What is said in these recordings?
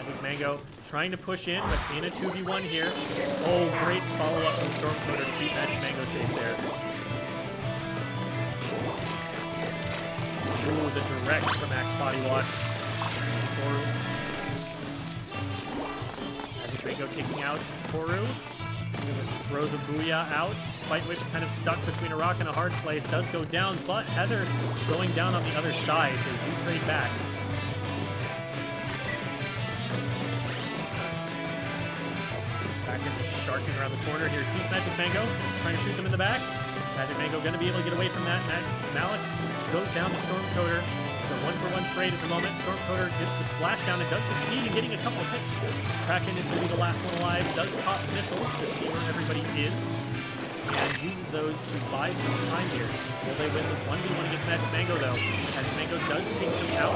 Magic Mango trying to push in, but in a 2v1 here. Oh, great follow-up from Stormcoder to keep Magic Mango safe there. Ooh, the direct from Axe Body Wash. Magic Mango taking out Toru. Throws a Booyah out. Spite Wish kind of stuck between a rock and a hard place. Does go down, but Heather going down on the other side. They do trade back. Back into Sharking around the corner here. Sees Magic Mango. Trying to shoot them in the back. Magic Mango going to be able to get away from that. Malix goes down to Stormcoder. So 1-for-1 trade at the moment. Stormcoder gets the splashdown and does succeed in getting a couple of hits. Kraken is going to be the last one alive. Does pop missiles to see where everybody is. And uses those to buy some time here. Will they win the 1v1 against Magic Mango though? Magic Mango does take them out.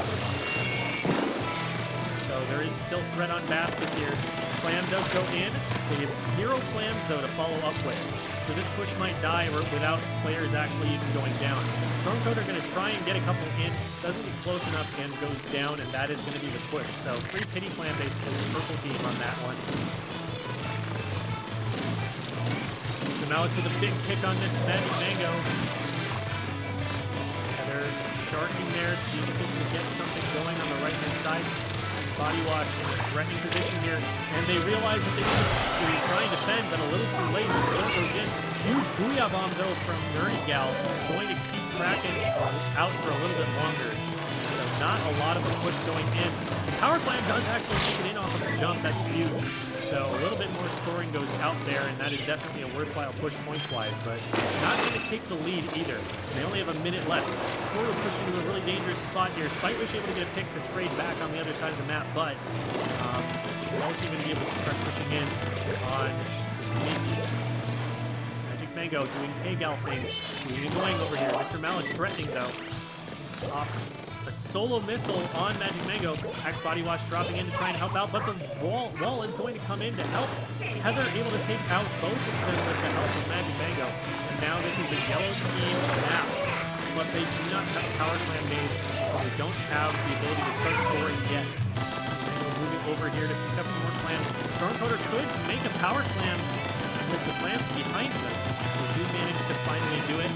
So there is still threat on basket here. Clam does go in. They have 0 clams though to follow up with. So this push might die without players actually even going down. Stormcoder going to try and get a couple in, doesn't get close enough and goes down, and that is going to be the push. So free pity clam basically, the purple team on that one. So Malix with a big kick on Magic Mango. Heather sharking there, seeing if they can get something going on the right-hand side. Body Wash in a threatening position here, and they realize that they need to try and defend, but a little too late. Still goes in. Huge Booyah Bomb, though, from Nerdy Gal, going to keep Kraken out for a little bit longer. So not a lot of a push going in. The Power Clam does actually make it in off of the jump. That's huge. So a little bit more scoring goes out there, and that is definitely a worthwhile push points-wise, but not going to take the lead either. They only have a minute left. Toru pushing into a really dangerous spot here. Spite Wish able to get a pick to trade back on the other side of the map, but also going to be able to start pushing in on the sneaky. Magic Mango doing K-Gal things. Moving going over here. Mr. Malix threatening, though. Pops a solo missile on Magic Mango. Axe Body Wash dropping in to try and help out, but the wall is going to come in to help. Heather able to take out both of them with the help of Magic Mango. And now this is a yellow team map, but they do not have a power clam made, so they don't have the ability to start scoring yet. Moving over here to pick up some more clams. Stormcoder could make a power clam with the clams behind them. They do manage to finally do it.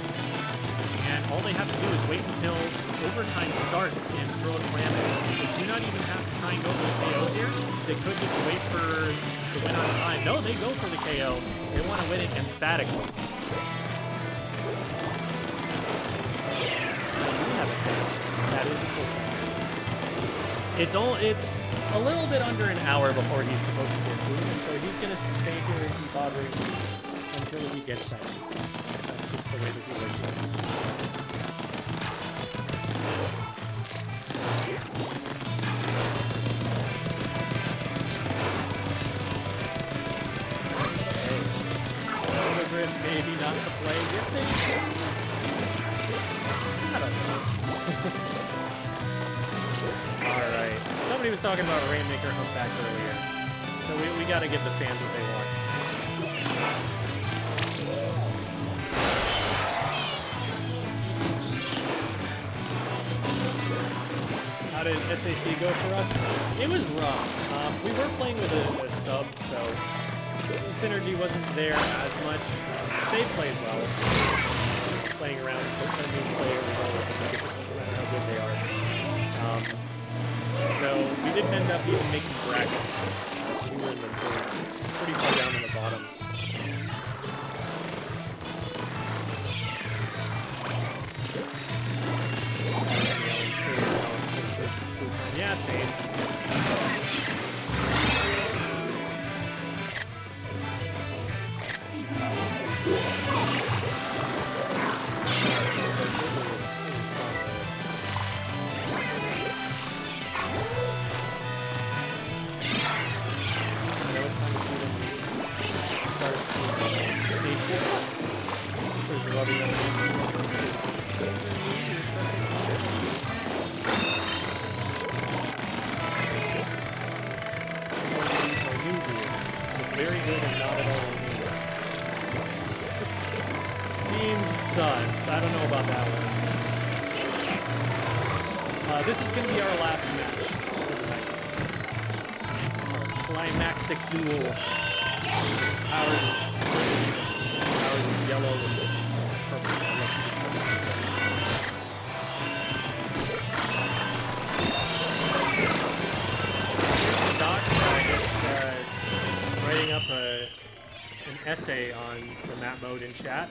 And all they have to do is wait until overtime starts and throw a clam in. They do not even have to try and go for the KO here. They could just wait for the win on time. No, they go for the KO. They want to win it emphatically. That is cool. It's a little bit under an hour before he's supposed to get food, so he's going to stay here and keep bothering until he gets that. That's just the way that he works. Maybe not to play with it. I don't know. Alright. Somebody was talking about Rainmaker Humpback earlier. So we gotta give the fans what they want. How did SAC go for us? It was rough. We were playing with a sub, so the synergy wasn't there as much. They played well. Playing around with a new player regardless no matter how good they are. So we didn't end up even making brackets. So we were in the pretty far down in the bottom. Yeah, same. Very good and not at all new. Seems sus. I don't know about that one. This is going to be our last match for the night. climactic duel. Powers yellow and purple. Unless you just come Here's the doc, I guess, writing up an essay on the map mode in chat.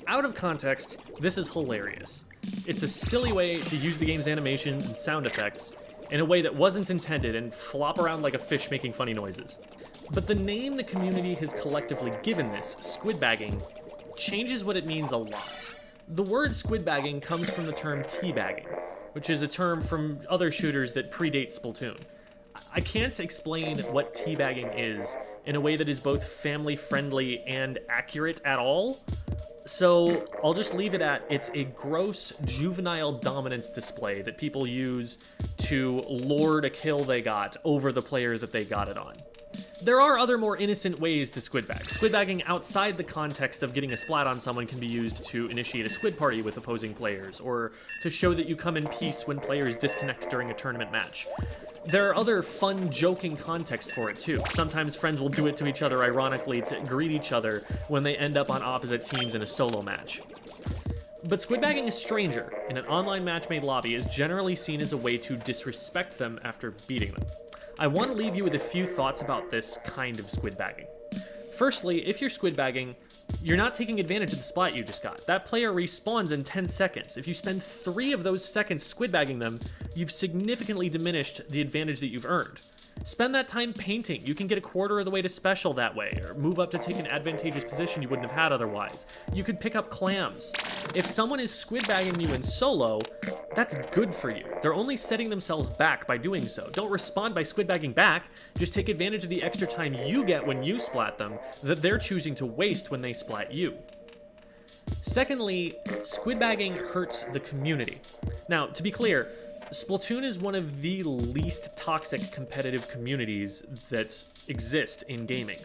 Out of context, this is hilarious. It's a silly way to use the game's animations and sound effects in a way that wasn't intended and flop around like a fish making funny noises. But the name the community has collectively given this, squidbagging, changes what it means a lot. The word squidbagging comes from the term teabagging, which is a term from other shooters that predate Splatoon. I can't explain what teabagging is in a way that is both family-friendly and accurate at all, so I'll just leave it at it's a gross juvenile dominance display that people use to lord a kill they got over the player that they got it on. There are other more innocent ways to squidbag. Squidbagging outside the context of getting a splat on someone can be used to initiate a squid party with opposing players, or to show that you come in peace when players disconnect during a tournament match. There are other fun, joking contexts for it too. Sometimes friends will do it to each other ironically to greet each other when they end up on opposite teams in a solo match. But squidbagging a stranger in an online match-made lobby is generally seen as a way to disrespect them after beating them. I want to leave you with a few thoughts about this kind of squidbagging. Firstly, if you're squidbagging, you're not taking advantage of the splat you just got. That player respawns in 10 seconds. If you spend 3 of those seconds squidbagging them, you've significantly diminished the advantage that you've earned. Spend that time painting. You can get a quarter of the way to special that way, or move up to take an advantageous position you wouldn't have had otherwise. You could pick up clams. If someone is squidbagging you in solo, that's good for you. They're only setting themselves back by doing so. Don't respond by squidbagging back, just take advantage of the extra time you get when you splat them that they're choosing to waste when they splat you. Secondly, squidbagging hurts the community. Now, to be clear, Splatoon is one of the least toxic competitive communities that exist in gaming.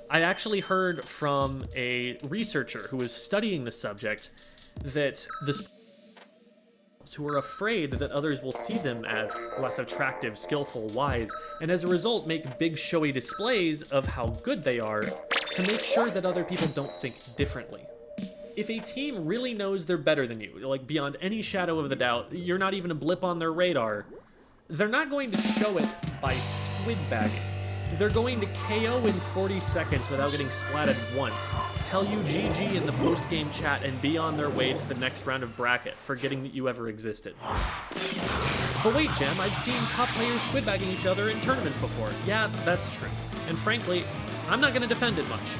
I actually heard from a researcher who was studying the subject that who are afraid that others will see them as less attractive, skillful, wise, and as a result make big showy displays of how good they are to make sure that other people don't think differently. If a team really knows they're better than you, like beyond any shadow of the doubt, you're not even a blip on their radar, they're not going to show it by squidbagging. They're going to KO in 40 seconds without getting splatted once, tell you GG in the post-game chat, and be on their way to the next round of bracket, forgetting that you ever existed. But wait, Jem, I've seen top players squidbagging each other in tournaments before. Yeah, that's true. And frankly, I'm not going to defend it much.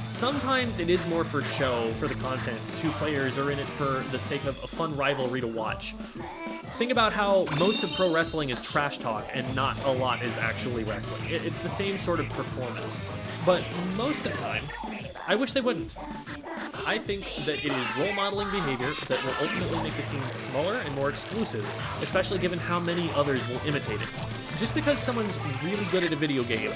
Sometimes it is more for show, for the content. 2 players are in it for the sake of a fun rivalry to watch. Think about how most of pro wrestling is trash talk and not a lot is actually wrestling. It's the same sort of performance. But most of the time, I wish they wouldn't. I think that it is role modeling behavior that will ultimately make the scene smaller and more exclusive, especially given how many others will imitate it. Just because someone's really good at a video game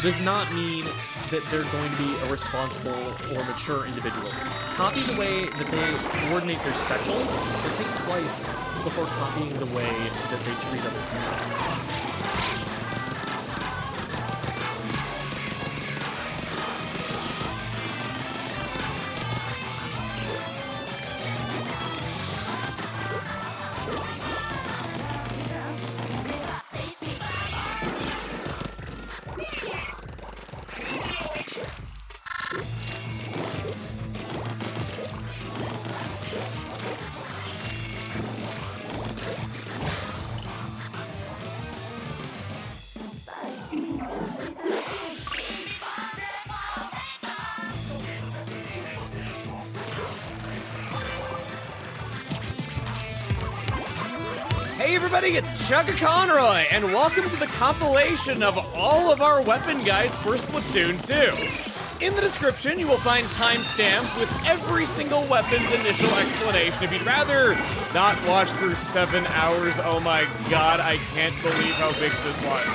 does not mean that they're going to be a responsible or mature individual. Copy the way that they coordinate their specials, but think twice before copying the way that they treat other people. Hey everybody, it's Chugga Conroy, and welcome to the compilation of all of our weapon guides for Splatoon 2. In the description, you will find timestamps with every single weapon's initial explanation. If you'd rather not watch through 7 hours, oh my god, I can't believe how big this was.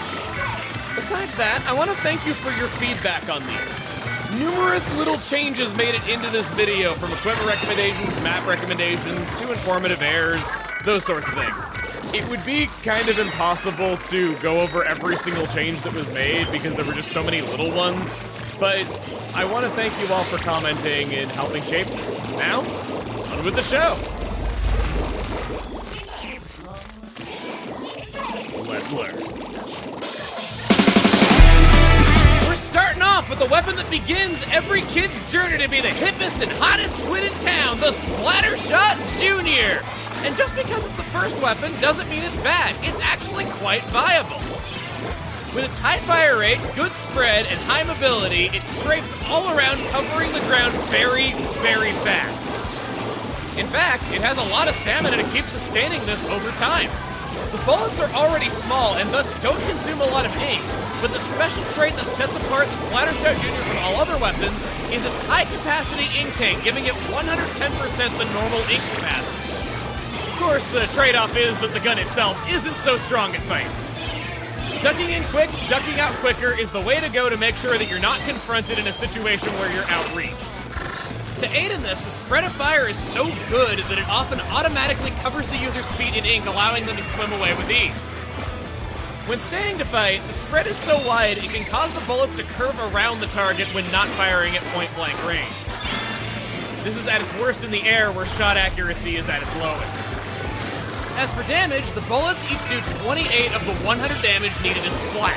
Besides that, I want to thank you for your feedback on these. Numerous little changes made it into this video, from equipment recommendations to map recommendations to informative errors, those sorts of things. It would be kind of impossible to go over every single change that was made because there were just so many little ones, but I want to thank you all for commenting and helping shape this. Now, on with the show! Let's learn. We're starting off with a weapon that begins every kid's journey to be the hippest and hottest squid in town, the Splattershot Jr. And just because it's the first weapon doesn't mean it's bad. It's actually quite viable. With its high fire rate, good spread, and high mobility, it strafes all around, covering the ground very, very fast. In fact, it has a lot of stamina to keep sustaining this over time. The bullets are already small and thus don't consume a lot of ink, but the special trait that sets apart the Splattershot Jr. from all other weapons is its high-capacity ink tank, giving it 110% the normal ink capacity. Of course, the trade-off is that the gun itself isn't so strong at fighting. Ducking in quick, ducking out quicker is the way to go to make sure that you're not confronted in a situation where you're outreached. To aid in this, the spread of fire is so good that it often automatically covers the user's feet in ink, allowing them to swim away with ease. When staying to fight, the spread is so wide it can cause the bullets to curve around the target when not firing at point-blank range. This is at its worst in the air, where shot accuracy is at its lowest. As for damage, the bullets each do 28 of the 100 damage needed to splat.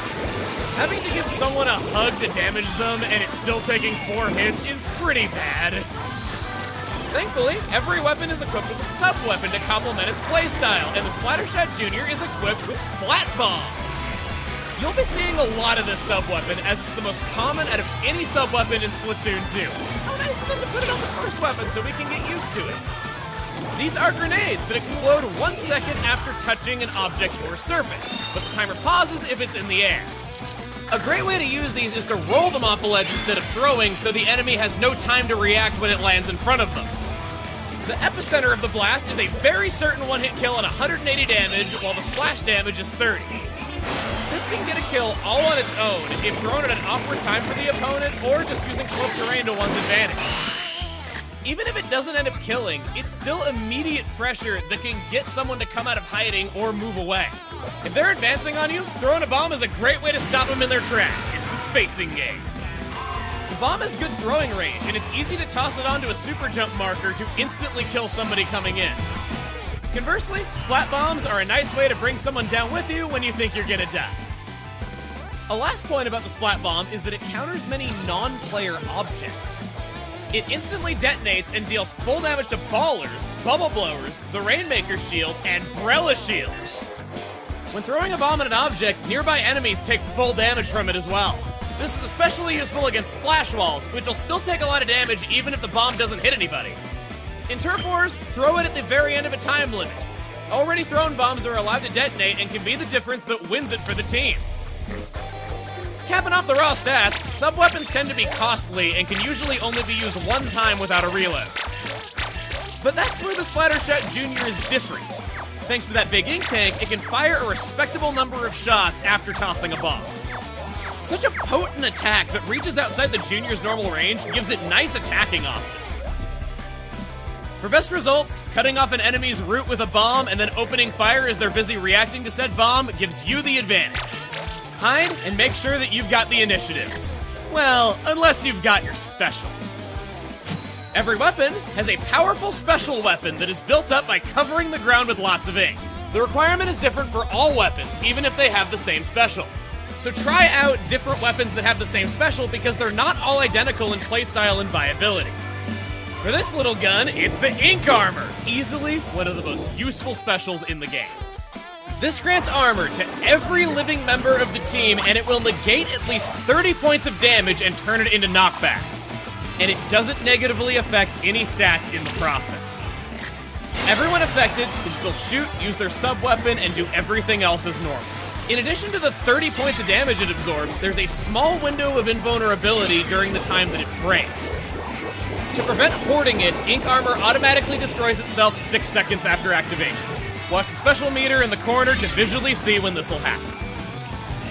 Having to give someone a hug to damage them and it's still taking 4 hits is pretty bad. Thankfully, every weapon is equipped with a sub-weapon to complement its playstyle, and the Splattershot Jr. is equipped with Splat Bomb. You'll be seeing a lot of this sub-weapon, as it's the most common out of any sub-weapon in Splatoon 2. How nice of them to put it on the first weapon so we can get used to it. These are grenades that explode 1 second after touching an object or surface, but the timer pauses if it's in the air. A great way to use these is to roll them off a ledge instead of throwing, so the enemy has no time to react when it lands in front of them. The epicenter of the blast is a very certain one-hit kill at 180 damage, while the splash damage is 30. This can get a kill all on its own, if thrown at an awkward time for the opponent, or just using slope terrain to one's advantage. Even if it doesn't end up killing, it's still immediate pressure that can get someone to come out of hiding or move away. If they're advancing on you, throwing a bomb is a great way to stop them in their tracks. It's the spacing game. The bomb has good throwing range, and it's easy to toss it onto a super jump marker to instantly kill somebody coming in. Conversely, splat bombs are a nice way to bring someone down with you when you think you're gonna die. A last point about the splat bomb is that it counters many non-player objects. It instantly detonates and deals full damage to ballers, bubble blowers, the Rainmaker shield, and Brella shields. When throwing a bomb at an object, nearby enemies take full damage from it as well. This is especially useful against splash walls, which will still take a lot of damage even if the bomb doesn't hit anybody. In Turf Wars, throw it at the very end of a time limit. Already thrown bombs are allowed to detonate and can be the difference that wins it for the team. Capping off the raw stats, sub-weapons tend to be costly and can usually only be used one time without a reload. But that's where the Splattershot Jr. is different. Thanks to that big ink tank, it can fire a respectable number of shots after tossing a bomb. Such a potent attack that reaches outside the Junior's normal range gives it nice attacking options. For best results, cutting off an enemy's route with a bomb and then opening fire as they're busy reacting to said bomb gives you the advantage. Hide and make sure that you've got the initiative. Well, unless you've got your special. Every weapon has a powerful special weapon that is built up by covering the ground with lots of ink. The requirement is different for all weapons, even if they have the same special. So try out different weapons that have the same special because they're not all identical in playstyle and viability. For this little gun, it's the Ink Armor, easily one of the most useful specials in the game. This grants armor to every living member of the team, and it will negate at least 30 points of damage and turn it into knockback. And it doesn't negatively affect any stats in the process. Everyone affected can still shoot, use their sub-weapon, and do everything else as normal. In addition to the 30 points of damage it absorbs, there's a small window of invulnerability during the time that it breaks. To prevent hoarding it, ink armor automatically destroys itself 6 seconds after activation. Watch the special meter in the corner to visually see when this will happen.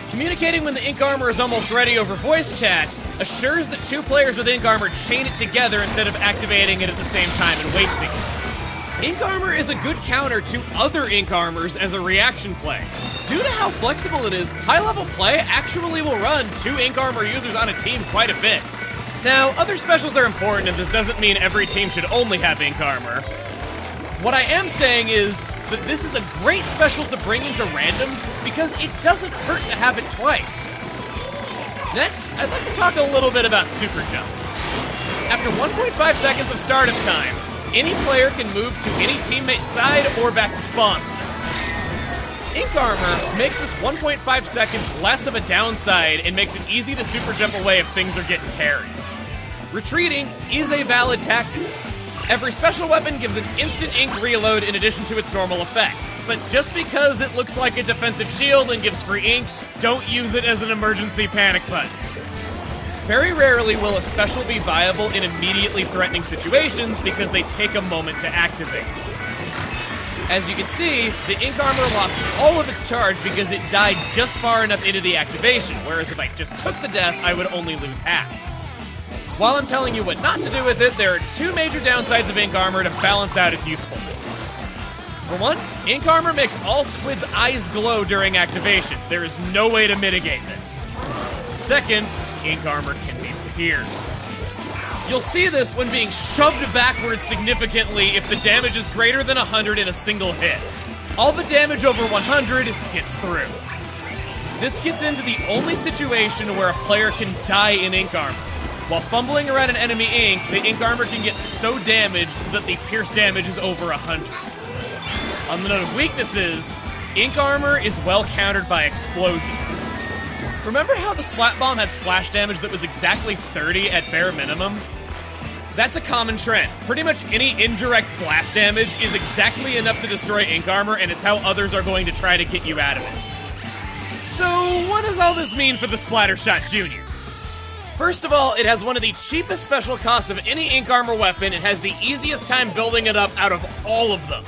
Communicating when the ink armor is almost ready over voice chat assures that 2 players with ink armor chain it together instead of activating it at the same time and wasting it. Ink armor is a good counter to other ink armors as a reaction play. Due to how flexible it is, high-level play actually will run 2 ink armor users on a team quite a bit. Now, other specials are important, and this doesn't mean every team should only have ink armor. What I am saying is that this is a great special to bring into randoms because it doesn't hurt to have it twice. Next, I'd like to talk a little bit about Super Jump. After 1.5 seconds of startup time, any player can move to any teammate's side or back to spawn with this. Ink armor makes this 1.5 seconds less of a downside and makes it easy to super jump away if things are getting hairy. Retreating is a valid tactic. Every special weapon gives an instant ink reload in addition to its normal effects, but just because it looks like a defensive shield and gives free ink, don't use it as an emergency panic button. Very rarely will a special be viable in immediately threatening situations because they take a moment to activate. As you can see, the ink armor lost all of its charge because it died just far enough into the activation, whereas if I just took the death, I would only lose half. While I'm telling you what not to do with it, there are 2 major downsides of ink armor to balance out its usefulness. For one, ink armor makes all squids' eyes glow during activation. There is no way to mitigate this. Second, ink armor can be pierced. You'll see this when being shoved backwards significantly if the damage is greater than 100 in a single hit. All the damage over 100 gets through. This gets into the only situation where a player can die in ink armor. While fumbling around an enemy ink, the ink armor can get so damaged that the pierce damage is over 100. On the note of weaknesses, ink armor is well countered by explosions. Remember how the splat bomb had splash damage that was exactly 30 at bare minimum? That's a common trend. Pretty much any indirect blast damage is exactly enough to destroy ink armor, and it's how others are going to try to get you out of it. So, what does all this mean for the Splattershot Junior? First of all, it has one of the cheapest special costs of any ink armor weapon and has the easiest time building it up out of all of them.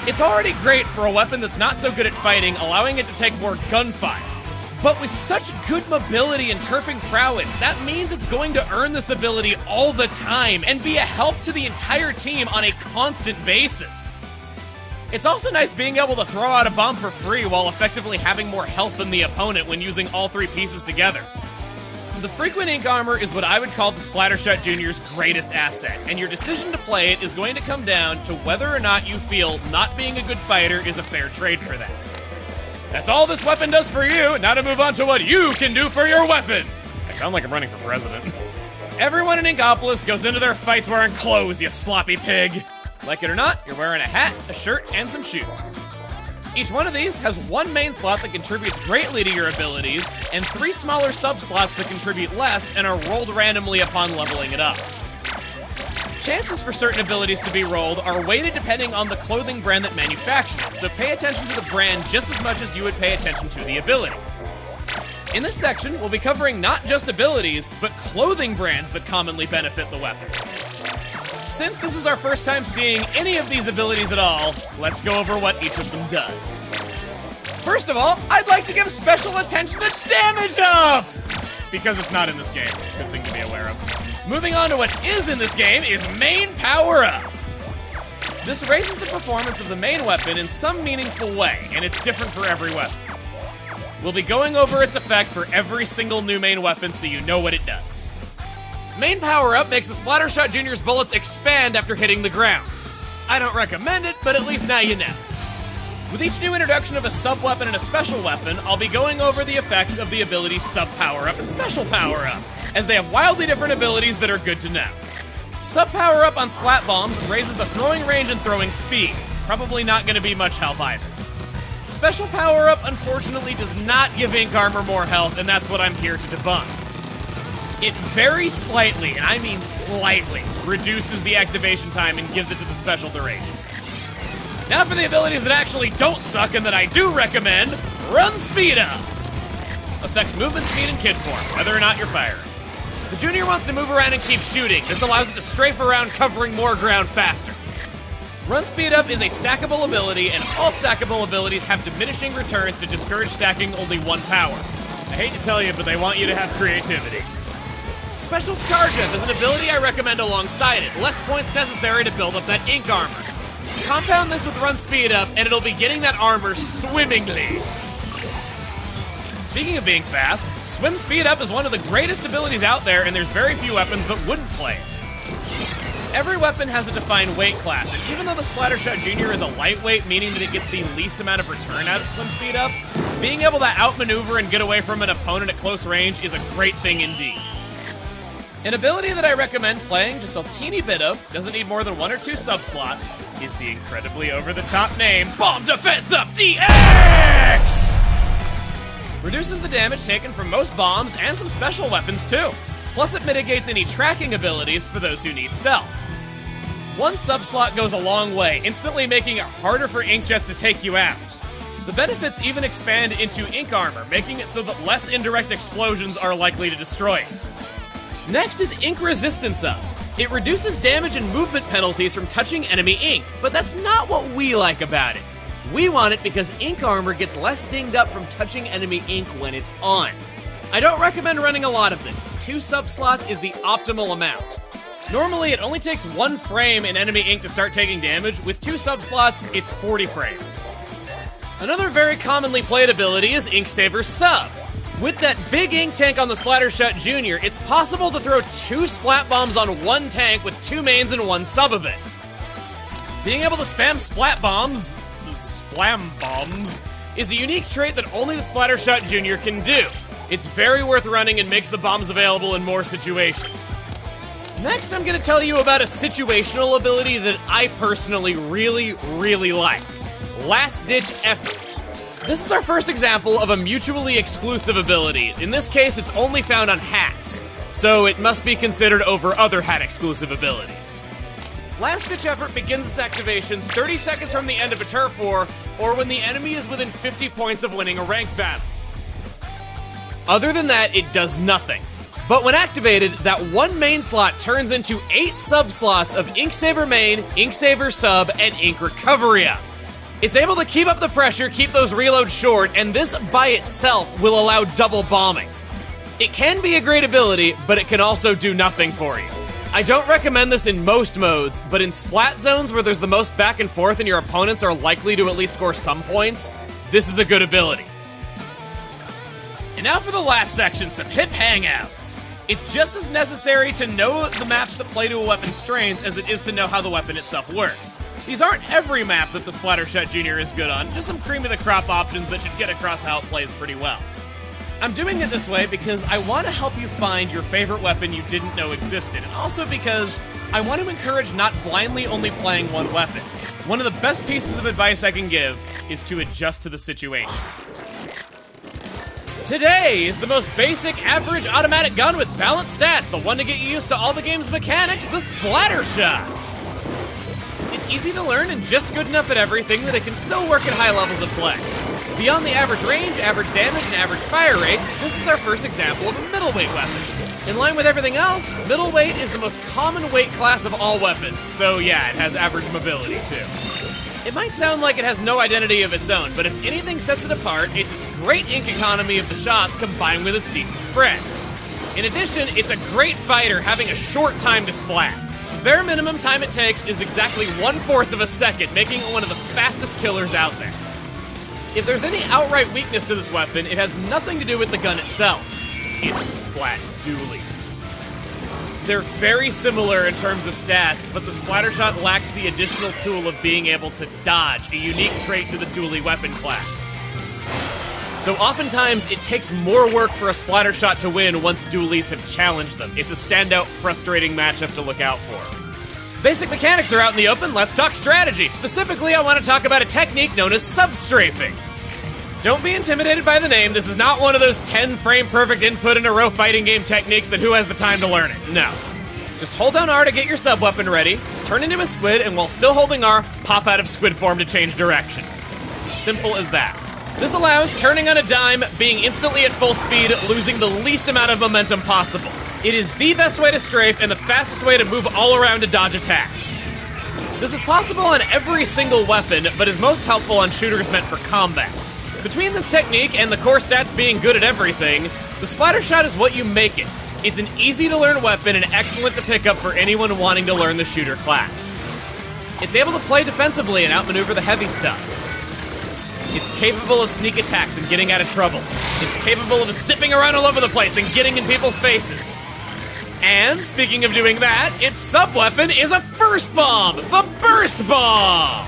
It's already great for a weapon that's not so good at fighting, allowing it to take more gunfire. But with such good mobility and turfing prowess, that means it's going to earn this ability all the time and be a help to the entire team on a constant basis. It's also nice being able to throw out a bomb for free while effectively having more health than the opponent when using all 3 pieces together. The frequent ink armor is what I would call the Splattershot Junior's greatest asset, and your decision to play it is going to come down to whether or not you feel not being a good fighter is a fair trade for that. That's all this weapon does for you. Now to move on to what you can do for your weapon. I sound like I'm running for president. Everyone in Inkopolis goes into their fights wearing clothes, you sloppy pig. Like it or not, you're wearing a hat, a shirt, and some shoes. Each one of these has 1 main slot that contributes greatly to your abilities, and 3 smaller sub-slots that contribute less and are rolled randomly upon leveling it up. Chances for certain abilities to be rolled are weighted depending on the clothing brand that manufactures it, so pay attention to the brand just as much as you would pay attention to the ability. In this section, we'll be covering not just abilities, but clothing brands that commonly benefit the weapon. Since this is our first time seeing any of these abilities at all, let's go over what each of them does. First of all, I'd like to give special attention to damage up! Because it's not in this game. Good thing to be aware of. Moving on to what is in this game is main power up. This raises the performance of the main weapon in some meaningful way, and it's different for every weapon. We'll be going over its effect for every single new main weapon so you know what it does. Main power-up makes the Splattershot Junior's bullets expand after hitting the ground. I don't recommend it, but at least now you know. With each new introduction of a sub-weapon and a special weapon, I'll be going over the effects of the abilities sub-power-up and special power-up, as they have wildly different abilities that are good to know. Sub-power-up on splat bombs raises the throwing range and throwing speed, probably not going to be much help either. Special power-up, unfortunately, does not give ink armor more health, and that's what I'm here to debunk. It very slightly, and I mean slightly, reduces the activation time and gives it to the special duration. Now for the abilities that actually don't suck and that I do recommend, Run Speed Up. Affects movement speed and kid form, whether or not you're firing. The Junior wants to move around and keep shooting. This allows it to strafe around, covering more ground faster. Run Speed Up is a stackable ability, and all stackable abilities have diminishing returns to discourage stacking only one power. I hate to tell you, but they want you to have creativity. Special Charge Up is an ability I recommend alongside it. Less points necessary to build up that ink armor. Compound this with Run Speed Up, and it'll be getting that armor swimmingly. Speaking of being fast, Swim Speed Up is one of the greatest abilities out there, and there's very few weapons that wouldn't play it. Every weapon has a defined weight class, and even though the Splattershot Jr. is a lightweight, meaning that it gets the least amount of return out of Swim Speed Up, being able to outmaneuver and get away from an opponent at close range is a great thing indeed. An ability that I recommend playing just a teeny bit of, doesn't need more than 1 or 2 sub-slots, is the incredibly over-the-top name, Bomb Defense Up DX! Reduces the damage taken from most bombs and some special weapons too. Plus it mitigates any tracking abilities for those who need stealth. 1 sub-slot goes a long way, instantly making it harder for inkjets to take you out. The benefits even expand into ink armor, making it so that less indirect explosions are likely to destroy it. Next is Ink Resistance Up. It reduces damage and movement penalties from touching enemy ink, but that's not what we like about it. We want it because ink armor gets less dinged up from touching enemy ink when it's on. I don't recommend running a lot of this. 2 sub-slots is the optimal amount. Normally, it only takes 1 frame in enemy ink to start taking damage. With 2 sub-slots, it's 40 frames. Another very commonly played ability is Ink Saver Sub. With that big ink tank on the Splattershot Jr., it's possible to throw 2 splat bombs on 1 tank with 2 mains and 1 sub of it. Being able to spam splat bombs, Splam Bombs, is a unique trait that only the Splattershot Jr. can do. It's very worth running and makes the bombs available in more situations. Next, I'm going to tell you about a situational ability that I personally really like. Last Ditch Effort. This is our first example of a mutually exclusive ability. In this case, it's only found on hats, so it must be considered over other hat-exclusive abilities. Last Ditch Effort begins its activation 30 seconds from the end of a turf war, or when the enemy is within 50 points of winning a ranked battle. Other than that, it does nothing. But when activated, that 1 main slot turns into 8 sub-slots of Ink Saver Main, Ink Saver Sub, and Ink Recovery Up. It's able to keep up the pressure, keep those reloads short, and this by itself will allow double bombing. It can be a great ability, but it can also do nothing for you. I don't recommend this in most modes, but in splat zones where there's the most back and forth and your opponents are likely to at least score some points, this is a good ability. And now for the last section, some hip hangouts. It's just as necessary to know the maps that play to a weapon's strengths as it is to know how the weapon itself works. These aren't every map that the Splattershot Jr. is good on, just some cream of the crop options that should get across how it plays pretty well. I'm doing it this way because I want to help you find your favorite weapon you didn't know existed, and also because I want to encourage not blindly only playing one weapon. One of the best pieces of advice I can give is to adjust to the situation. Today is the most basic average automatic gun with balanced stats, the one to get you used to all the game's mechanics, the Splattershot. It's easy to learn and just good enough at everything that it can still work at high levels of play. Beyond the average range, average damage, and average fire rate, this is our first example of a middleweight weapon. In line with everything else, middleweight is the most common weight class of all weapons, so yeah, it has average mobility too. It might sound like it has no identity of its own, but if anything sets it apart, it's its great ink economy of the shots combined with its decent spread. In addition, it's a great fighter having a short time to splat. Bare minimum time it takes is exactly 1/4 of a second, making it one of the fastest killers out there. If there's any outright weakness to this weapon, it has nothing to do with the gun itself. It's the splat dualies. They're very similar in terms of stats, but the Splattershot lacks the additional tool of being able to dodge, a unique trait to the dually weapon class. So oftentimes, it takes more work for a Splattershot to win once dualies have challenged them. It's a standout, frustrating matchup to look out for. Basic mechanics are out in the open, let's talk strategy. Specifically, I want to talk about a technique known as sub-strafing. Don't be intimidated by the name, this is not one of those 10 frame perfect input in a row fighting game techniques that who has the time to learn it, no. Just hold down R to get your sub-weapon ready, turn into a squid, and while still holding R, pop out of squid form to change direction. Simple as that. This allows turning on a dime, being instantly at full speed, losing the least amount of momentum possible. It is the best way to strafe and the fastest way to move all around to dodge attacks. This is possible on every single weapon, but is most helpful on shooters meant for combat. Between this technique and the core stats being good at everything, the splatter shot is what you make it. It's an easy-to-learn weapon and excellent to pick up for anyone wanting to learn the shooter class. It's able to play defensively and outmaneuver the heavy stuff. It's capable of sneak attacks and getting out of trouble. It's capable of zipping around all over the place and getting in people's faces. And, speaking of doing that, its sub-weapon is a first bomb, the Burst Bomb!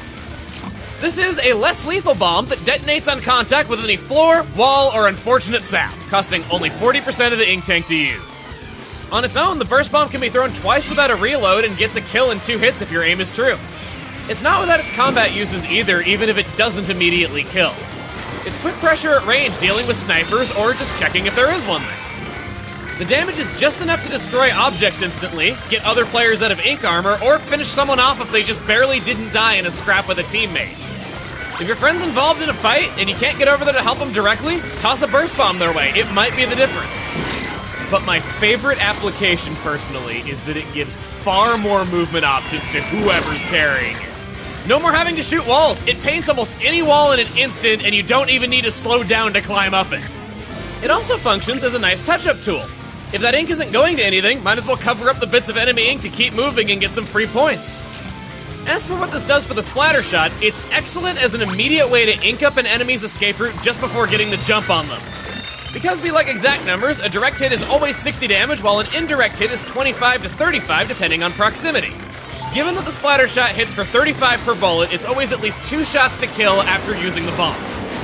This is a less lethal bomb that detonates on contact with any floor, wall, or unfortunate sap, costing only 40% of the ink tank to use. On its own, the Burst Bomb can be thrown twice without a reload and gets a kill in 2 hits if your aim is true. It's not without its combat uses either, even if it doesn't immediately kill. It's quick pressure at range, dealing with snipers, or just checking if there is one there. The damage is just enough to destroy objects instantly, get other players out of ink armor, or finish someone off if they just barely didn't die in a scrap with a teammate. If your friend's involved in a fight and you can't get over there to help them directly, toss a burst bomb their way. It might be the difference. But my favorite application, personally, is that it gives far more movement options to whoever's carrying it. No more having to shoot walls. It paints almost any wall in an instant, and you don't even need to slow down to climb up it. It also functions as a nice touch-up tool. If that ink isn't going to anything, might as well cover up the bits of enemy ink to keep moving and get some free points. As for what this does for the splatter shot, it's excellent as an immediate way to ink up an enemy's escape route just before getting the jump on them. Because we like exact numbers, a direct hit is always 60 damage, while an indirect hit is 25 to 35 depending on proximity. Given that the splatter shot hits for 35 per bullet, it's always at least 2 shots to kill after using the bomb.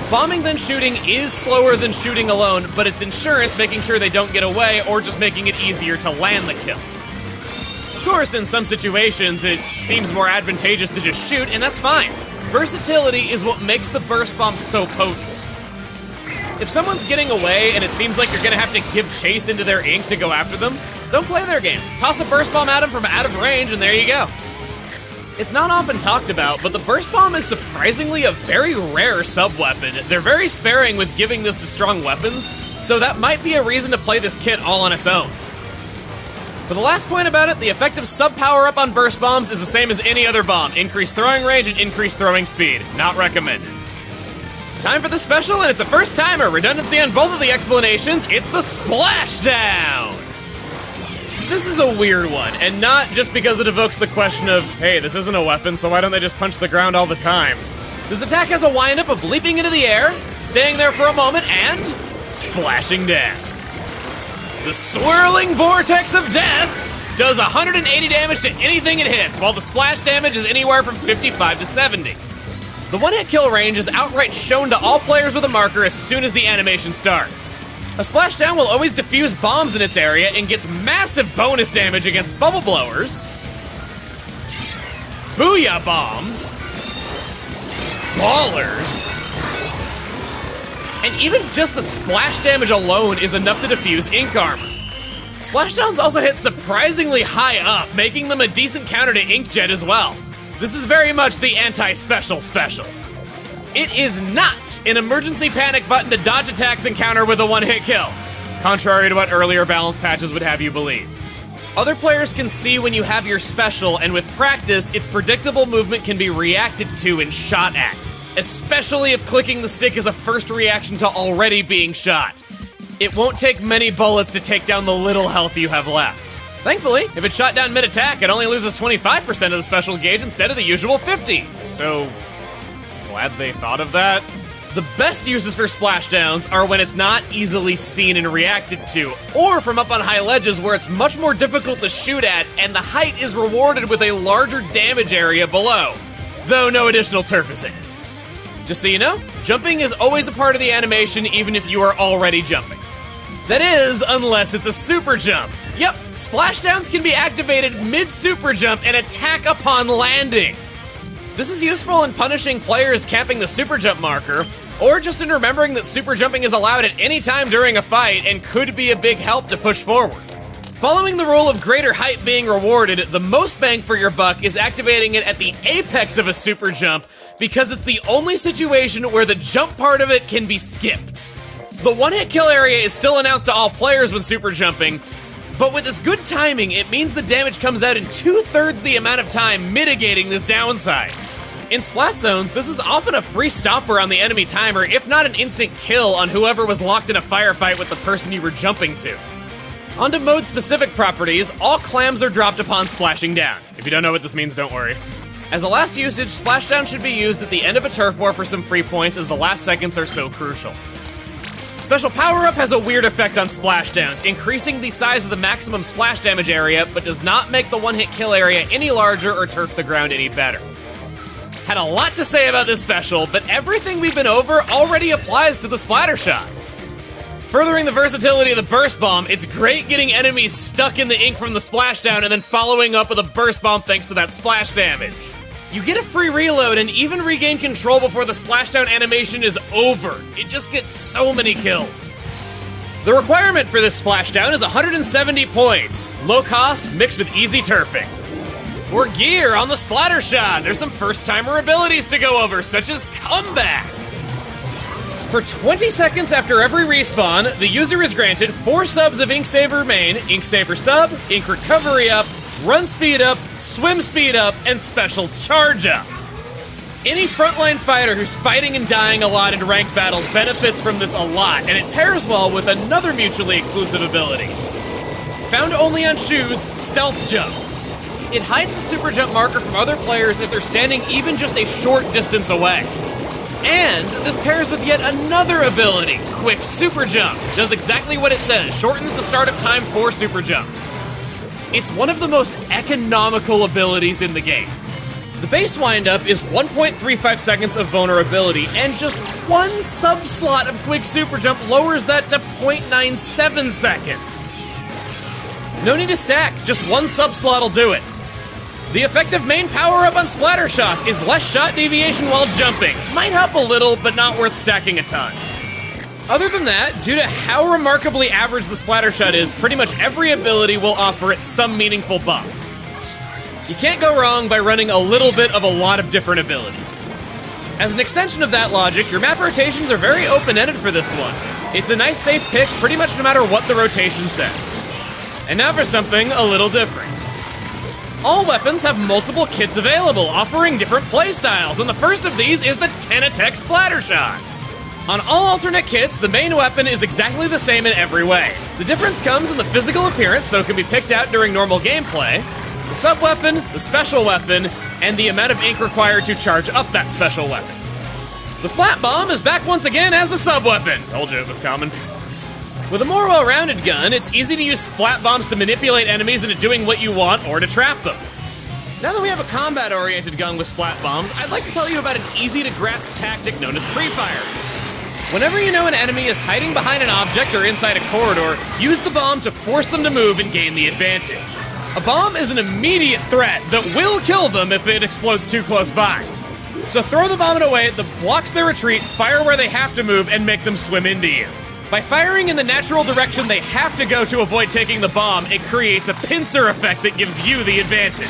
Bombing then shooting is slower than shooting alone, but it's insurance making sure they don't get away or just making it easier to land the kill. Of course, in some situations, it seems more advantageous to just shoot, and that's fine. Versatility is what makes the burst bomb so potent. If someone's getting away and it seems like you're gonna have to give chase into their ink to go after them, don't play their game. Toss a burst bomb at them from out of range, and there you go. It's not often talked about, but the burst bomb is surprisingly a very rare sub-weapon. They're very sparing with giving this to strong weapons, so that might be a reason to play this kit all on its own. For the last point about it, the effective sub-power-up on burst bombs is the same as any other bomb. Increased throwing range and increased throwing speed. Not recommended. Time for the special, and it's a first-timer. Redundancy on both of the explanations. It's the Splashdown! This is a weird one, and not just because it evokes the question of, hey, this isn't a weapon, so why don't they just punch the ground all the time? This attack has a wind-up of leaping into the air, staying there for a moment, and splashing down. The swirling vortex of death does 180 damage to anything it hits, while the splash damage is anywhere from 55 to 70. The one-hit kill range is outright shown to all players with a marker as soon as the animation starts. A splashdown will always defuse bombs in its area and gets massive bonus damage against bubble blowers, booyah bombs, ballers, and even just the splash damage alone is enough to defuse ink armor. Splashdowns also hit surprisingly high up, making them a decent counter to inkjet as well. This is very much the anti-special special. It is not an emergency panic button to dodge attacks and counter with a one-hit kill, contrary to what earlier balance patches would have you believe. Other players can see when you have your special, and with practice, its predictable movement can be reacted to and shot at, especially if clicking the stick is a first reaction to already being shot. It won't take many bullets to take down the little health you have left. Thankfully, if it's shot down mid-attack, it only loses 25% of the special gauge instead of the usual 50, so glad they thought of that. The best uses for splashdowns are when it's not easily seen and reacted to, or from up on high ledges where it's much more difficult to shoot at, and the height is rewarded with a larger damage area below, though no additional turf is in it. Just so you know, jumping is always a part of the animation even if you are already jumping. That is, unless it's a super jump. Yep, splashdowns can be activated mid-super jump and attack upon landing. This is useful in punishing players camping the super jump marker, or just in remembering that super jumping is allowed at any time during a fight and could be a big help to push forward. Following the rule of greater height being rewarded, the most bang for your buck is activating it at the apex of a super jump because it's the only situation where the jump part of it can be skipped. The one-hit kill area is still announced to all players when super jumping, but with this good timing, it means the damage comes out in 2/3 the amount of time, mitigating this downside. In splat zones, this is often a free stopper on the enemy timer, if not an instant kill on whoever was locked in a firefight with the person you were jumping to. Onto mode-specific properties, all clams are dropped upon splashing down. If you don't know what this means, don't worry. As a last usage, splashdown should be used at the end of a turf war for some free points, as the last seconds are so crucial. Special power-up has a weird effect on splashdowns, increasing the size of the maximum splash damage area, but does not make the one-hit kill area any larger or turf the ground any better. Had a lot to say about this special, but everything we've been over already applies to the splatter shot. Furthering the versatility of the burst bomb, it's great getting enemies stuck in the ink from the splashdown and then following up with a burst bomb thanks to that splash damage. You get a free reload and even regain control before the splashdown animation is over. It just gets so many kills. The requirement for this splashdown is 170 points, low cost mixed with easy turfing. For gear on the splatter shot, there's some first-timer abilities to go over, such as Comeback. For 20 seconds after every respawn, the user is granted 4 subs of Ink Saver Main, Ink Saver Sub, Ink Recovery Up, Run Speed Up, Swim Speed Up, and Special Charge Up. Any frontline fighter who's fighting and dying a lot in ranked battles benefits from this a lot, and it pairs well with another mutually exclusive ability. Found only on shoes, Stealth Jump. It hides the super jump marker from other players if they're standing even just a short distance away. And this pairs with yet another ability, Quick Super Jump. Does exactly what it says, shortens the startup time for super jumps. It's one of the most economical abilities in the game. The base windup is 1.35 seconds of vulnerability, and just one sub-slot of Quick Super Jump lowers that to 0.97 seconds. No need to stack, just one sub-slot will do it. The effective main power-up on splatter shots is less shot deviation while jumping. Might help a little, but not worth stacking a ton. Other than that, due to how remarkably average the splatter shot is, pretty much every ability will offer it some meaningful buff. You can't go wrong by running a little bit of a lot of different abilities. As an extension of that logic, your map rotations are very open-ended for this one. It's a nice safe pick pretty much no matter what the rotation says. And now for something a little different. All weapons have multiple kits available, offering different playstyles, and the first of these is the 10-attack splatter shot. On all alternate kits, the main weapon is exactly the same in every way. The difference comes in the physical appearance, so it can be picked out during normal gameplay, the sub-weapon, the special weapon, and the amount of ink required to charge up that special weapon. The Splat Bomb is back once again as the sub-weapon. Told you it was common. With a more well-rounded gun, it's easy to use splat bombs to manipulate enemies into doing what you want or to trap them. Now that we have a combat-oriented gun with splat bombs, I'd like to tell you about an easy-to-grasp tactic known as pre-fire. Whenever you know an enemy is hiding behind an object or inside a corridor, use the bomb to force them to move and gain the advantage. A bomb is an immediate threat that will kill them if it explodes too close by. So throw the bomb in a way that blocks their retreat, fire where they have to move, and make them swim into you. By firing in the natural direction they have to go to avoid taking the bomb, it creates a pincer effect that gives you the advantage.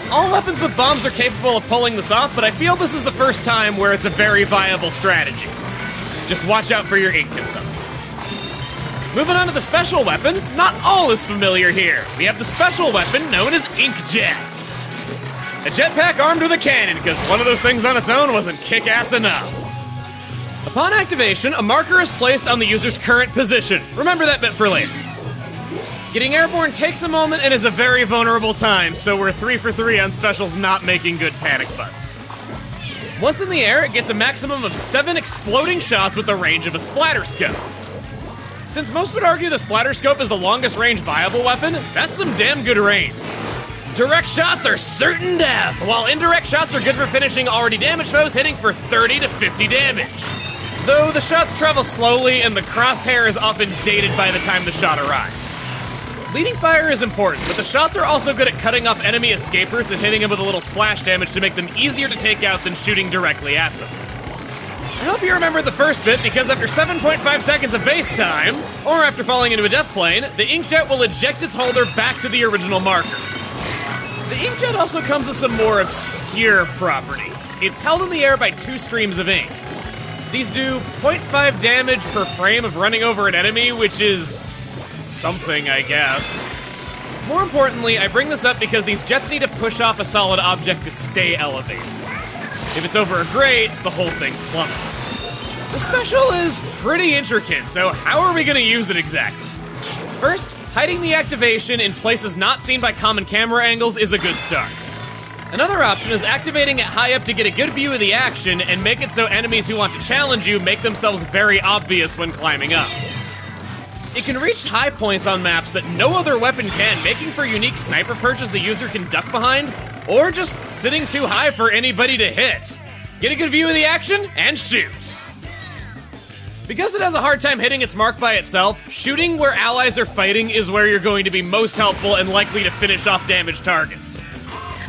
All weapons with bombs are capable of pulling this off, but I feel this is the first time where it's a very viable strategy. Just watch out for your ink consumption. Moving on to the special weapon, not all is familiar here. We have the special weapon known as Ink Jets. A jetpack armed with a cannon, because one of those things on its own wasn't kick-ass enough. Upon activation, a marker is placed on the user's current position. Remember that bit for later. Getting airborne takes a moment and is a very vulnerable time, so we're 3 for 3 on specials not making good panic buttons. Once in the air, it gets a maximum of 7 exploding shots with the range of a splatter scope. Since most would argue the splatter scope is the longest range viable weapon, that's some damn good range. Direct shots are certain death, while indirect shots are good for finishing already damaged foes hitting for 30 to 50 damage. Though the shots travel slowly and the crosshair is often dated by the time the shot arrives. Leading fire is important, but the shots are also good at cutting off enemy escape routes and hitting them with a little splash damage to make them easier to take out than shooting directly at them. I hope you remember the first bit, because after 7.5 seconds of base time, or after falling into a death plane, the inkjet will eject its holder back to the original marker. The inkjet also comes with some more obscure properties. It's held in the air by 2 streams of ink. These do 0.5 damage per frame of running over an enemy, which is something, I guess. More importantly, I bring this up because these jets need to push off a solid object to stay elevated. If it's over a grate, the whole thing plummets. The special is pretty intricate, so how are we going to use it exactly? First, hiding the activation in places not seen by common camera angles is a good start. Another option is activating it high up to get a good view of the action and make it so enemies who want to challenge you make themselves very obvious when climbing up. It can reach high points on maps that no other weapon can, making for unique sniper perches the user can duck behind, or just sitting too high for anybody to hit. Get a good view of the action, and shoot. Because it has a hard time hitting its mark by itself, shooting where allies are fighting is where you're going to be most helpful and likely to finish off damaged targets.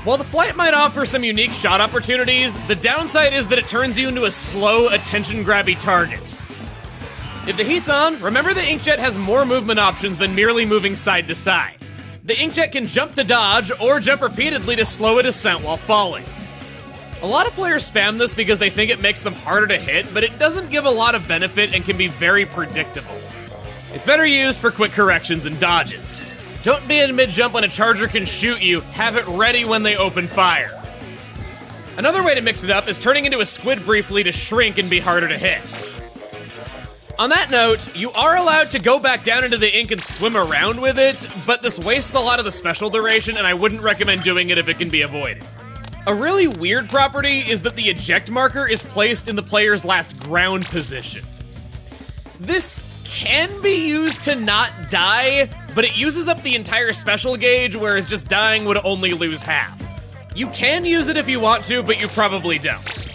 While the flight might offer some unique shot opportunities, the downside is that it turns you into a slow, attention-grabby target. If the heat's on, remember the inkjet has more movement options than merely moving side to side. The inkjet can jump to dodge, or jump repeatedly to slow a descent while falling. A lot of players spam this because they think it makes them harder to hit, but it doesn't give a lot of benefit and can be very predictable. It's better used for quick corrections and dodges. Don't be in mid-jump when a charger can shoot you, have it ready when they open fire. Another way to mix it up is turning into a squid briefly to shrink and be harder to hit. On that note, you are allowed to go back down into the ink and swim around with it, but this wastes a lot of the special duration, and I wouldn't recommend doing it if it can be avoided. A really weird property is that the eject marker is placed in the player's last ground position. This can be used to not die, but it uses up the entire special gauge, whereas just dying would only lose half. You can use it if you want to, but you probably don't.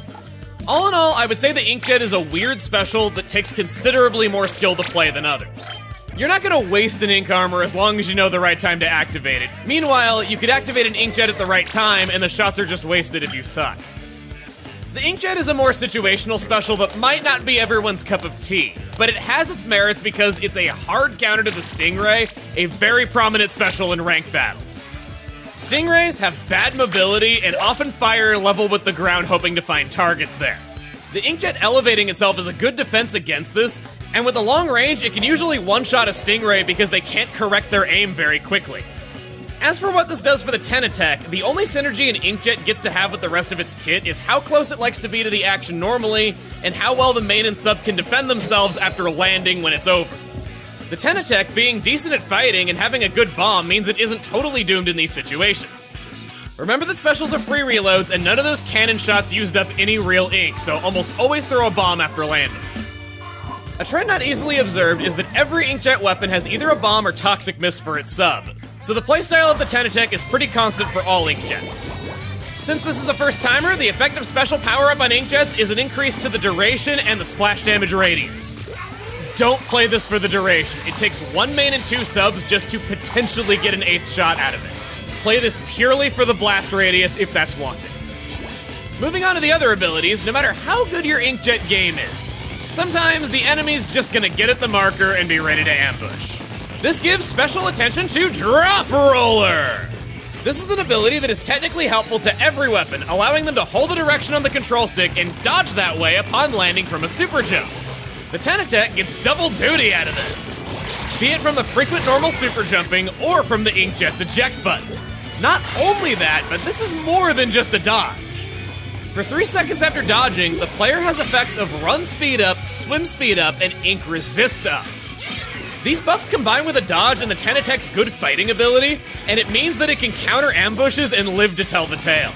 All in all, I would say the inkjet is a weird special that takes considerably more skill to play than others. You're not gonna waste an ink armor as long as you know the right time to activate it. Meanwhile, you could activate an inkjet at the right time and the shots are just wasted if you suck. The inkjet is a more situational special that might not be everyone's cup of tea, but it has its merits because it's a hard counter to the Stingray, a very prominent special in ranked battles. Stingrays have bad mobility and often fire level with the ground hoping to find targets there. The inkjet elevating itself is a good defense against this, and with a long range, it can usually one-shot a Stingray because they can't correct their aim very quickly. As for what this does for the Tenatech, the only synergy an inkjet gets to have with the rest of its kit is how close it likes to be to the action normally, and how well the main and sub can defend themselves after landing when it's over. The Tenatech being decent at fighting and having a good bomb means it isn't totally doomed in these situations. Remember that specials are free reloads, and none of those cannon shots used up any real ink, so almost always throw a bomb after landing. A trend not easily observed is that every inkjet weapon has either a bomb or toxic mist for its sub, so the playstyle of the Tenatech is pretty constant for all inkjets. Since this is a first-timer, the effective special power-up on inkjets is an increase to the duration and the splash damage radius. Don't play this for the duration. It takes 1 main and 2 subs just to potentially get an 8th shot out of it. Play this purely for the blast radius if that's wanted. Moving on to the other abilities, no matter how good your inkjet game is, sometimes the enemy's just gonna get at the marker and be ready to ambush. This gives special attention to Drop Roller! This is an ability that is technically helpful to every weapon, allowing them to hold a direction on the control stick and dodge that way upon landing from a super jump. The Tenatech gets double duty out of this, be it from the frequent normal super jumping or from the inkjet's eject button. Not only that, but this is more than just a dodge. For 3 seconds after dodging, the player has effects of run speed up, swim speed up, and ink resist up. These buffs combine with a dodge and the Tenatech's good fighting ability, and it means that it can counter ambushes and live to tell the tale.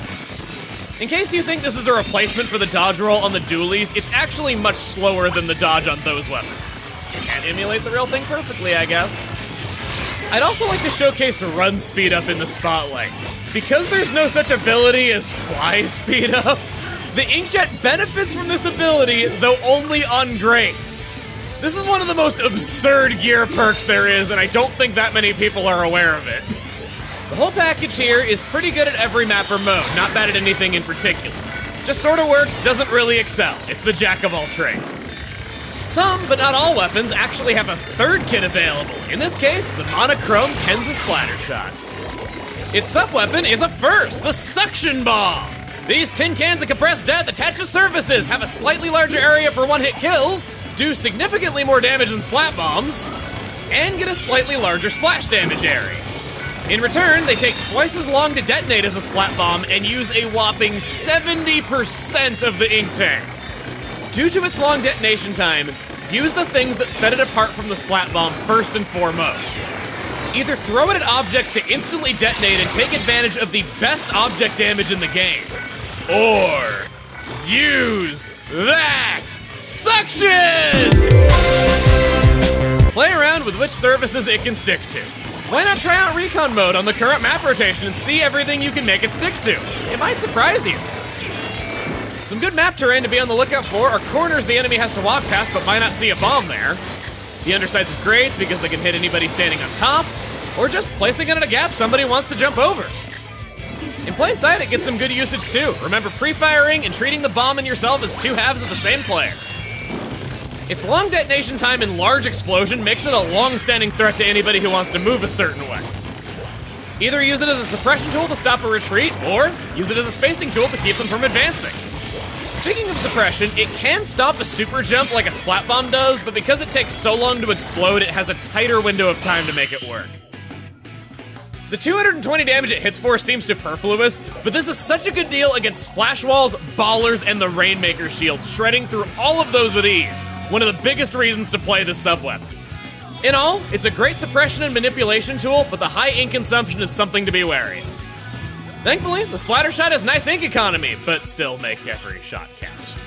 In case you think this is a replacement for the dodge roll on the dualies, it's actually much slower than the dodge on those weapons. Can't emulate the real thing perfectly, I guess. I'd also like to showcase run speed up in the spotlight. Because there's no such ability as fly speed up, the inkjet benefits from this ability, though only on grates. This is one of the most absurd gear perks there is, and I don't think that many people are aware of it. The whole package here is pretty good at every map or mode, not bad at anything in particular. Just sorta works, doesn't really excel. It's the jack of all trades. Some, but not all weapons actually have a third kit available. In this case, the monochrome Kenza splatter shot. Its sub-weapon is a first, the suction bomb. These tin cans of compressed death attached to surfaces have a slightly larger area for one-hit kills, do significantly more damage than splat bombs, and get a slightly larger splash damage area. In return, they take twice as long to detonate as a splat bomb and use a whopping 70% of the ink tank. Due to its long detonation time, use the things that set it apart from the splat bomb first and foremost. Either throw it at objects to instantly detonate and take advantage of the best object damage in the game, or use that suction! Play around with which surfaces it can stick to. Why not try out recon mode on the current map rotation and see everything you can make it stick to? It might surprise you. Some good map terrain to be on the lookout for are corners the enemy has to walk past but might not see a bomb there, the undersides of grades because they can hit anybody standing on top, or just placing it at a gap somebody wants to jump over. In plain sight, it gets some good usage too. Remember pre-firing and treating the bomb and yourself as two halves of the same player. Its long detonation time and large explosion makes it a long-standing threat to anybody who wants to move a certain way. Either use it as a suppression tool to stop a retreat, or use it as a spacing tool to keep them from advancing. Speaking of suppression, it can stop a super jump like a splat bomb does, but because it takes so long to explode, it has a tighter window of time to make it work. The 220 damage it hits for seems superfluous, but this is such a good deal against splash walls, ballers, and the Rainmaker shield, shredding through all of those with ease. One of the biggest reasons to play this sub-weapon. In all, it's a great suppression and manipulation tool, but the high ink consumption is something to be wary of. Thankfully, the splatter shot has nice ink economy, but still make every shot count.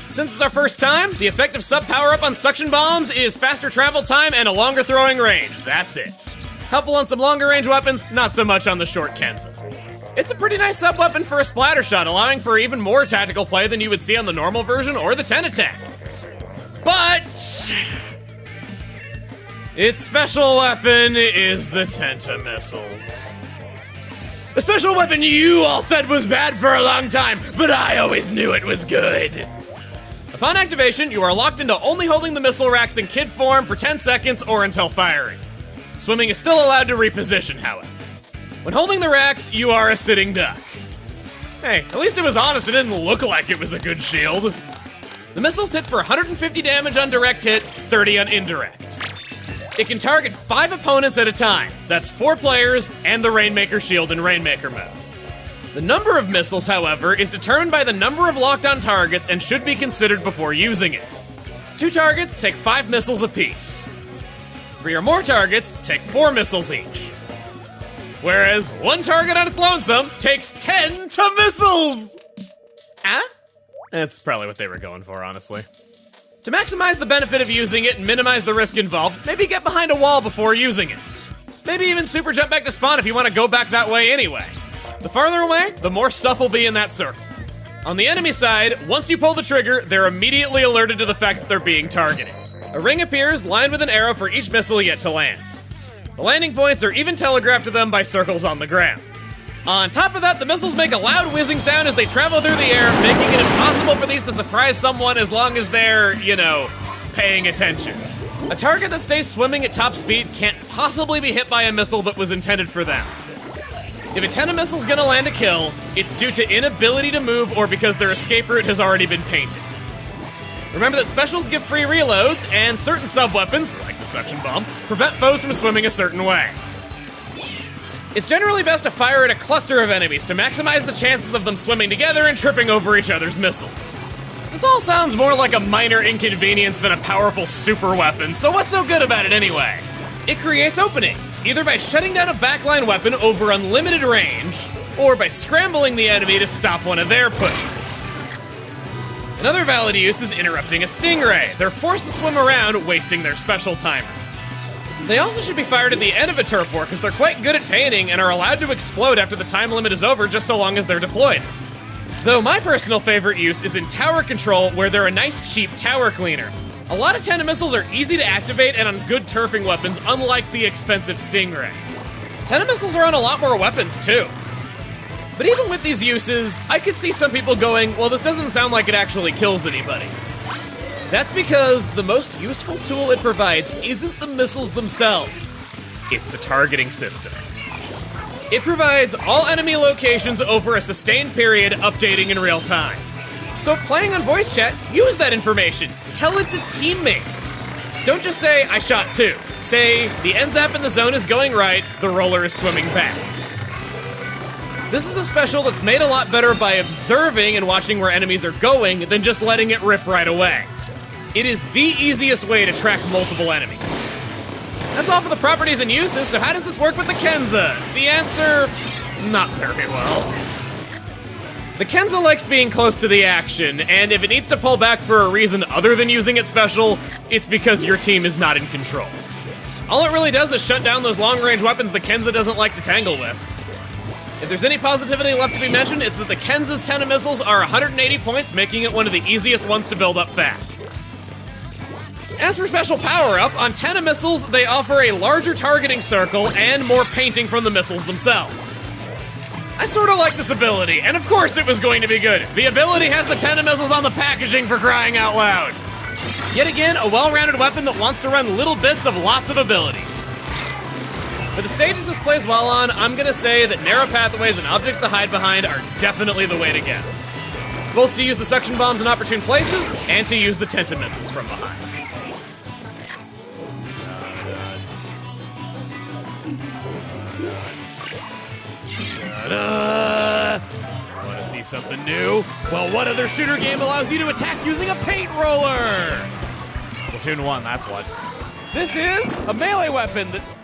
Since it's our first time, the effective sub power-up on suction bombs is faster travel time and a longer throwing range. That's it. Helpful on some longer range weapons, not so much on the short Kenza. It's a pretty nice sub-weapon for a splatter shot, allowing for even more tactical play than you would see on the normal version or the 10 attack. But its special weapon is the Tenta missiles. A special weapon you all said was bad for a long time, but I always knew it was good. Upon activation, you are locked into only holding the missile racks in kid form for 10 seconds or until firing. Swimming is still allowed to reposition, however. When holding the racks, you are a sitting duck. Hey, at least it was honest, it didn't look like it was a good shield. The missiles hit for 150 damage on direct hit, 30 on indirect. It can target 5 opponents at a time. That's 4 players and the Rainmaker shield in Rainmaker mode. The number of missiles, however, is determined by the number of locked-on targets and should be considered before using it. 2 targets take 5 missiles apiece. 3 or more targets take 4 missiles each. Whereas 1 target on its lonesome takes 10 missiles! Ah? That's probably what they were going for, honestly. To maximize the benefit of using it and minimize the risk involved, maybe get behind a wall before using it. Maybe even super jump back to spawn if you want to go back that way anyway. The farther away, the more stuff will be in that circle. On the enemy side, once you pull the trigger, they're immediately alerted to the fact that they're being targeted. A ring appears lined with an arrow for each missile yet to land. The landing points are even telegraphed to them by circles on the ground. On top of that, the missiles make a loud whizzing sound as they travel through the air, making it impossible for these to surprise someone as long as they're, paying attention. A target that stays swimming at top speed can't possibly be hit by a missile that was intended for them. If a Tenta missile's gonna land a kill, it's due to inability to move or because their escape route has already been painted. Remember that specials give free reloads, and certain sub-weapons, like the suction bomb, prevent foes from swimming a certain way. It's generally best to fire at a cluster of enemies to maximize the chances of them swimming together and tripping over each other's missiles. This all sounds more like a minor inconvenience than a powerful super weapon, so what's so good about it anyway? It creates openings, either by shutting down a backline weapon over unlimited range, or by scrambling the enemy to stop one of their pushes. Another valid use is interrupting a stingray. They're forced to swim around, wasting their special timer. They also should be fired at the end of a turf war because they're quite good at painting and are allowed to explode after the time limit is over just so long as they're deployed. Though my personal favorite use is in tower control, where they're a nice cheap tower cleaner. A lot of Tenta missiles are easy to activate and on good turfing weapons, unlike the expensive Stingray. Tenta missiles are on a lot more weapons too. But even with these uses, I could see some people going, well, this doesn't sound like it actually kills anybody. That's because the most useful tool it provides isn't the missiles themselves, it's the targeting system. It provides all enemy locations over a sustained period, updating in real time. So if playing on voice chat, use that information. Tell it to teammates. Don't just say, I shot 2. Say, the end zap in the zone is going right, the roller is swimming back. This is a special that's made a lot better by observing and watching where enemies are going than just letting it rip right away. It is the easiest way to track multiple enemies. That's all for the properties and uses, so how does this work with the Kenza? The answer, not very well. The Kenza likes being close to the action, and if it needs to pull back for a reason other than using its special, it's because your team is not in control. All it really does is shut down those long-range weapons the Kenza doesn't like to tangle with. If there's any positivity left to be mentioned, it's that the Kenza's 10 missiles are 180 points, making it one of the easiest ones to build up fast. As for special power-up, on 10 missiles, they offer a larger targeting circle and more painting from the missiles themselves. I sort of like this ability, and of course it was going to be good. The ability has the 10 missiles on the packaging, for crying out loud. Yet again, a well-rounded weapon that wants to run little bits of lots of abilities. For the stages this plays well on, I'm gonna say that narrow pathways and objects to hide behind are definitely the way to go. Both to use the suction bombs in opportune places, and to use the Tenta missiles from behind. Wanna see something new? Well, what other shooter game allows you to attack using a paint roller? Splatoon 1, that's what. This is a melee weapon that's...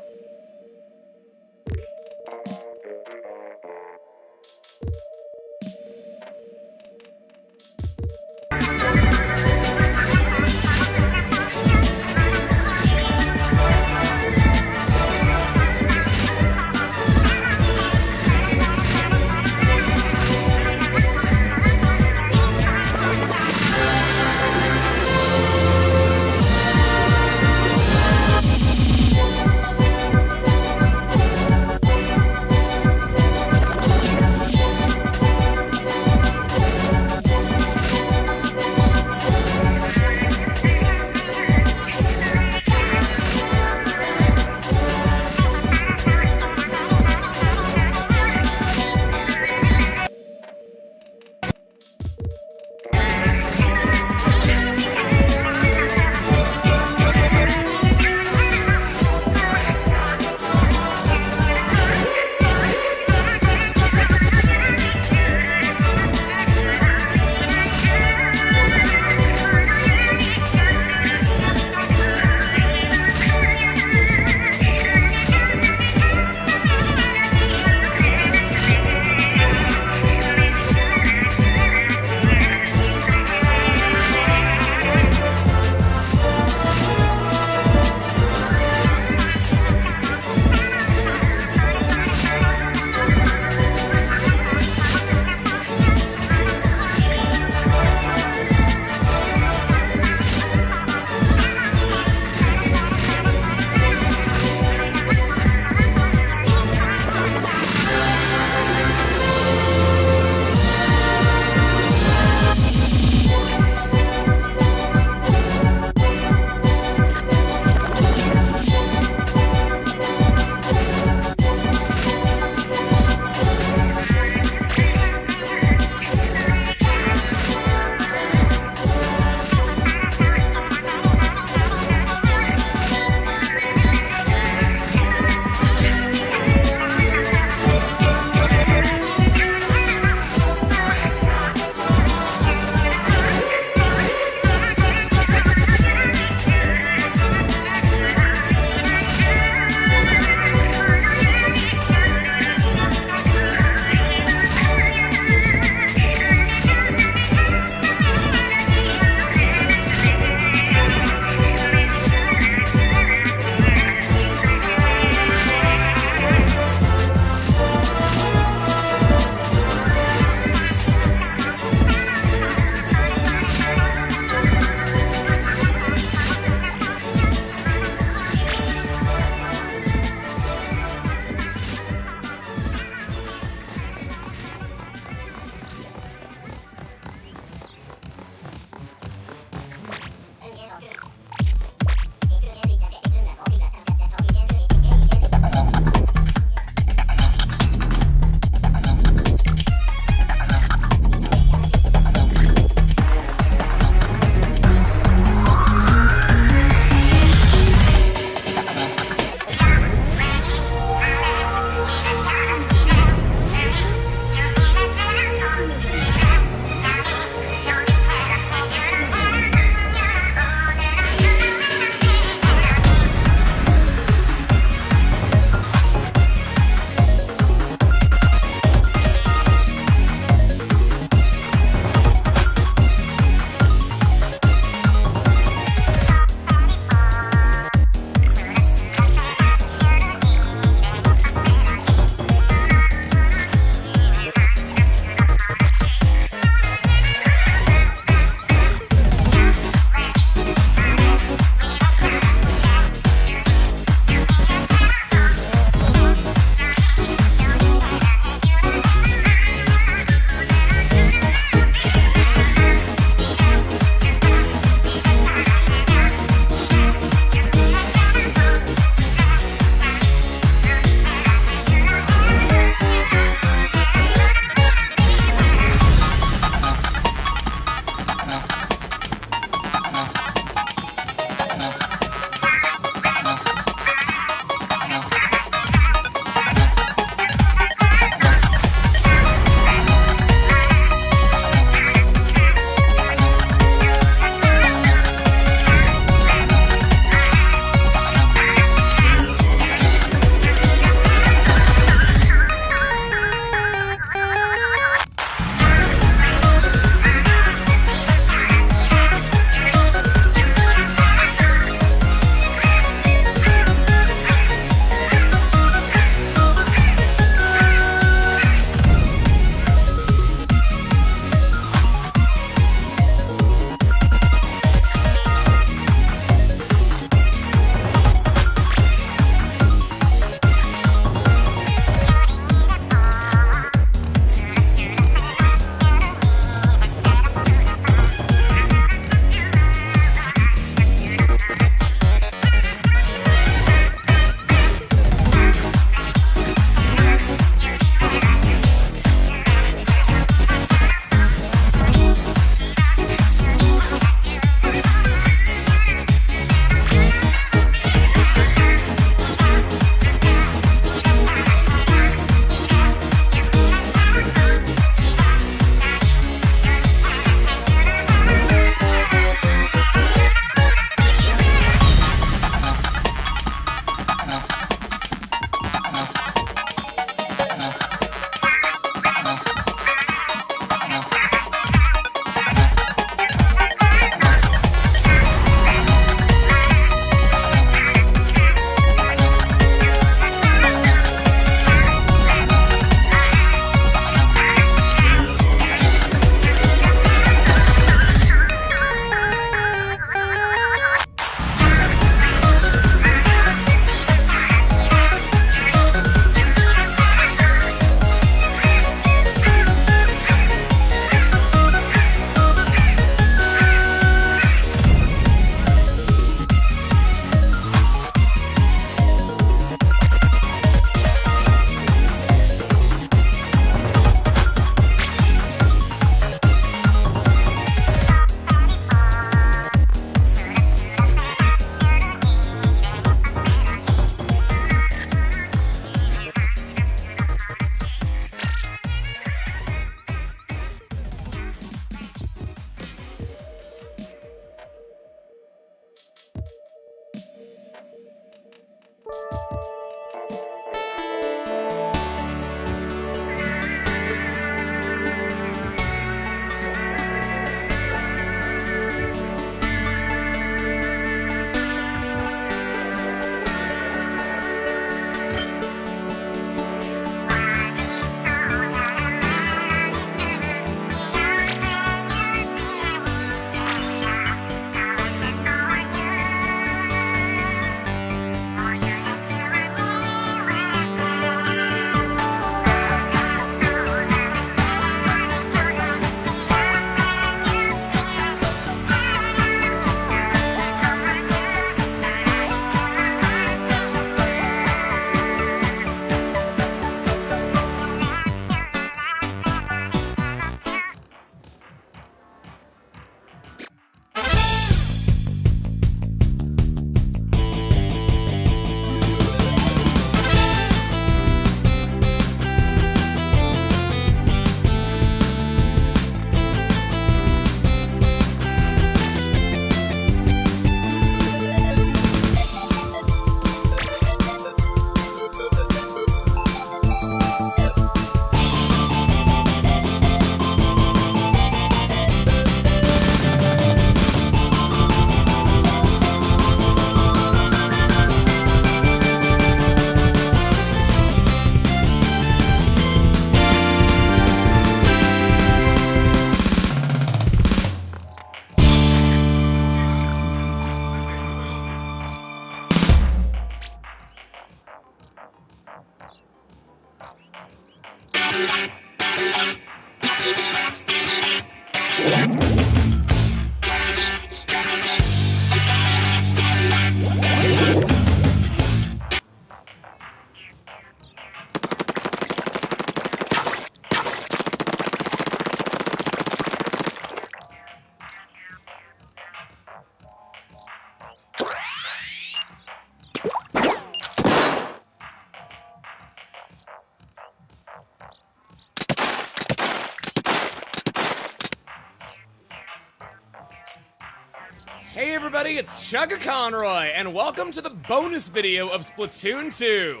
Hey everybody, it's Chugga Conroy, and welcome to the bonus video of Splatoon 2.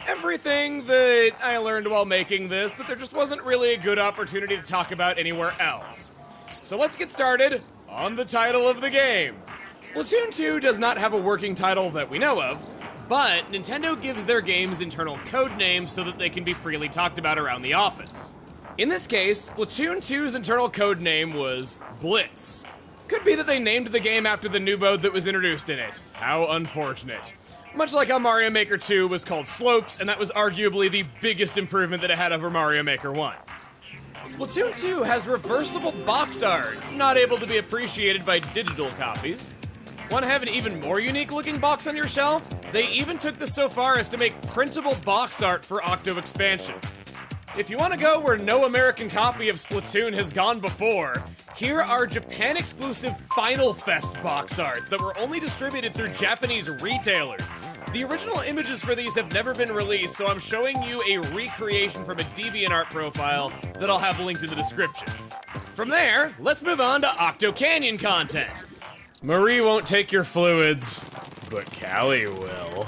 Everything that I learned while making this, that there just wasn't really a good opportunity to talk about anywhere else. So let's get started on the title of the game. Splatoon 2 does not have a working title that we know of, but Nintendo gives their games internal code names so that they can be freely talked about around the office. In this case, Splatoon 2's internal code name was Blitz. Could be that they named the game after the new mode that was introduced in it. How unfortunate. Much like how Mario Maker 2 was called Slopes, and that was arguably the biggest improvement that it had over Mario Maker 1. Splatoon 2 has reversible box art, not able to be appreciated by digital copies. Want to have an even more unique looking box on your shelf? They even took this so far as to make printable box art for Octo Expansion. If you want to go where no American copy of Splatoon has gone before, here are Japan-exclusive Final Fest box arts that were only distributed through Japanese retailers. The original images for these have never been released, so I'm showing you a recreation from a DeviantArt profile that I'll have linked in the description. From there, let's move on to Octo Canyon content. Marie won't take your fluids, but Callie will.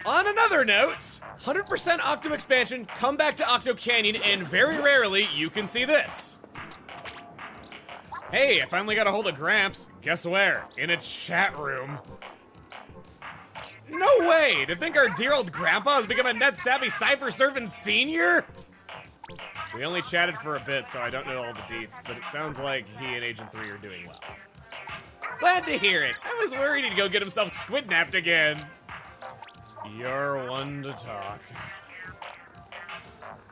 On another note, 100% Octo Expansion, come back to Octo Canyon, and very rarely you can see this. Hey, I finally got a hold of Gramps. Guess where? In a chat room. No way! To think our dear old grandpa has become a net-savvy cipher-surfing senior? We only chatted for a bit, so I don't know all the deets, but it sounds like he and Agent 3 are doing well. Glad to hear it. I was worried he'd go get himself squid-napped again. You're one to talk.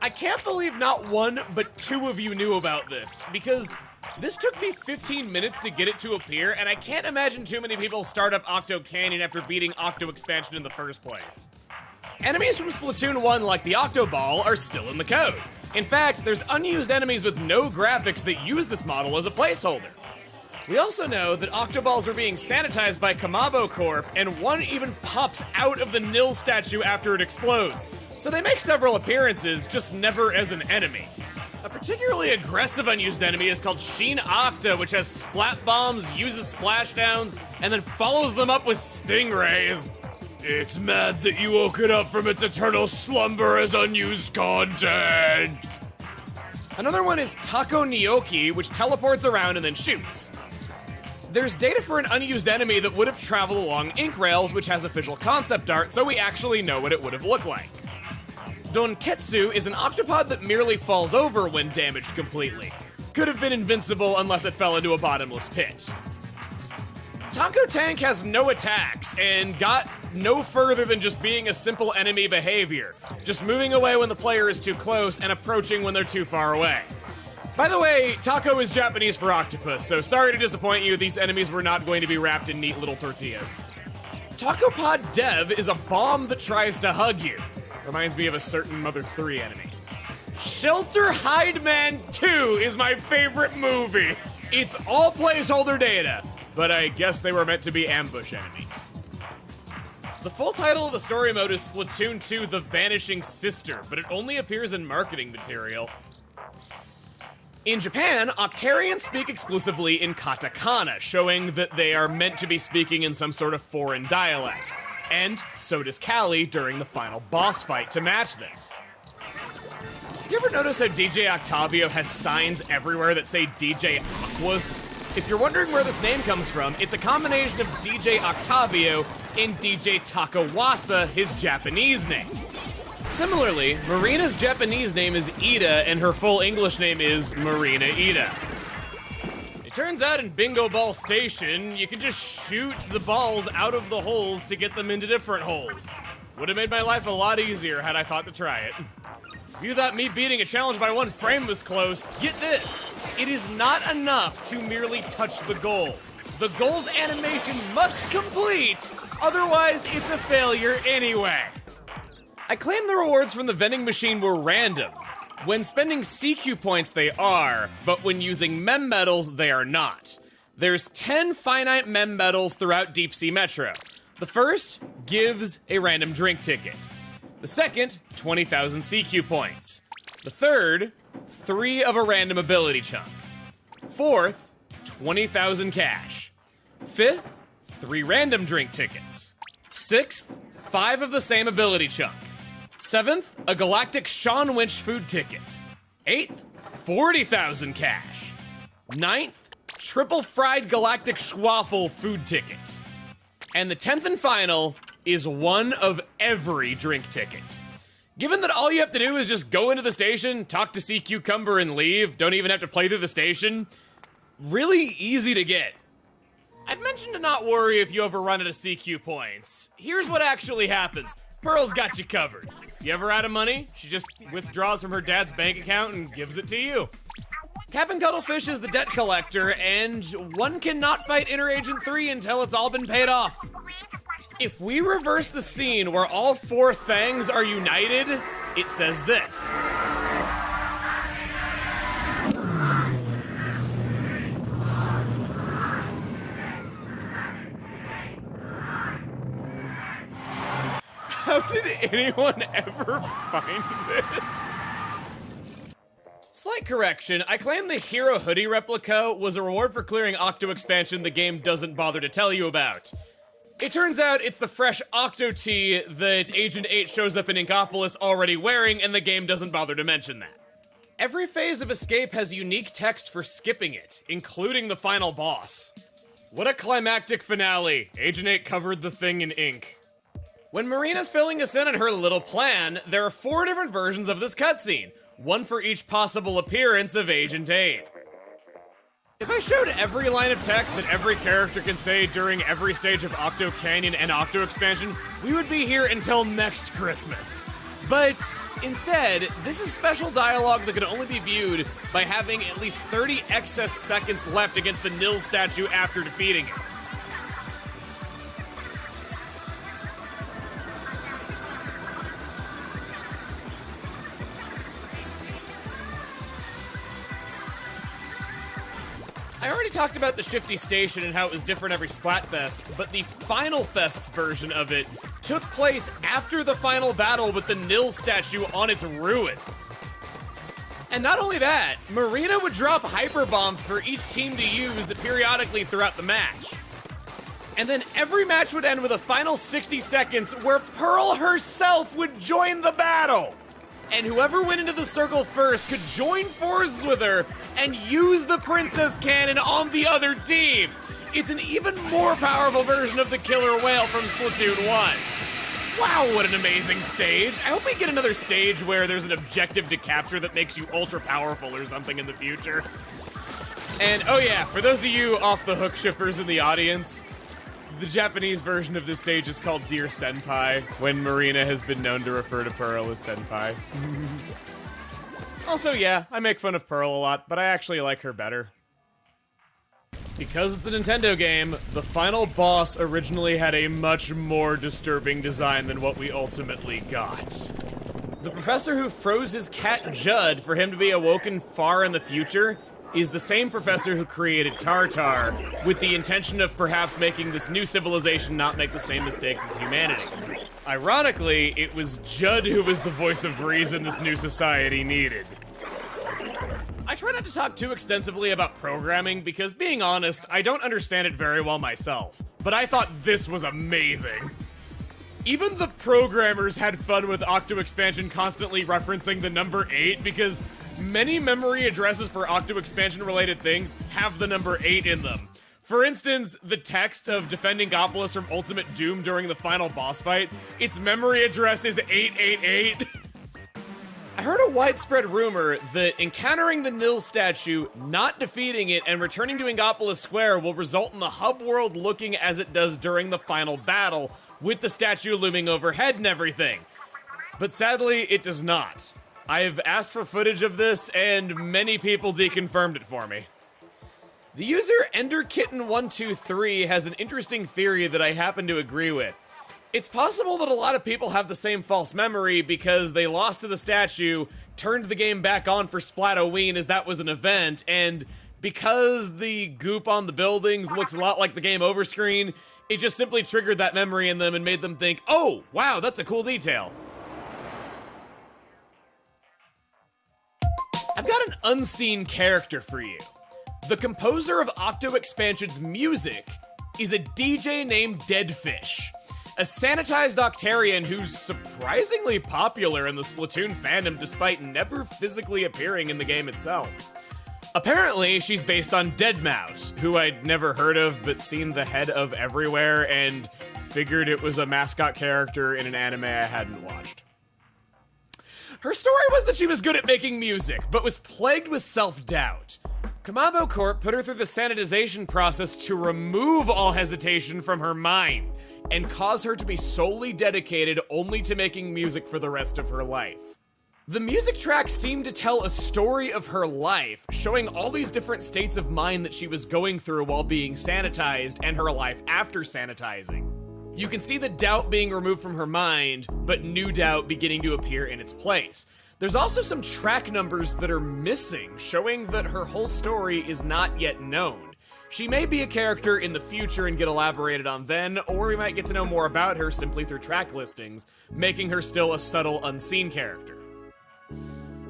I can't believe not one, but two of you knew about this, because this took me 15 minutes to get it to appear, and I can't imagine too many people start up Octo Canyon after beating Octo Expansion in the first place. Enemies from Splatoon 1, like the Octo Ball, are still in the code. In fact, there's unused enemies with no graphics that use this model as a placeholder. We also know that Octoballs were being sanitized by Kamabo Corp, and one even pops out of the Nil statue after it explodes. So they make several appearances, just never as an enemy. A particularly aggressive unused enemy is called Sheen Octa, which has splat bombs, uses splashdowns, and then follows them up with stingrays. It's mad that you woke it up from its eternal slumber as unused content. Another one is Taco Gnocchi, which teleports around and then shoots. There's data for an unused enemy that would have traveled along ink rails, which has official concept art, so we actually know what it would have looked like. Donketsu is an octopod that merely falls over when damaged completely. Could have been invincible unless it fell into a bottomless pit. Taco Tank has no attacks, and got no further than just being a simple enemy behavior. Just moving away when the player is too close and approaching when they're too far away. By the way, taco is Japanese for octopus, so sorry to disappoint you, these enemies were not going to be wrapped in neat little tortillas. Taco Pod Dev is a bomb that tries to hug you. Reminds me of a certain Mother 3 enemy. Shelter Hide Man 2 is my favorite movie. It's all placeholder data, but I guess they were meant to be ambush enemies. The full title of the story mode is Splatoon 2 The Vanishing Sister, but it only appears in marketing material. In Japan, Octarians speak exclusively in katakana, showing that they are meant to be speaking in some sort of foreign dialect. And so does Callie during the final boss fight to match this. You ever notice how DJ Octavio has signs everywhere that say DJ Aquas? If you're wondering where this name comes from, it's a combination of DJ Octavio and DJ Takawasa, his Japanese name. Similarly, Marina's Japanese name is Ida, and her full English name is Marina Ida. It turns out in Bingo Ball Station, you can just shoot the balls out of the holes to get them into different holes. Would have made my life a lot easier had I thought to try it. If you thought me beating a challenge by 1 frame was close, get this. It is not enough to merely touch the goal. The goal's animation must complete, otherwise it's a failure anyway. I claim the rewards from the vending machine were random. When spending CQ points, they are, but when using mem medals, they are not. There's 10 finite mem medals throughout Deep Sea Metro. The first gives a random drink ticket. The second, 20,000 CQ points. The third, 3 of a random ability chunk. Fourth, 20,000 cash. Fifth, 3 random drink tickets. Sixth, 5 of the same ability chunk. Seventh, a galactic Sean Winch food ticket. Eighth, 40,000 cash. Ninth, triple fried galactic schwaffle food ticket. And the 10th and final is 1 of every drink ticket. Given that all you have to do is just go into the station, talk to Sea Cucumber and leave, don't even have to play through the station, really easy to get. I've mentioned to not worry if you ever run out of CQ points. Here's what actually happens. Pearl's got you covered. You ever out of money? She just withdraws from her dad's bank account and gives it to you. Captain Cuttlefish is the debt collector, and one cannot fight Inner Agent 3 until it's all been paid off. If we reverse the scene where all 4 Fangs are united, it says this. How did anyone ever find this? Slight correction, I claim the Hero Hoodie replica was a reward for clearing Octo expansion the game doesn't bother to tell you about. It turns out it's the fresh Octo tee that Agent 8 shows up in Inkopolis already wearing, and the game doesn't bother to mention that. Every phase of Escape has unique text for skipping it, including the final boss. What a climactic finale. Agent 8 covered the thing in ink. When Marina's filling us in on her little plan, there are 4 different versions of this cutscene, 1 for each possible appearance of Agent 8. If I showed every line of text that every character can say during every stage of Octo Canyon and Octo Expansion, we would be here until next Christmas. But instead, this is special dialogue that can only be viewed by having at least 30 excess seconds left against the Nils statue after defeating it. I already talked about the Shifty Station and how it was different every Splatfest, but the Final Fest's version of it took place after the final battle with the Nils statue on its ruins. And not only that, Marina would drop hyper bombs for each team to use periodically throughout the match. And then every match would end with a final 60 seconds where Pearl herself would join the battle. And whoever went into the circle first could join forces with her and use the Princess Cannon on the other team. It's an even more powerful version of the Killer Whale from Splatoon 1. Wow, what an amazing stage. I hope we get another stage where there's an objective to capture that makes you ultra powerful or something in the future. And oh yeah, for those of you off the hook shippers in the audience, the Japanese version of this stage is called Dear Senpai, when Marina has been known to refer to Pearl as Senpai. Also, yeah, I make fun of Pearl a lot, but I actually like her better. Because it's a Nintendo game, the final boss originally had a much more disturbing design than what we ultimately got. The professor who froze his cat Judd for him to be awoken far in the future is the same professor who created Tartar, with the intention of perhaps making this new civilization not make the same mistakes as humanity. Ironically, it was Judd who was the voice of reason this new society needed. I try not to talk too extensively about programming because, being honest, I don't understand it very well myself, but I thought this was amazing. Even the programmers had fun with Octo Expansion constantly referencing the number 8 because many memory addresses for Octo Expansion related things have the number 8 in them. For instance, the text of defending Gopolis from Ultimate Doom during the final boss fight, its memory address is 888. I heard a widespread rumor that encountering the Nils statue, not defeating it, and returning to Ingopolis Square will result in the hub world looking as it does during the final battle, with the statue looming overhead and everything. But sadly, it does not. I've asked for footage of this, and many people deconfirmed it for me. The user EnderKitten123 has an interesting theory that I happen to agree with. It's possible that a lot of people have the same false memory because they lost to the statue, turned the game back on for Splatoween as that was an event, and because the goop on the buildings looks a lot like the game over screen, it just simply triggered that memory in them and made them think, oh, wow, that's a cool detail. I've got an unseen character for you. The composer of Octo Expansion's music is a DJ named Deadfish, a sanitized Octarian who's surprisingly popular in the Splatoon fandom despite never physically appearing in the game itself. Apparently, she's based on Deadmau5, who I'd never heard of but seen the head of everywhere and figured it was a mascot character in an anime I hadn't watched. Her story was that she was good at making music, but was plagued with self-doubt. Kamabo Corp put her through the sanitization process to remove all hesitation from her mind and cause her to be solely dedicated only to making music for the rest of her life. The music tracks seemed to tell a story of her life, showing all these different states of mind that she was going through while being sanitized and her life after sanitizing. You can see the doubt being removed from her mind, but new doubt beginning to appear in its place. There's also some track numbers that are missing, showing that her whole story is not yet known. She may be a character in the future and get elaborated on then, or we might get to know more about her simply through track listings, making her still a subtle, unseen character.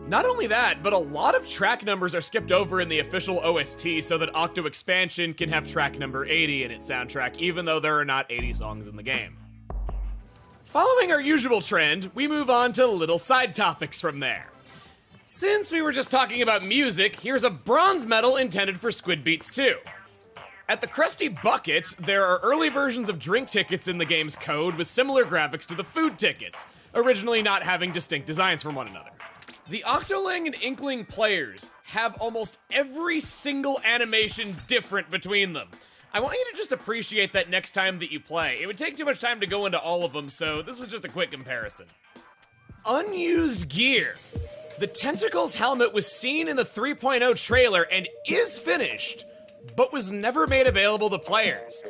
Not only that, but a lot of track numbers are skipped over in the official OST so that Octo Expansion can have track number 80 in its soundtrack, even though there are not 80 songs in the game. Following our usual trend, we move on to little side topics from there. Since we were just talking about music, here's a bronze medal intended for Squid Beats 2. At the Krusty Bucket, there are early versions of drink tickets in the game's code with similar graphics to the food tickets, originally not having distinct designs from one another. The Octoling and Inkling players have almost every single animation different between them. I want you to just appreciate that next time that you play. It would take too much time to go into all of them, so this was just a quick comparison. Unused gear. The Tentacles helmet was seen in the 3.0 trailer and is finished, but was never made available to players.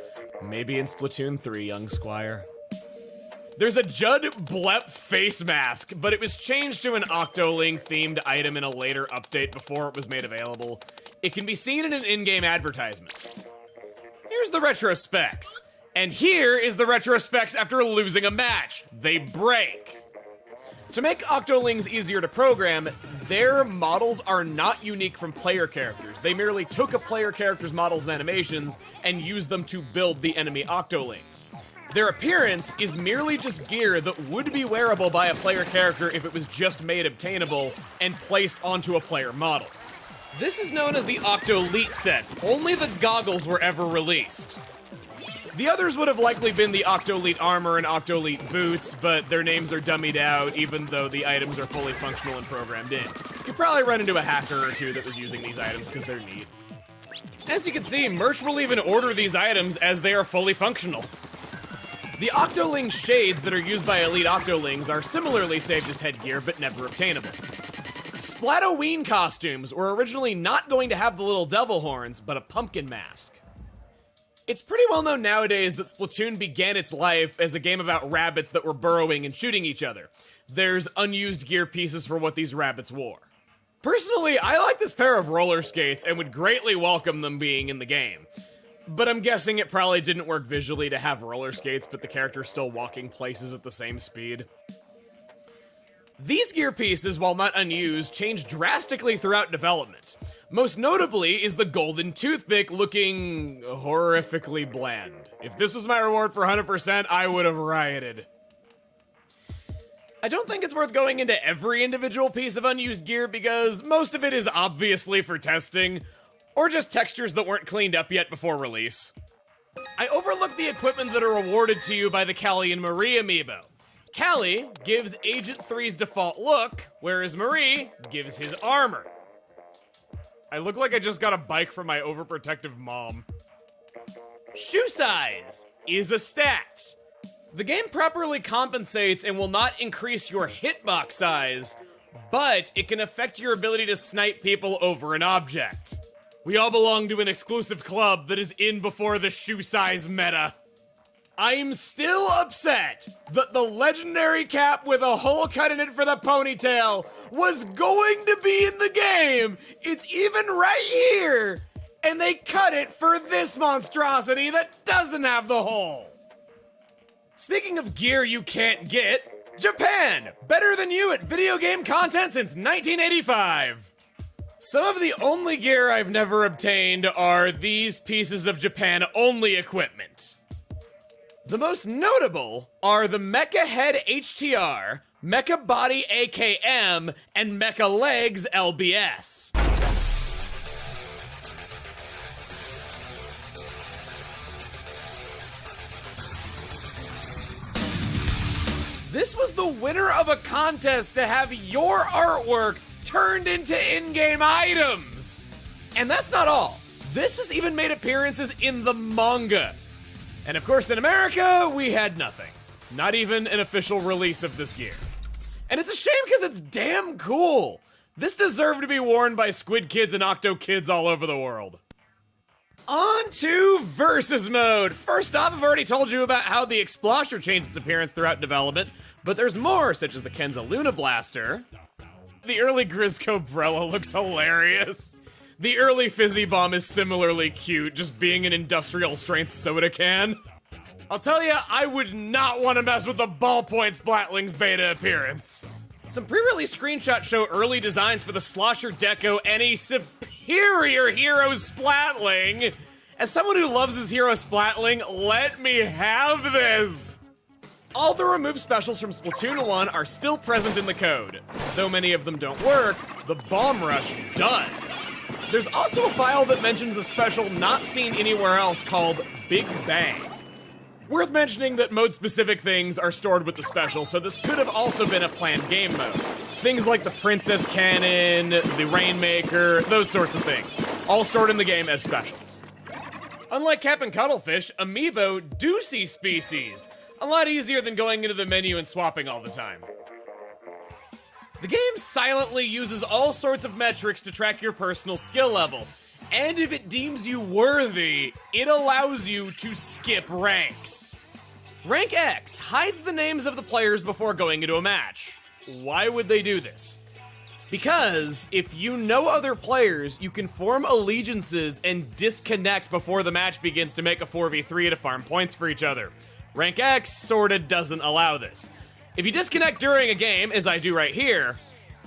Maybe in Splatoon 3, young squire. There's a Judd Blep face mask, but it was changed to an Octoling themed item in a later update before it was made available. It can be seen in an in-game advertisement. Here's the retro specs. And here is the retro specs after losing a match. They break. To make Octolings easier to program, their models are not unique from player characters. They merely took a player character's models and animations and used them to build the enemy Octolings. Their appearance is merely just gear that would be wearable by a player character if it was just made obtainable and placed onto a player model. This is known as the Octolete set. Only the goggles were ever released. The others would have likely been the Octolete armor and Octolete boots, but their names are dummied out even though the items are fully functional and programmed in. You'd probably run into a hacker or two that was using these items because they're neat. As you can see, merch will even order these items as they are fully functional. The Octoling shades that are used by Elite Octolings are similarly saved as headgear, but never obtainable. Splatoween costumes were originally not going to have the little devil horns, but a pumpkin mask. It's pretty well known nowadays that Splatoon began its life as a game about rabbits that were burrowing and shooting each other. There's unused gear pieces for what these rabbits wore. Personally, I like this pair of roller skates and would greatly welcome them being in the game. But I'm guessing it probably didn't work visually to have roller skates, but the character's still walking places at the same speed. These gear pieces, while not unused, changed drastically throughout development. Most notably is the golden toothpick looking horrifically bland. If this was my reward for 100%, I would have rioted. I don't think it's worth going into every individual piece of unused gear because most of it is obviously for testing, or just textures that weren't cleaned up yet before release. I overlooked the equipment that are awarded to you by the Callie and Marie amiibo. Callie gives Agent 3's default look, whereas Marie gives his armor. I look like I just got a bike from my overprotective mom. Shoe size is a stat. The game properly compensates and will not increase your hitbox size, but it can affect your ability to snipe people over an object. We all belong to an exclusive club that is in before the shoe size meta. I'm still upset that the legendary cap with a hole cut in it for the ponytail was going to be in the game. It's even right here. And they cut it for this monstrosity that doesn't have the hole. Speaking of gear you can't get, Japan, better than you at video game content since 1985. Some of the only gear I've never obtained are these pieces of Japan-only equipment. The most notable are the Mecha Head HTR, Mecha Body AKM, and Mecha Legs LBS. This was the winner of a contest to have your artwork turned into in-game items. And that's not all. This has even made appearances in the manga. And of course, in America, we had nothing. Not even an official release of this gear. And it's a shame because it's damn cool. This deserved to be worn by Squid Kids and Octo Kids all over the world. On to Versus Mode. First off, I've already told you about how the Explosher changed its appearance throughout development, but there's more, such as the Kenza Luna Blaster. The early Grisco Brella looks hilarious. The early Fizzy Bomb is similarly cute, just being an industrial strength soda can. I'll tell you, I would not want to mess with the Ballpoint Splatling's beta appearance. Some pre-release screenshots show early designs for the Slosher Deco and a superior Hero Splatling. As someone who loves his Hero Splatling, let me have this. All the removed specials from Splatoon 1 are still present in the code. Though many of them don't work, the Bomb Rush does. There's also a file that mentions a special not seen anywhere else called Big Bang. Worth mentioning that mode-specific things are stored with the special, so this could have also been a planned game mode. Things like the Princess Cannon, the Rainmaker, those sorts of things. All stored in the game as specials. Unlike Cap and Cuttlefish, Amiibo do see species. A lot easier than going into the menu and swapping all the time. The game silently uses all sorts of metrics to track your personal skill level. And if it deems you worthy, it allows you to skip ranks. Rank X hides the names of the players before going into a match. Why would they do this? Because if you know other players, you can form allegiances and disconnect before the match begins to make a 4v3 to farm points for each other. Rank X sorta doesn't allow this. If you disconnect during a game, as I do right here,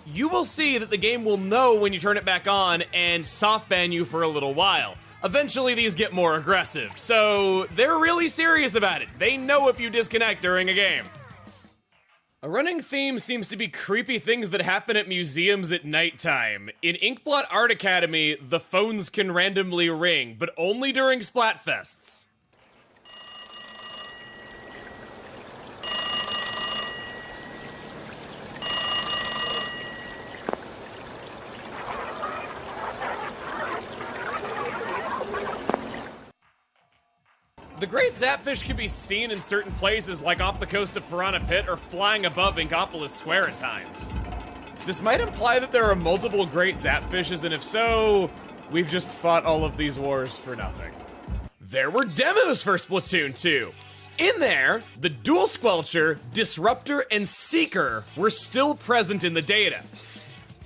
you will see that the game will know when you turn it back on and soft ban you for a little while. Eventually these get more aggressive, so they're really serious about it. They know if you disconnect during a game. A running theme seems to be creepy things that happen at museums at nighttime. In Inkblot Art Academy, the phones can randomly ring, but only during Splatfests. The Great Zapfish can be seen in certain places, like off the coast of Piranha Pit or flying above Inkopolis Square at times. This might imply that there are multiple Great Zapfishes, and if so, we've just fought all of these wars for nothing. There were demos for Splatoon 2. In there, the Dual Squelcher, Disruptor, and Seeker were still present in the data.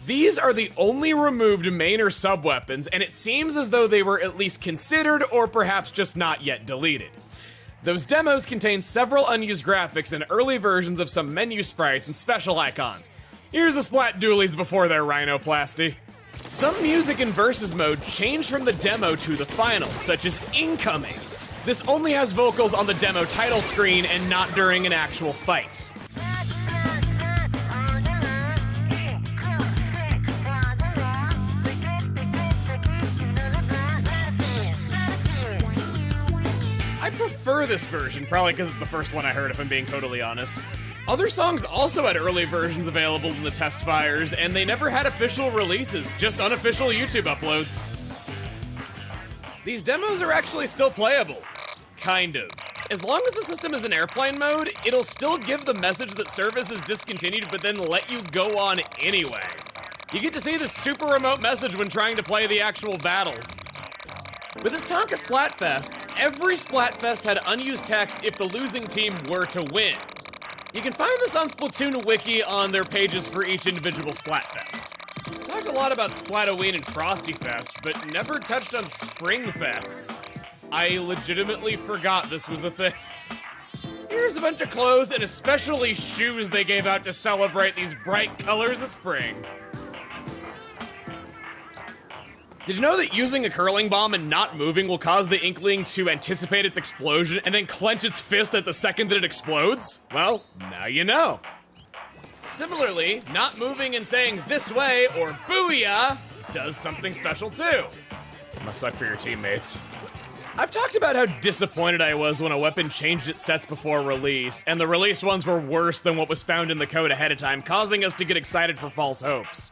These are the only removed main or sub-weapons, and it seems as though they were at least considered or perhaps just not yet deleted. Those demos contain several unused graphics and early versions of some menu sprites and special icons. Here's the Splat Dualies before their rhinoplasty. Some music in Versus Mode changed from the demo to the final, such as Incoming. This only has vocals on the demo title screen and not during an actual fight. I prefer this version, probably because it's the first one I heard, if I'm being totally honest. Other songs also had early versions available in the test fires, and they never had official releases, just unofficial YouTube uploads. These demos are actually still playable. Kind of. As long as the system is in airplane mode, it'll still give the message that service is discontinued, but then let you go on anyway. You get to see this super remote message when trying to play the actual battles. With this Tonka Splatfests, every Splatfest had unused text if the losing team were to win. You can find this on Splatoon Wiki on their pages for each individual Splatfest. Talked a lot about Splatoween and Frosty Fest, but never touched on Springfest. I legitimately forgot this was a thing. Here's a bunch of clothes and especially shoes they gave out to celebrate these bright colors of spring. Did you know that using a curling bomb and not moving will cause the Inkling to anticipate its explosion and then clench its fist at the second that it explodes? Well, now you know. Similarly, not moving and saying this way or booyah does something special too. Must suck for your teammates. I've talked about how disappointed I was when a weapon changed its sets before release, and the released ones were worse than what was found in the code ahead of time, causing us to get excited for false hopes.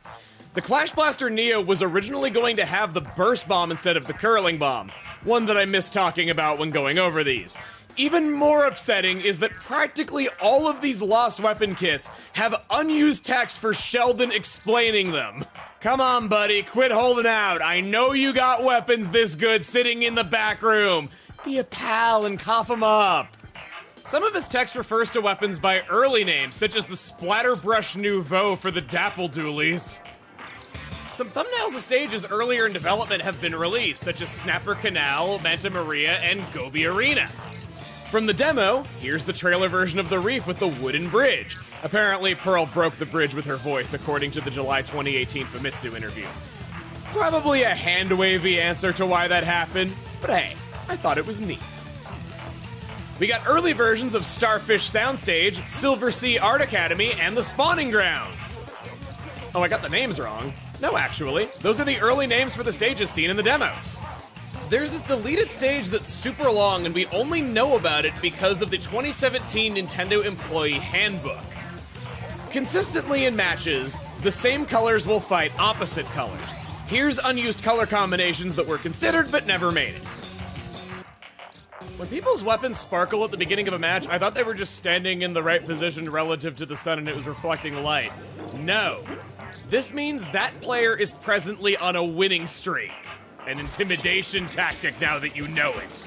The Clash Blaster Neo was originally going to have the burst bomb instead of the curling bomb, one that I missed talking about when going over these. Even more upsetting is that practically all of these lost weapon kits have unused text for Sheldon explaining them. Come on, buddy, quit holding out. I know you got weapons this good sitting in the back room. Be a pal and cough them up. Some of his text refers to weapons by early names, such as the Splatterbrush Nouveau for the Dapple Doolies. Some thumbnails of stages earlier in development have been released, such as Snapper Canal, Manta Maria, and Gobi Arena. From the demo, here's the trailer version of the reef with the wooden bridge. Apparently, Pearl broke the bridge with her voice, according to the July 2018 Famitsu interview. Probably a hand-wavy answer to why that happened, but hey, I thought it was neat. We got early versions of Starfish Soundstage, Silver Sea Art Academy, and the Spawning Grounds. Oh, I got the names wrong. No, actually, those are the early names for the stages seen in the demos. There's this deleted stage that's super long, and we only know about it because of the 2017 Nintendo Employee Handbook. Consistently in matches, the same colors will fight opposite colors. Here's unused color combinations that were considered but never made it. When people's weapons sparkle at the beginning of a match, I thought they were just standing in the right position relative to the sun and it was reflecting light. No. This means that player is presently on a winning streak. An intimidation tactic now that you know it.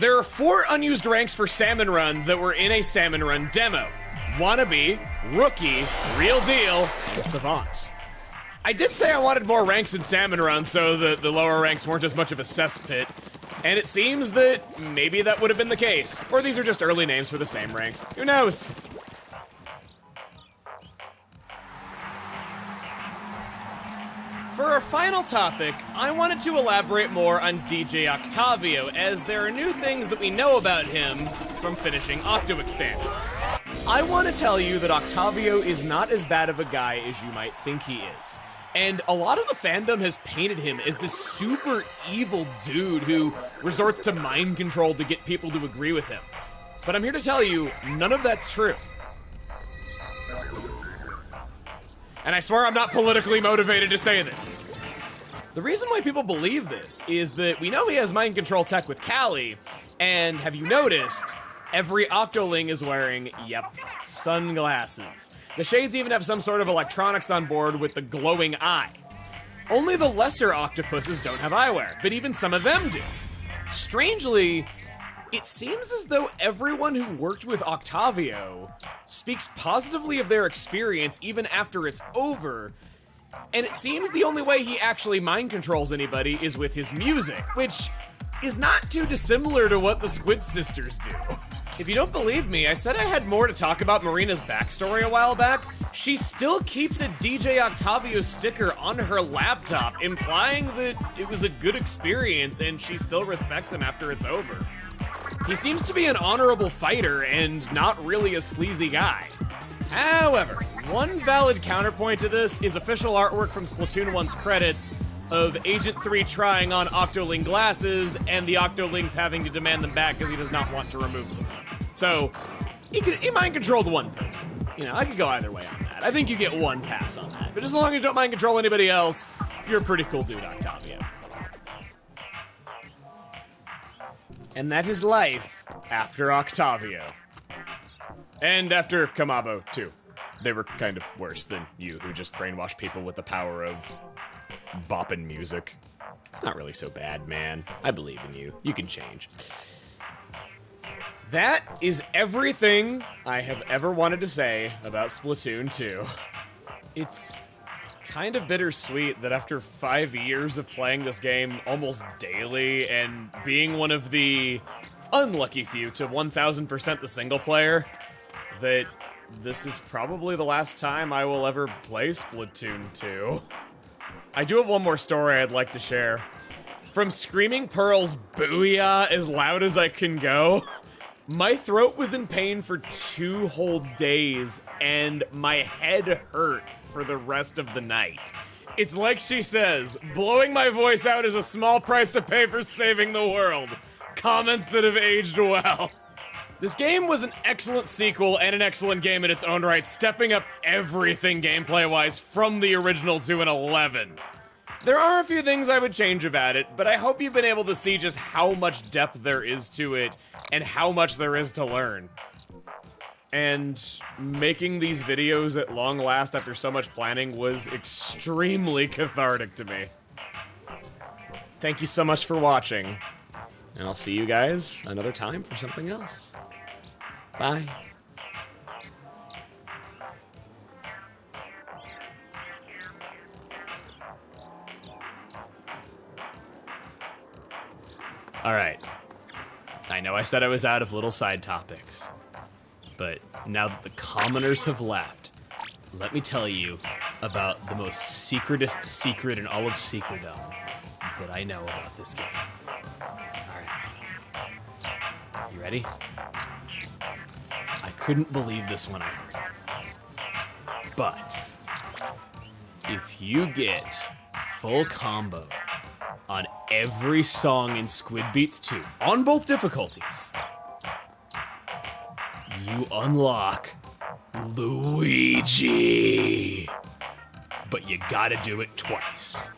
There are 4 unused ranks for Salmon Run that were in a Salmon Run demo. Wannabe, Rookie, Real Deal, and Savant. I did say I wanted more ranks in Salmon Run so that the lower ranks weren't as much of a cesspit, and it seems that maybe that would have been the case. Or these are just early names for the same ranks. Who knows? For our final topic, I wanted to elaborate more on DJ Octavio, as there are new things that we know about him from finishing Octo Expansion. I want to tell you that Octavio is not as bad of a guy as you might think he is. And a lot of the fandom has painted him as this super evil dude who resorts to mind control to get people to agree with him. But I'm here to tell you, none of that's true. And I swear I'm not politically motivated to say this. The reason why people believe this is that we know he has mind control tech with Callie, and have you noticed, every Octoling is wearing, yep, sunglasses. The shades even have some sort of electronics on board with the glowing eye. Only the lesser octopuses don't have eyewear, but even some of them do. Strangely, it seems as though everyone who worked with Octavio speaks positively of their experience even after it's over, and it seems the only way he actually mind controls anybody is with his music, which is not too dissimilar to what the Squid Sisters do. If you don't believe me, I said I had more to talk about Marina's backstory a while back. She still keeps a DJ Octavio sticker on her laptop, implying that it was a good experience and she still respects him after it's over. He seems to be an honorable fighter and not really a sleazy guy. However, one valid counterpoint to this is official artwork from Splatoon 1's credits of Agent 3 trying on Octoling glasses and the Octolings having to demand them back because he does not want to remove them. So, he mind controlled one person. You know, I could go either way on that. I think you get one pass on that. But as long as you don't mind control anybody else, you're a pretty cool dude, Octavio. And that is life after Octavio. And after Kamabo, too. They were kind of worse than you, who just brainwashed people with the power of bopping music. It's not really so bad, man. I believe in you. You can change. That is everything I have ever wanted to say about Splatoon 2. It's kind of bittersweet that after 5 years of playing this game almost daily and being one of the unlucky few to 1000% the single player, that this is probably the last time I will ever play Splatoon 2. I do have one more story I'd like to share. From screaming Pearl's "Booyah" as loud as I can go, my throat was in pain for 2 whole days, and my head hurt for the rest of the night. It's like she says, blowing my voice out is a small price to pay for saving the world. Comments that have aged well. This game was an excellent sequel and an excellent game in its own right, stepping up everything gameplay-wise from the original to an 11. There are a few things I would change about it, but I hope you've been able to see just how much depth there is to it and how much there is to learn. And making these videos at long last after so much planning was extremely cathartic to me. Thank you so much for watching, and I'll see you guys another time for something else. Bye. Alright. I know I said I was out of little side topics, but now that the commoners have left, let me tell you about the most secretest secret in all of secretdom that I know about this game. Alright. You ready? I couldn't believe this when I heard it. But if you get full combo on every song in Squid Beats 2, on both difficulties, you unlock Luigi. But you gotta do it twice.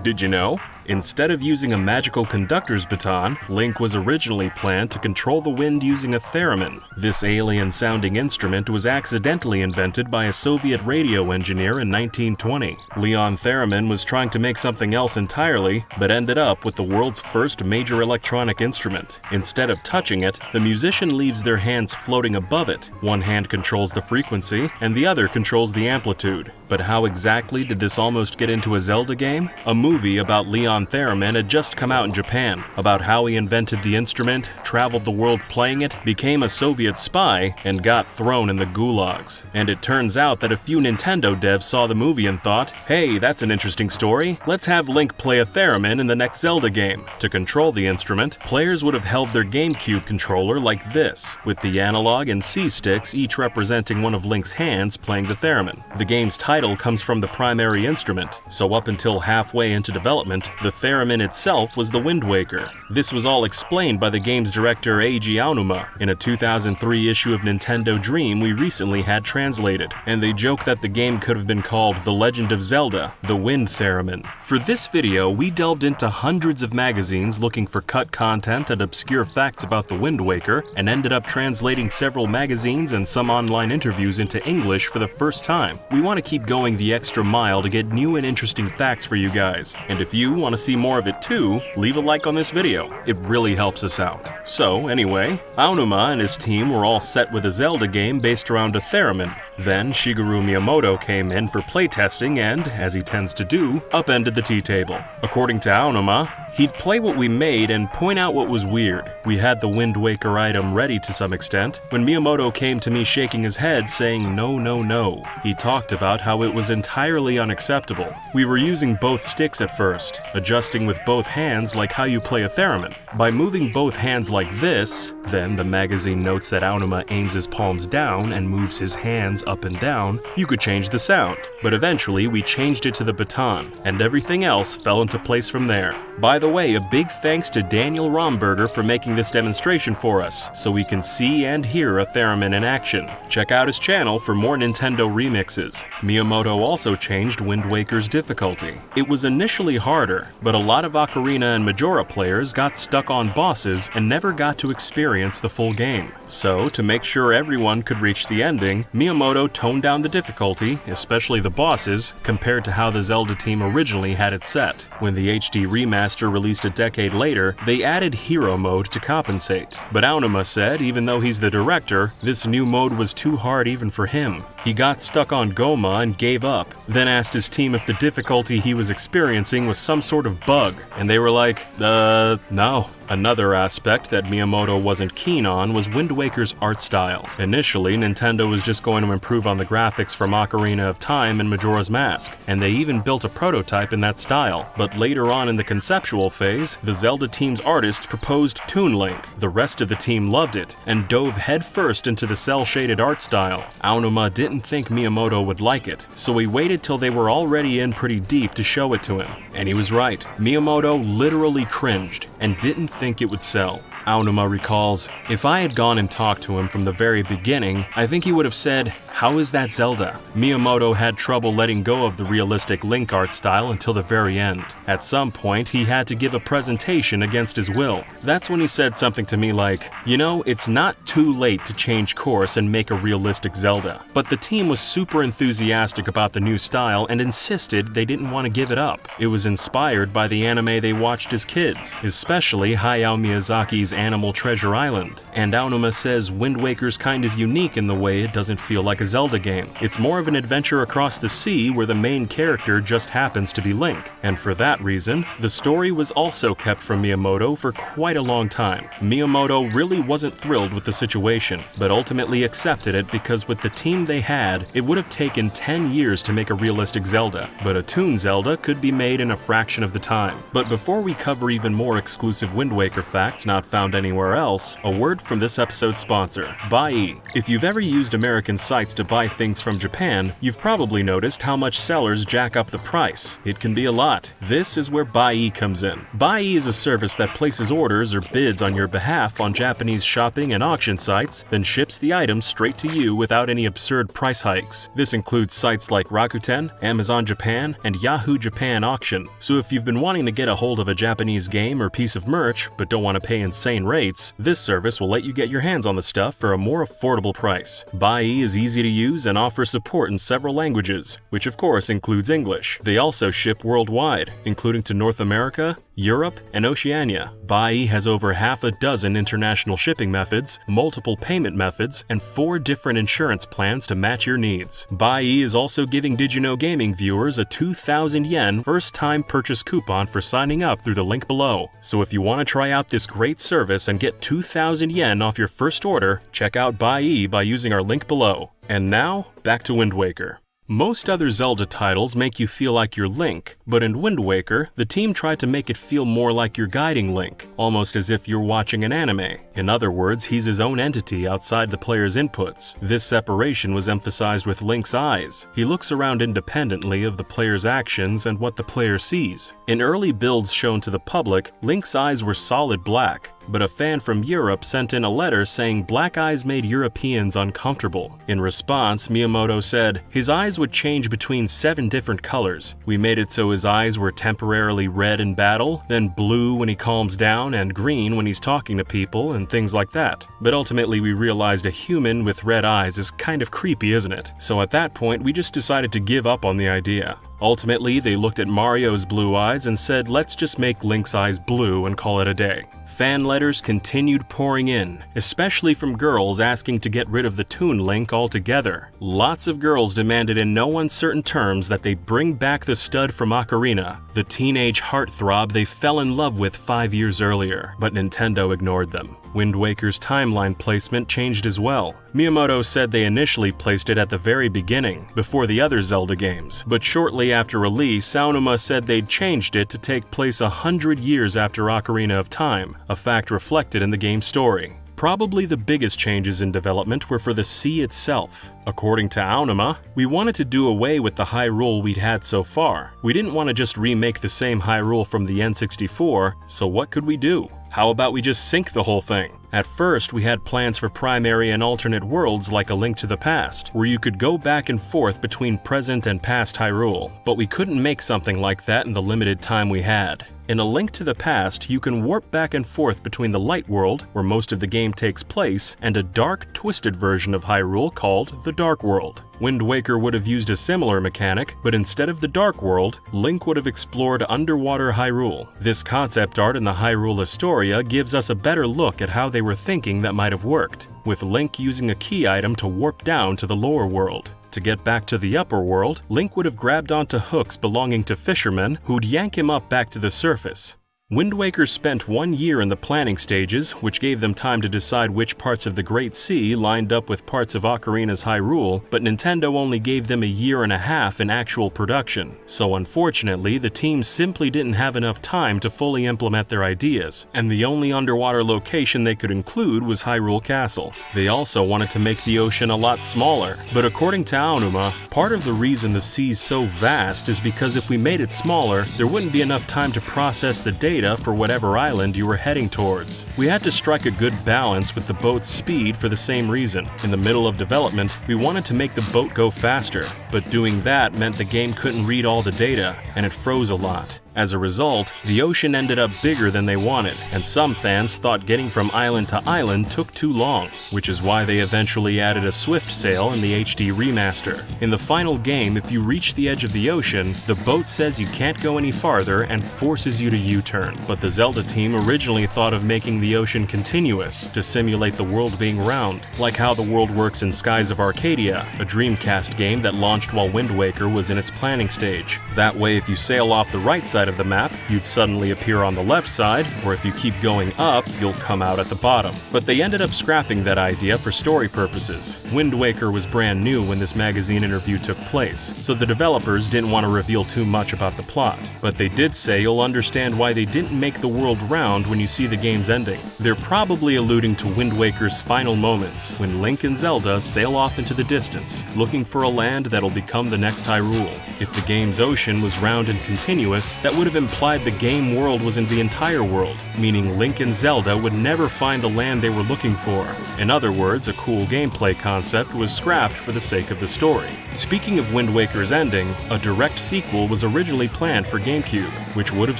Did you know? Instead of using a magical conductor's baton, Link was originally planned to control the wind using a theremin. This alien-sounding instrument was accidentally invented by a Soviet radio engineer in 1920. Leon Theremin was trying to make something else entirely, but ended up with the world's first major electronic instrument. Instead of touching it, the musician leaves their hands floating above it. One hand controls the frequency, and the other controls the amplitude. But how exactly did this almost get into a Zelda game? A movie about Leon Theremin had just come out in Japan, about how he invented the instrument, traveled the world playing it, became a Soviet spy, and got thrown in the gulags. And it turns out that a few Nintendo devs saw the movie and thought, hey, that's an interesting story, let's have Link play a theremin in the next Zelda game. To control the instrument, players would have held their GameCube controller like this, with the analog and C sticks each representing one of Link's hands playing the theremin. The game's title comes from the primary instrument, so up until halfway into development, the theremin itself was the Wind Waker. This was all explained by the game's director Eiji Aonuma in a 2003 issue of Nintendo Dream we recently had translated, and they joke that the game could have been called The Legend of Zelda: The Wind Theremin. For this video, we delved into hundreds of magazines looking for cut content and obscure facts about the Wind Waker, and ended up translating several magazines and some online interviews into English for the first time. We want to keep going the extra mile to get new and interesting facts for you guys, and if you want to see more of it too, leave a like on this video. It really helps us out. So anyway, Aonuma and his team were all set with a Zelda game based around a theremin, Then Shigeru Miyamoto came in for playtesting and, as he tends to do, upended the tea table. According to Aonuma, he'd play what we made and point out what was weird. We had the Wind Waker item ready to some extent when Miyamoto came to me shaking his head saying no, no, no. He talked about how it was entirely unacceptable. We were using both sticks at first, adjusting with both hands like how you play a theremin. By moving both hands like this, then the magazine notes that Aonuma aims his palms down and moves his hands up and down, you could change the sound. But eventually we changed it to the baton, and everything else fell into place from there. By the way, a big thanks to Daniel Romberger for making this demonstration for us, so we can see and hear a theremin in action. Check out his channel for more Nintendo remixes. Miyamoto also changed Wind Waker's difficulty. It was initially harder, but a lot of Ocarina and Majora players got stuck on bosses and never got to experience the full game. So, to make sure everyone could reach the ending, Miyamoto toned down the difficulty, especially the bosses, compared to how the Zelda team originally had it set. When the HD remaster released a decade later, they added Hero Mode to compensate. But Aonuma said even though he's the director, this new mode was too hard even for him. He got stuck on Goma and gave up, then asked his team if the difficulty he was experiencing was some sort of bug, and they were like, no. Another aspect that Miyamoto wasn't keen on was Wind Waker's art style. Initially, Nintendo was just going to improve on the graphics from Ocarina of Time and Majora's Mask, and they even built a prototype in that style. But later on in the conceptual phase, the Zelda team's artists proposed Toon Link. The rest of the team loved it, and dove headfirst into the cel-shaded art style. Aonuma didn't think Miyamoto would like it, so he waited till they were already in pretty deep to show it to him. And he was right. Miyamoto literally cringed, and didn't think it would sell. Aonuma recalls, "If I had gone and talked to him from the very beginning, I think he would have said, 'How is that Zelda?'" Miyamoto had trouble letting go of the realistic Link art style until the very end. At some point, he had to give a presentation against his will. That's when he said something to me like, "It's not too late to change course and make a realistic Zelda." But the team was super enthusiastic about the new style and insisted they didn't want to give it up. It was inspired by the anime they watched as kids, especially Hayao Miyazaki's Animal Treasure Island. And Aonuma says Wind Waker's kind of unique in the way it doesn't feel like a Zelda game. It's more of an adventure across the sea where the main character just happens to be Link. And for that reason, the story was also kept from Miyamoto for quite a long time. Miyamoto really wasn't thrilled with the situation, but ultimately accepted it because with the team they had, it would have taken 10 years to make a realistic Zelda, but a Toon Zelda could be made in a fraction of the time. But before we cover even more exclusive Wind Waker facts not found anywhere else, a word from this episode's sponsor, Buyee. If you've ever used American sites to buy things from Japan, you've probably noticed how much sellers jack up the price. It can be a lot. This is where Buyee comes in. Buyee is a service that places orders or bids on your behalf on Japanese shopping and auction sites, then ships the items straight to you without any absurd price hikes. This includes sites like Rakuten, Amazon Japan, and Yahoo Japan Auction. So if you've been wanting to get a hold of a Japanese game or piece of merch, but don't want to pay insane rates, this service will let you get your hands on the stuff for a more affordable price. Buyee is easy to use and offers support in several languages, which of course includes English. They also ship worldwide, including to North America, Europe, and Oceania. Buyee has over half a dozen international shipping methods, multiple payment methods, and 4 different insurance plans to match your needs. Buyee is also giving Did You Know Gaming viewers a 2,000 yen first-time purchase coupon for signing up through the link below. So if you want to try out this great service and get 2,000 yen off your first order, check out Buyee by using our link below. And now, back to Wind Waker. Most other Zelda titles make you feel like you're Link, but in Wind Waker, the team tried to make it feel more like you're guiding Link, almost as if you're watching an anime. In other words, he's his own entity outside the player's inputs. This separation was emphasized with Link's eyes. He looks around independently of the player's actions and what the player sees. In early builds shown to the public, Link's eyes were solid black, but a fan from Europe sent in a letter saying black eyes made Europeans uncomfortable. In response, Miyamoto said, "His eyes would change between 7 different colors. We made it so his eyes were temporarily red in battle, then blue when he calms down, and green when he's talking to people, and things like that. But ultimately we realized a human with red eyes is kind of creepy, isn't it? So at that point we just decided to give up on the idea." Ultimately, they looked at Mario's blue eyes and said, "Let's just make Link's eyes blue and call it a day." Fan letters continued pouring in, especially from girls asking to get rid of the Toon Link altogether. Lots of girls demanded in no uncertain terms that they bring back the stud from Ocarina, the teenage heartthrob they fell in love with 5 years earlier, but Nintendo ignored them. Wind Waker's timeline placement changed as well. Miyamoto said they initially placed it at the very beginning, before the other Zelda games, but shortly after release, Aonuma said they'd changed it to take place 100 years after Ocarina of Time, a fact reflected in the game's story. Probably the biggest changes in development were for the sea itself. According to Aonuma, we wanted to do away with the Hyrule we'd had so far. We didn't want to just remake the same Hyrule from the N64, so what could we do? How about we just sink the whole thing? At first, we had plans for primary and alternate worlds like A Link to the Past, where you could go back and forth between present and past Hyrule, but we couldn't make something like that in the limited time we had. In A Link to the Past, you can warp back and forth between the Light World, where most of the game takes place, and a dark, twisted version of Hyrule called the Dark World. Wind Waker would have used a similar mechanic, but instead of the Dark World, Link would have explored underwater Hyrule. This concept art in the Hyrule Historia gives us a better look at how they were thinking that might have worked, with Link using a key item to warp down to the lower world. To get back to the upper world, Link would have grabbed onto hooks belonging to fishermen who'd yank him up back to the surface. Wind Waker spent 1 year in the planning stages, which gave them time to decide which parts of the Great Sea lined up with parts of Ocarina's Hyrule, but Nintendo only gave them 1.5 years in actual production. So unfortunately, the team simply didn't have enough time to fully implement their ideas, and the only underwater location they could include was Hyrule Castle. They also wanted to make the ocean a lot smaller, but according to Aonuma, part of the reason the sea's so vast is because if we made it smaller, there wouldn't be enough time to process the data for whatever island you were heading towards. We had to strike a good balance with the boat's speed for the same reason. In the middle of development, we wanted to make the boat go faster, but doing that meant the game couldn't read all the data, and it froze a lot. As a result, the ocean ended up bigger than they wanted, and some fans thought getting from island to island took too long, which is why they eventually added a swift sail in the HD remaster. In the final game, if you reach the edge of the ocean, the boat says you can't go any farther and forces you to U-turn. But the Zelda team originally thought of making the ocean continuous to simulate the world being round, like how the world works in Skies of Arcadia, a Dreamcast game that launched while Wind Waker was in its planning stage. That way, if you sail off the right side of the map, you'd suddenly appear on the left side, or if you keep going up, you'll come out at the bottom. But they ended up scrapping that idea for story purposes. Wind Waker was brand new when this magazine interview took place, so the developers didn't want to reveal too much about the plot. But they did say you'll understand why they didn't make the world round when you see the game's ending. They're probably alluding to Wind Waker's final moments, when Link and Zelda sail off into the distance, looking for a land that'll become the next Hyrule. If the game's ocean was round and continuous, that would have implied the game world was in the entire world, meaning Link and Zelda would never find the land they were looking for. In other words, a cool gameplay concept was scrapped for the sake of the story. Speaking of Wind Waker's ending, a direct sequel was originally planned for GameCube, which would have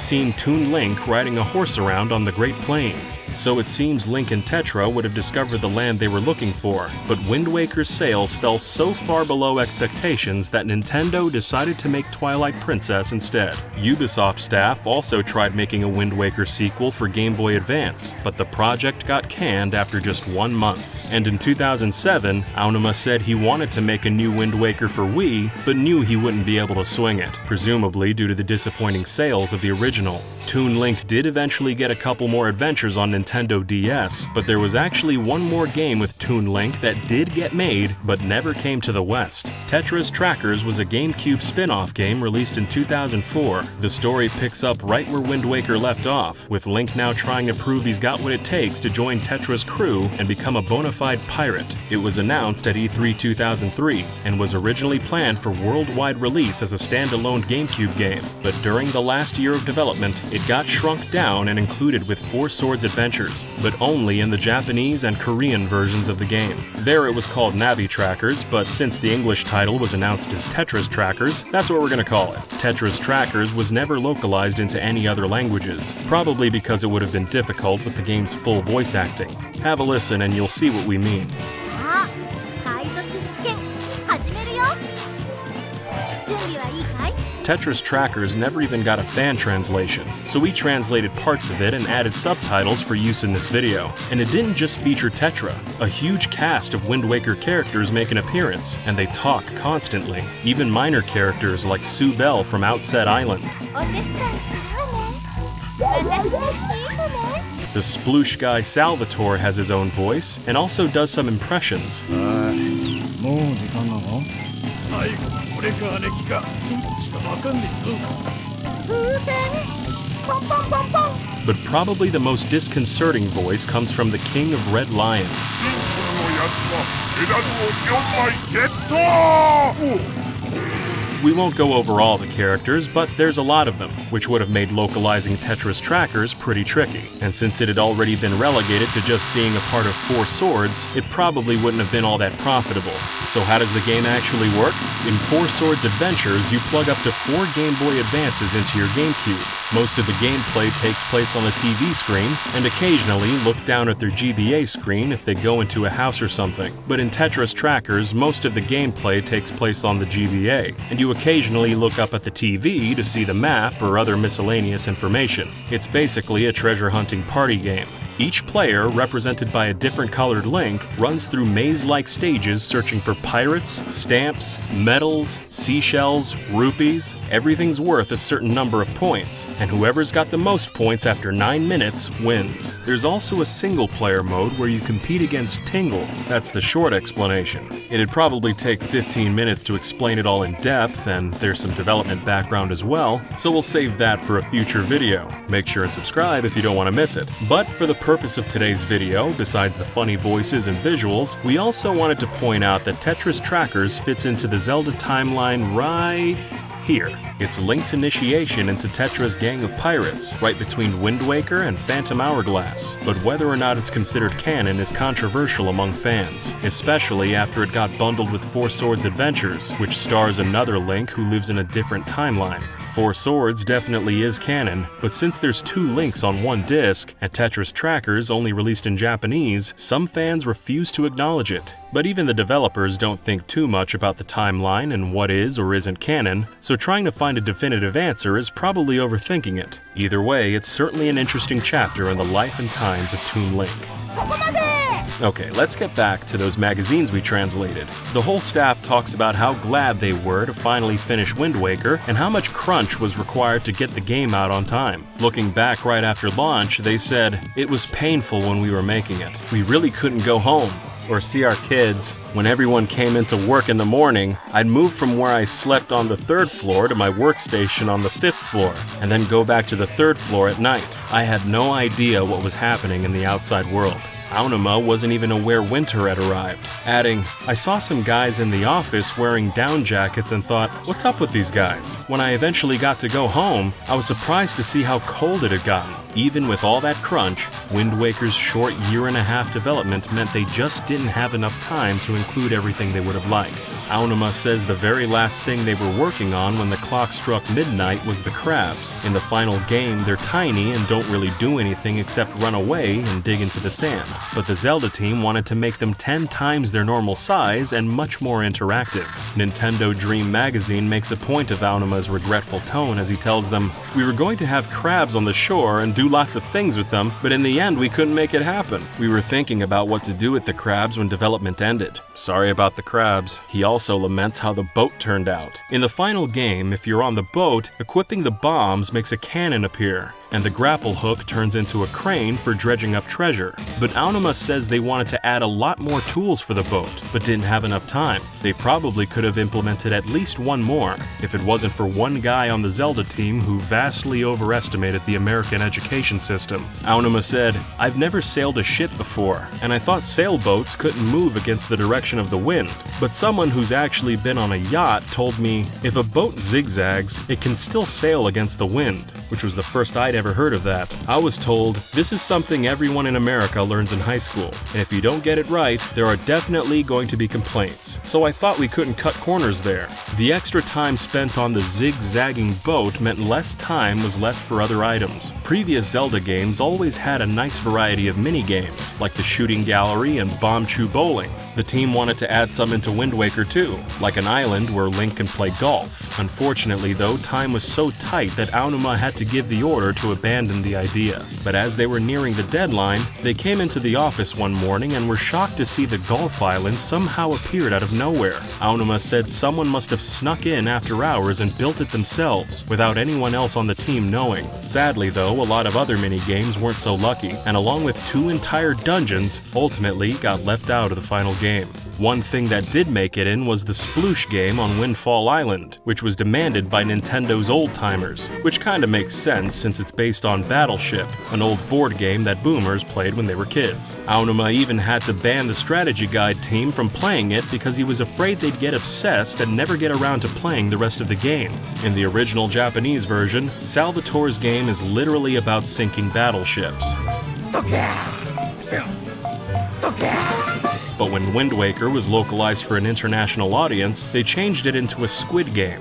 seen Toon Link riding a horse around on the Great Plains. So it seems Link and Tetra would have discovered the land they were looking for, but Wind Waker's sales fell so far below expectations that Nintendo decided to make Twilight Princess instead. Ubisoft staff also tried making a Wind Waker sequel for Game Boy Advance, but the project got canned after just 1 month. And in 2007, Aonuma said he wanted to make a new Wind Waker for Wii, but knew he wouldn't be able to swing it, presumably due to the disappointing sales of the original. Toon Link did eventually get a couple more adventures on Nintendo DS, but there was actually one more game with Toon Link that did get made, but never came to the West. Tetra's Trackers was a GameCube spin-off game released in 2004. The story picks up right where Wind Waker left off, with Link now trying to prove he's got what it takes to join Tetra's crew and become a bona fide pirate. It was announced at E3 2003, and was originally planned for worldwide release as a standalone GameCube game, but during the last year of development, it got shrunk down and included with Four Swords Adventures, but only in the Japanese and Korean versions of the game. There it was called Navi Trackers, but since the English title was announced as Tetra's Trackers, that's what we're gonna call it. Tetra's Trackers was never localized into any other languages, probably because it would have been difficult with the game's full voice acting. Have a listen and you'll see what we mean. さあ、海賊試験始めるよ。準備はいいかい？ Tetris Trackers never even got a fan translation, so we translated parts of it and added subtitles for use in this video. And it didn't just feature Tetra. A huge cast of Wind Waker characters make an appearance, and they talk constantly. Even minor characters like Sue Bell from Outset Island. The sploosh guy Salvatore has his own voice, and also does some impressions. But probably the most disconcerting voice comes from the King of Red Lions. We won't go over all the characters, but there's a lot of them, which would have made localizing Tetris Trackers pretty tricky. And since it had already been relegated to just being a part of Four Swords, it probably wouldn't have been all that profitable. So how does the game actually work? In Four Swords Adventures, you plug up to 4 Game Boy Advances into your GameCube. Most of the gameplay takes place on the TV screen, and occasionally look down at their GBA screen if they go into a house or something. But in Tetris Trackers, most of the gameplay takes place on the GBA, and you occasionally look up at the TV to see the map or other miscellaneous information. It's basically a treasure hunting party game. Each player, represented by a different colored Link, runs through maze-like stages searching for pirates, stamps, medals, seashells, rupees. Everything's worth a certain number of points, and whoever's got the most points after 9 minutes wins. There's also a single-player mode where you compete against Tingle. That's the short explanation. It'd probably take 15 minutes to explain it all in depth, and there's some development background as well, so we'll save that for a future video. Make sure and subscribe if you don't want to miss it. But for the purpose of today's video, besides the funny voices and visuals, we also wanted to point out that Tetris Trackers fits into the Zelda timeline right here. It's Link's initiation into Tetra's gang of pirates, right between Wind Waker and Phantom Hourglass. But whether or not it's considered canon is controversial among fans, especially after it got bundled with Four Swords Adventures, which stars another Link who lives in a different timeline. Four Swords definitely is canon, but since there's 2 Links on one disc, and Tetris Trackers only released in Japanese, some fans refuse to acknowledge it. But even the developers don't think too much about the timeline and what is or isn't canon, so trying to find a definitive answer is probably overthinking it. Either way, it's certainly an interesting chapter in the life and times of Toon Link. Okay, let's get back to those magazines we translated. The whole staff talks about how glad they were to finally finish Wind Waker and how much crunch was required to get the game out on time. Looking back right after launch, they said, "It was painful when we were making it. We really couldn't go home or see our kids. When everyone came into work in the morning, I'd move from where I slept on the 3rd floor to my workstation on the 5th floor, and then go back to the 3rd floor at night. I had no idea what was happening in the outside world." Aonuma wasn't even aware winter had arrived, adding, "I saw some guys in the office wearing down jackets and thought, what's up with these guys? When I eventually got to go home, I was surprised to see how cold it had gotten." Even with all that crunch, Wind Waker's short 1.5-year development meant they just didn't have enough time to include everything they would have liked. Aonuma says the very last thing they were working on when the clock struck midnight was the crabs. In the final game, they're tiny and don't really do anything except run away and dig into the sand. But the Zelda team wanted to make them 10 times their normal size and much more interactive. Nintendo Dream Magazine makes a point of Aonuma's regretful tone as he tells them, "We were going to have crabs on the shore and do lots of things with them, but in the end we couldn't make it happen. We were thinking about what to do with the crabs when development ended. Sorry about the crabs." He also laments how the boat turned out. In the final game, if you're on the boat, equipping the bombs makes a cannon appear, and the grapple hook turns into a crane for dredging up treasure. But Aonuma says they wanted to add a lot more tools for the boat, but didn't have enough time. They probably could have implemented at least one more, if it wasn't for one guy on the Zelda team who vastly overestimated the American education system. Aonuma said, "I've never sailed a ship before, and I thought sailboats couldn't move against the direction of the wind. But someone who's actually been on a yacht told me, if a boat zigzags, it can still sail against the wind," which was the first item ever heard of that. I was told, this is something everyone in America learns in high school, and if you don't get it right, there are definitely going to be complaints. So I thought we couldn't cut corners there. The extra time spent on the zigzagging boat meant less time was left for other items. Previous Zelda games always had a nice variety of mini-games, like the shooting gallery and bomb chew bowling. The team wanted to add some into Wind Waker too, like an island where Link can play golf. Unfortunately though, time was so tight that Aonuma had to give the order to abandon the idea. But as they were nearing the deadline, they came into the office one morning and were shocked to see the golf island somehow appeared out of nowhere. Aonuma said someone must have snuck in after hours and built it themselves, without anyone else on the team knowing. Sadly though, a lot of other mini-games weren't so lucky, and along with 2 entire dungeons, ultimately got left out of the final game. One thing that did make it in was the Sploosh game on Windfall Island, which was demanded by Nintendo's old-timers, which kinda makes sense since it's based on Battleship, an old board game that boomers played when they were kids. Aonuma even had to ban the strategy guide team from playing it because he was afraid they'd get obsessed and never get around to playing the rest of the game. In the original Japanese version, Salvatore's game is literally about sinking battleships. But when Wind Waker was localized for an international audience, they changed it into a squid game.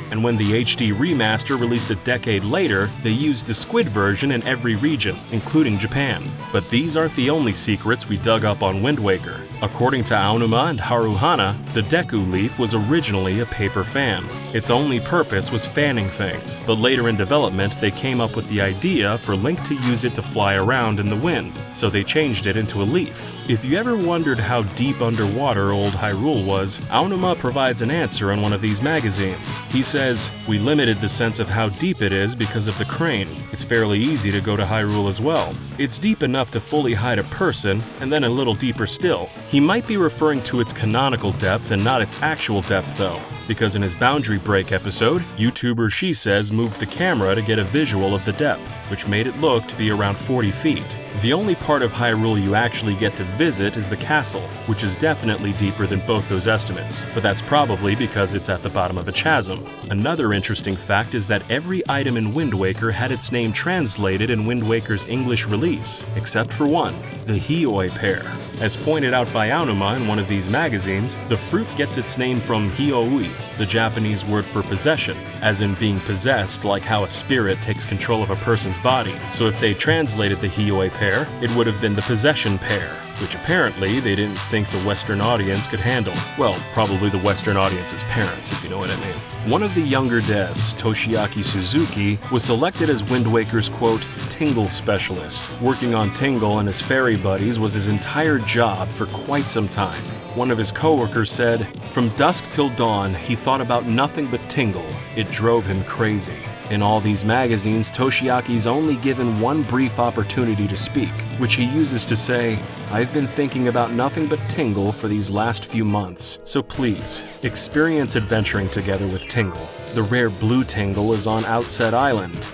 And when the HD remaster released a decade later, they used the squid version in every region, including Japan. But these aren't the only secrets we dug up on Wind Waker. According to Aonuma and Haruhana, the Deku Leaf was originally a paper fan. Its only purpose was fanning things, but later in development they came up with the idea for Link to use it to fly around in the wind, so they changed it into a leaf. If you ever wondered how deep underwater old Hyrule was, Aonuma provides an answer in one of these magazines. He says, "We limited the sense of how deep it is because of the crane. It's fairly easy to go to Hyrule as well. It's deep enough to fully hide a person, and then a little deeper still." He might be referring to its canonical depth and not its actual depth though, because in his Boundary Break episode, YouTuber She Says moved the camera to get a visual of the depth, which made it look to be around 40 feet. The only part of Hyrule you actually get to visit is the castle, which is definitely deeper than both those estimates, but that's probably because it's at the bottom of a chasm. Another interesting fact is that every item in Wind Waker had its name translated in Wind Waker's English release, except for one, the Hioi pear. As pointed out by Aonuma in one of these magazines, the fruit gets its name from hioi, the Japanese word for possession, as in being possessed like how a spirit takes control of a person's body. So if they translated the Hioi pear, it would have been the possession pear, which apparently they didn't think the Western audience could handle. Well, probably the Western audience's parents, if you know what I mean. One of the younger devs, Toshiaki Suzuki, was selected as Wind Waker's, quote, Tingle specialist. Working on Tingle and his fairy buddies was his entire job for quite some time. One of his coworkers said, "From dusk till dawn, he thought about nothing but Tingle. It drove him crazy." In all these magazines, Toshiaki's only given one brief opportunity to speak, which he uses to say, "I've been thinking about nothing but Tingle for these last few months, so please, experience adventuring together with Tingle. The rare blue Tingle is on Outset Island, ...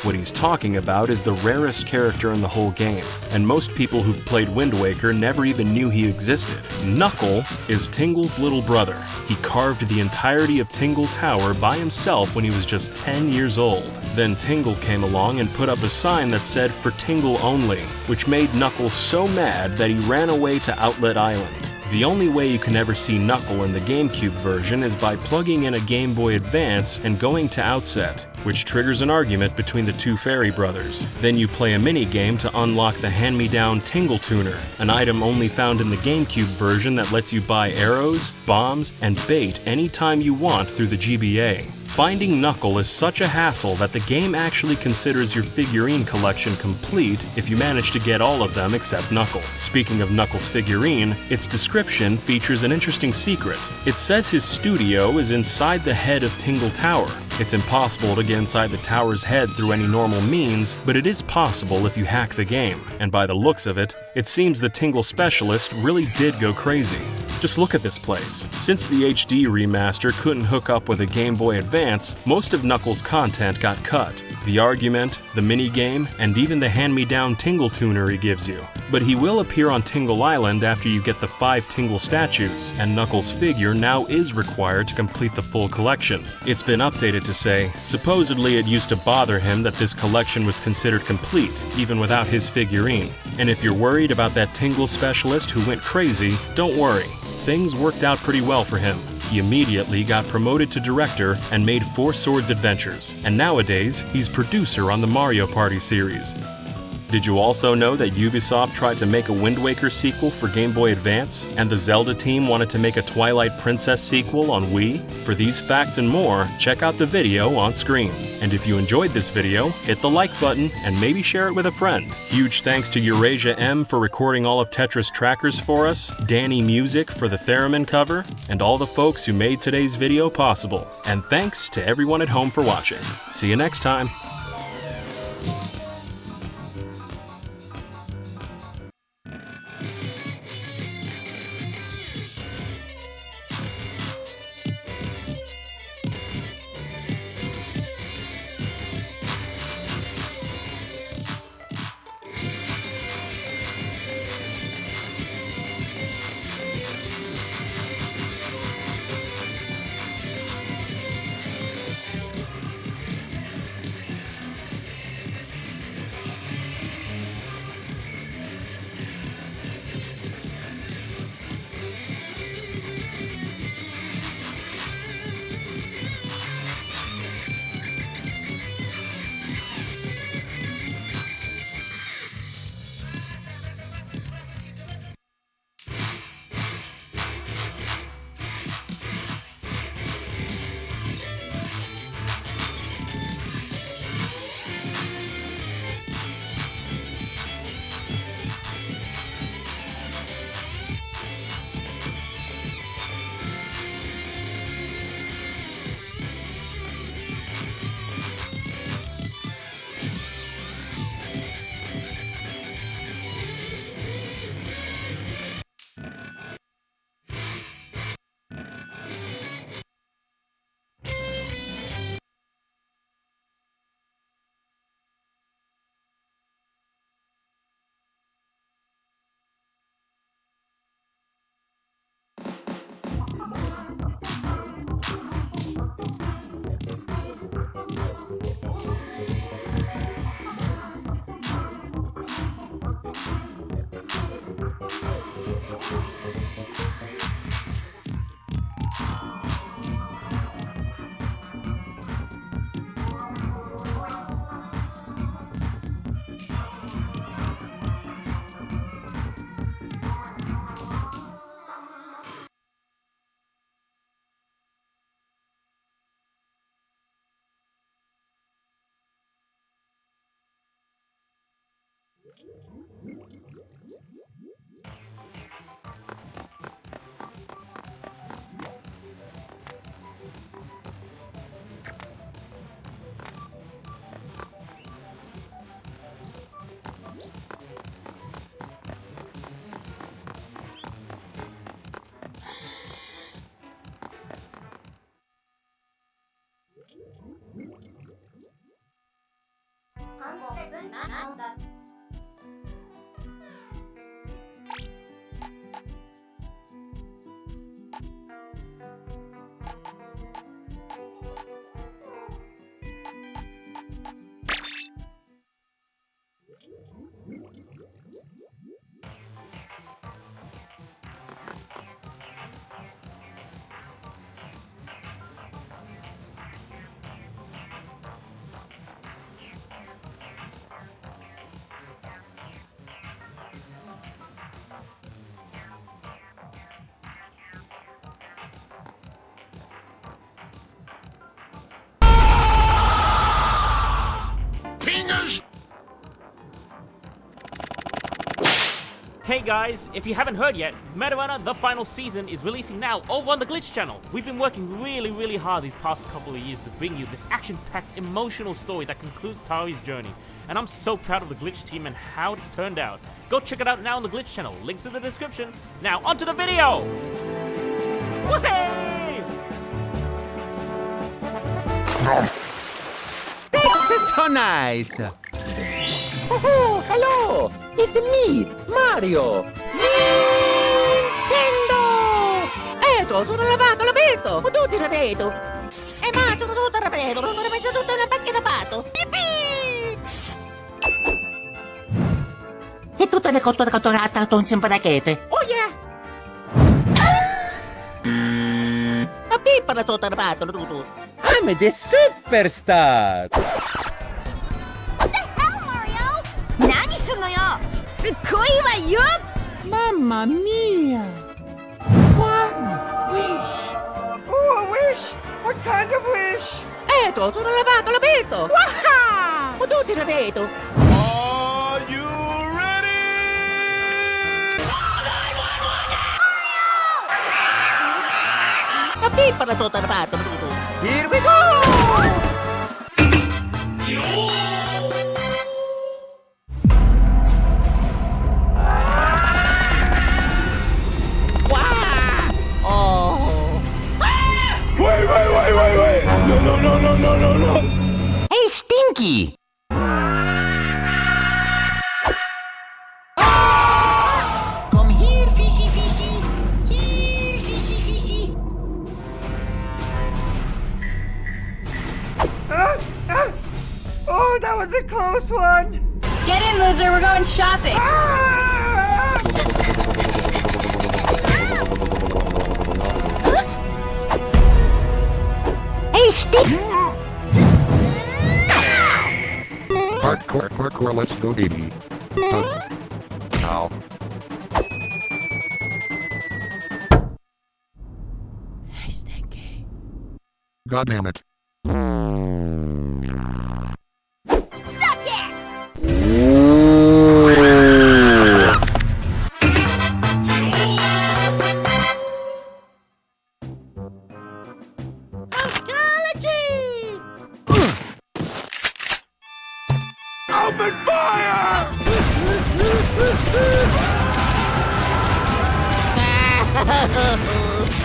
What he's talking about is the rarest character in the whole game, and most people who've played Wind Waker never even knew he existed. Knuckle is Tingle's little brother. He carved the entirety of Tingle Tower by himself when he was just 10 years old. Then Tingle came along and put up a sign that said for Tingle only, which made Knuckle so mad that he ran away to Outlet Island. The only way you can ever see Knuckle in the GameCube version is by plugging in a Game Boy Advance and going to Outset, which triggers an argument between the two fairy brothers. Then you play a mini-game to unlock the hand-me-down Tingle Tuner, an item only found in the GameCube version that lets you buy arrows, bombs, and bait anytime you want through the GBA. Finding Knuckle is such a hassle that the game actually considers your figurine collection complete if you manage to get all of them except Knuckle. Speaking of Knuckle's figurine, its description features an interesting secret. It says his studio is inside the head of Tingle Tower. It's impossible to get inside the tower's head through any normal means, but it is possible if you hack the game, and by the looks of it, it seems the Tingle specialist really did go crazy. Just look at this place. Since the HD remaster couldn't hook up with a Game Boy Advance, most of Knuckles' content got cut. The argument, the minigame, and even the hand-me-down Tingle tuner he gives you. But he will appear on Tingle Island after you get the 5 Tingle statues, and Knuckles' figure now is required to complete the full collection. It's been updated to say, supposedly it used to bother him that this collection was considered complete, even without his figurine. And if you're worried about that Tingle specialist who went crazy, don't worry. Things worked out pretty well for him. He immediately got promoted to director and made Four Swords Adventures, and nowadays he's producer on the Mario Party series. Did you also know that Ubisoft tried to make a Wind Waker sequel for Game Boy Advance, and the Zelda team wanted to make a Twilight Princess sequel on Wii? For these facts and more, check out the video on screen. And if you enjoyed this video, hit the like button and maybe share it with a friend. Huge thanks to Eurasia M for recording all of Tetris trackers for us, Danny Music for the theremin cover, and all the folks who made today's video possible. And thanks to everyone at home for watching. See you next time. 한국은 나온다. Hey guys, if you haven't heard yet, Medarunner The Final Season is releasing now over on the Glitch channel. We've been working really hard these past couple of years to bring you this action-packed, emotional story that concludes Tari's journey. And I'm so proud of the Glitch team and how it's turned out. Go check it out now on the Glitch channel, links in the description. Now onto the video! This is so nice. Oh, hello. It's me, Mario. Nintendo! Eto, sono lavato l'abito. Ho tutto il reto. E ma sono tutto il reto. Non ho messo tutto nella macchina fatto. Yippee! E tutte le cotture catturate con simpaticate. Oh yeah! A pippa tutto il fatto, tutto. I'm the superstar. What the hell, Mario? 何すんのよしつこいわよ Mamma mia! One wish. Oh, a wish? What kind of wish? Eto, sono lavato l'abito. Wow! Ho tutti il reto. Are you ready? A pippa tutto il fatto, tutto. Here we go! Wait. No. Hey, Stinky! Come here, fishy. Here, fishy. Oh, that was a close one. Get in, loser, we're going shopping. Hey, Stinky! Parkour, let's go, baby. Ow. Hey, Stinky. God damn it. Suck it! Open fire!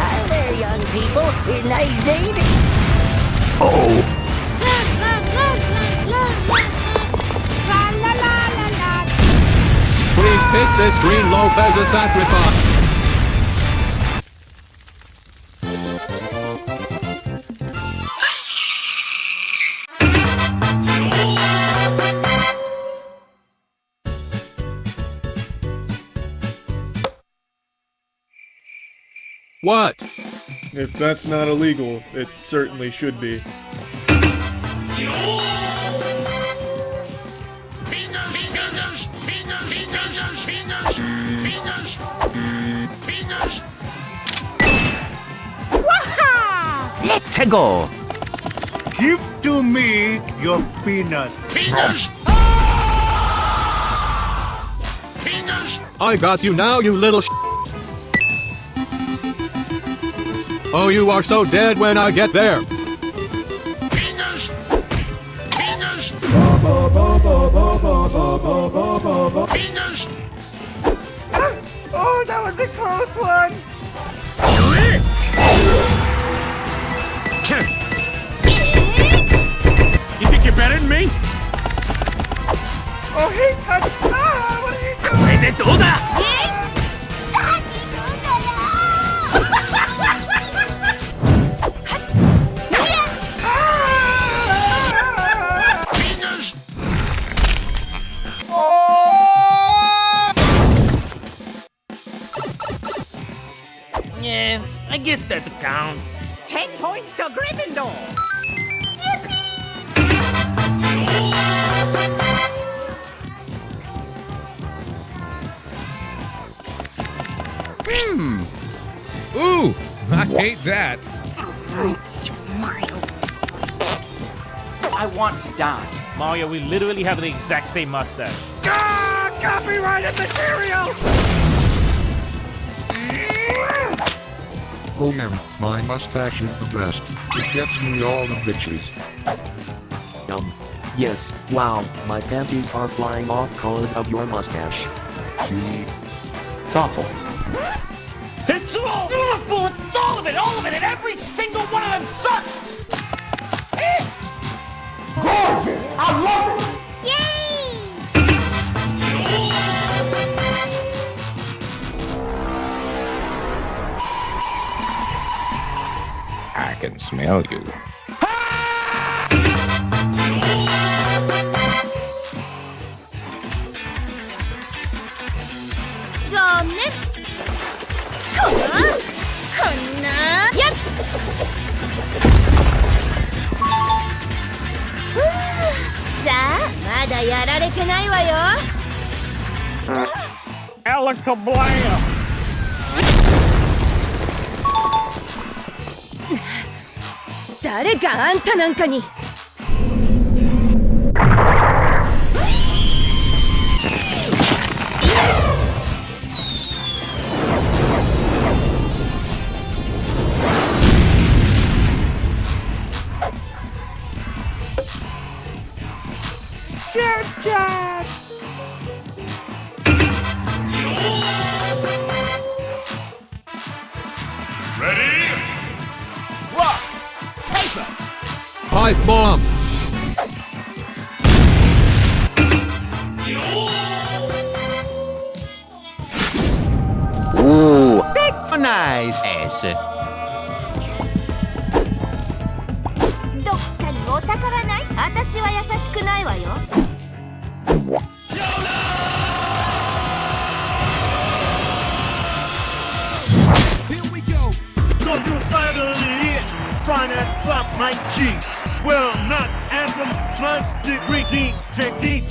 Hi there, young people. Nice dating. Please take this green loaf as a sacrifice. What? If that's not illegal, it certainly should be. Let's go. Give to me your peanut. I got you now, you little Oh, you are so dead when I get there. Oh, that was a close one. You think you're better than me? Oh, he cut. Ah, what are you doing? Yeah, I guess that counts. 10 points to Gryffindor. Ooh, I hate that. I want to die. Mario, we literally have the exact same mustache. Ah, copyrighted material. Oh man, my mustache is the best. It gets me all the bitches. Yes, wow, my panties are flying off cause of your mustache. See? It's awful. It's awful! It's all of it, and every single one of them sucks! Gorgeous! I love it! I can smell you. Alakablam! 誰があんたなんかに。Pipe bomb! Ooh, that's nice ass. どっかにお宝ない？私は優しくないわよ。Here we go. So you finally trying to pop my cheeks. Well, not anthem, my drinking technique.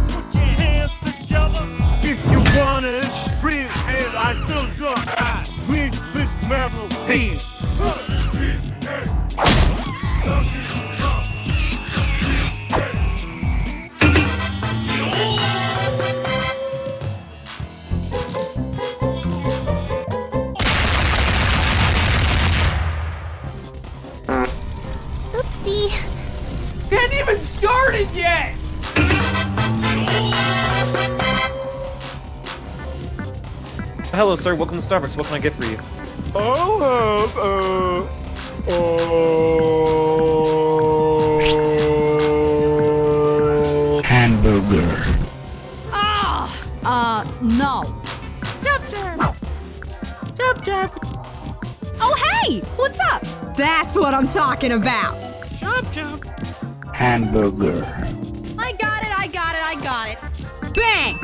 Put your hands together if you want to scream. And I feel your eyes. Read this melody. Oopsie. Hadn't even started yet! Hello, sir. Welcome to Starbucks. What can I get for you? Hamburger. No. Oh, hey! What's up? That's what I'm talking about. Hamburger. I got it. Bang!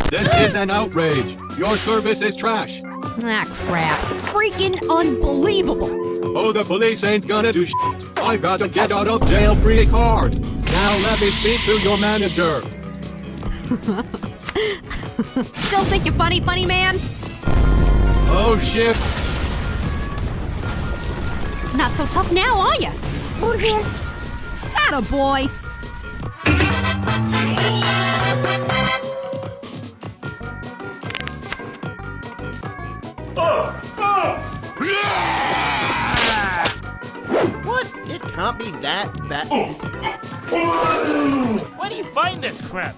This is an outrage. Your service is trash. Ah, crap. Freaking unbelievable. Oh, the police ain't gonna do shit. I got a get out of jail free card. Now let me speak to your manager. Still think you're funny, man? Oh, shit. Not so tough now, are ya? Attaboy. What? It can't be that bad. Why do you find this crap?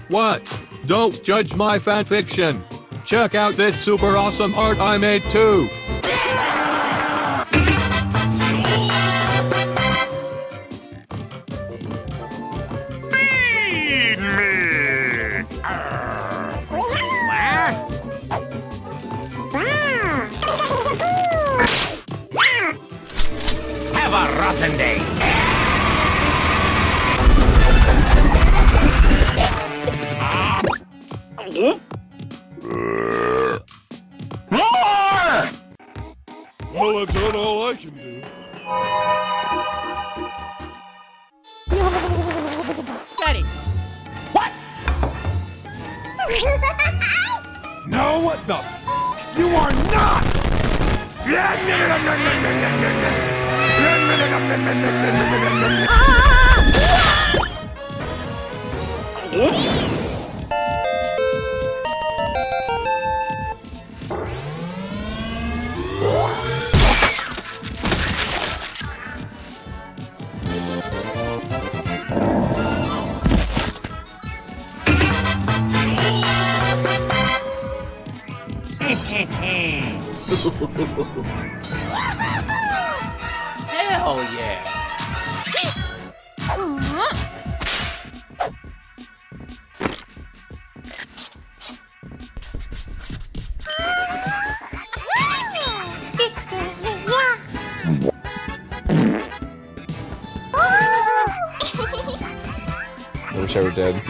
What? Don't judge my fanfiction. Check out this super awesome art I made too. Feed me! Have a rotten day. Well, I've done all I can do. Daddy! What? No, what the? You are not! Hell yeah. I wish I were dead.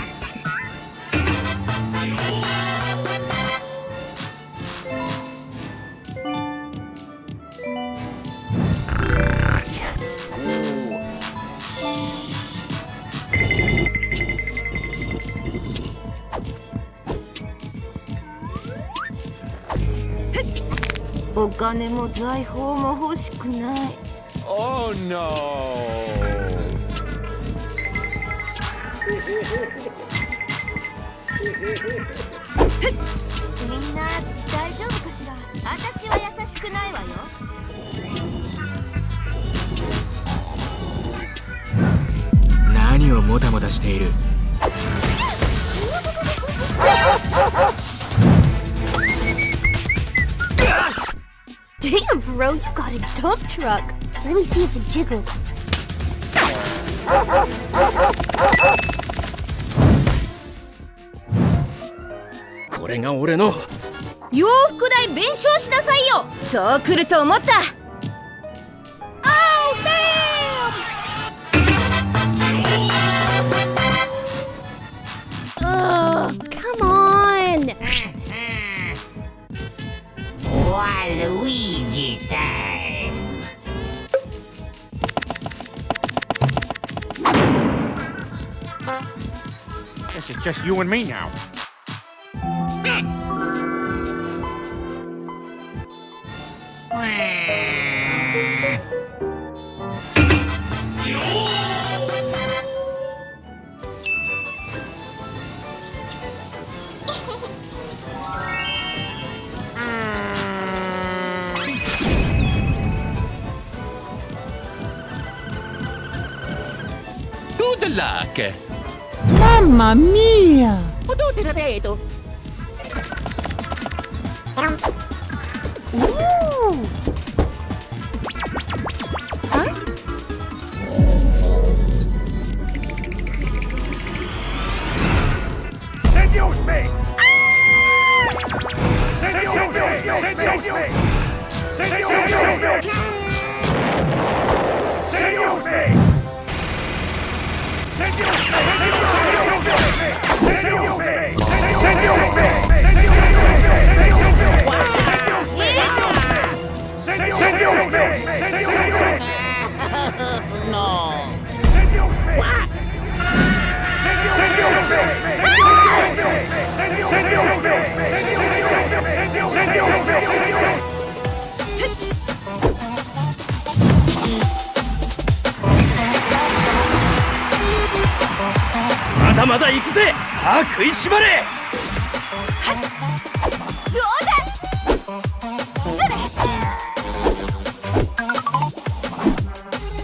Oh no. Damn, bro, you got a dump truck. Let me see if it jiggles.洋服代弁償しなさいよ。そう来ると思った。Oh, Ugh, come on. Waluigi time. This is just you and me now. Good luck. Mamma mia! Potuti rareto. Ooh. Huh? Seduce me! Seduce me! Seduce me! Seduce me! Seduce me! No! まだまだ行くぜ。歯食いしばれ。どうだ。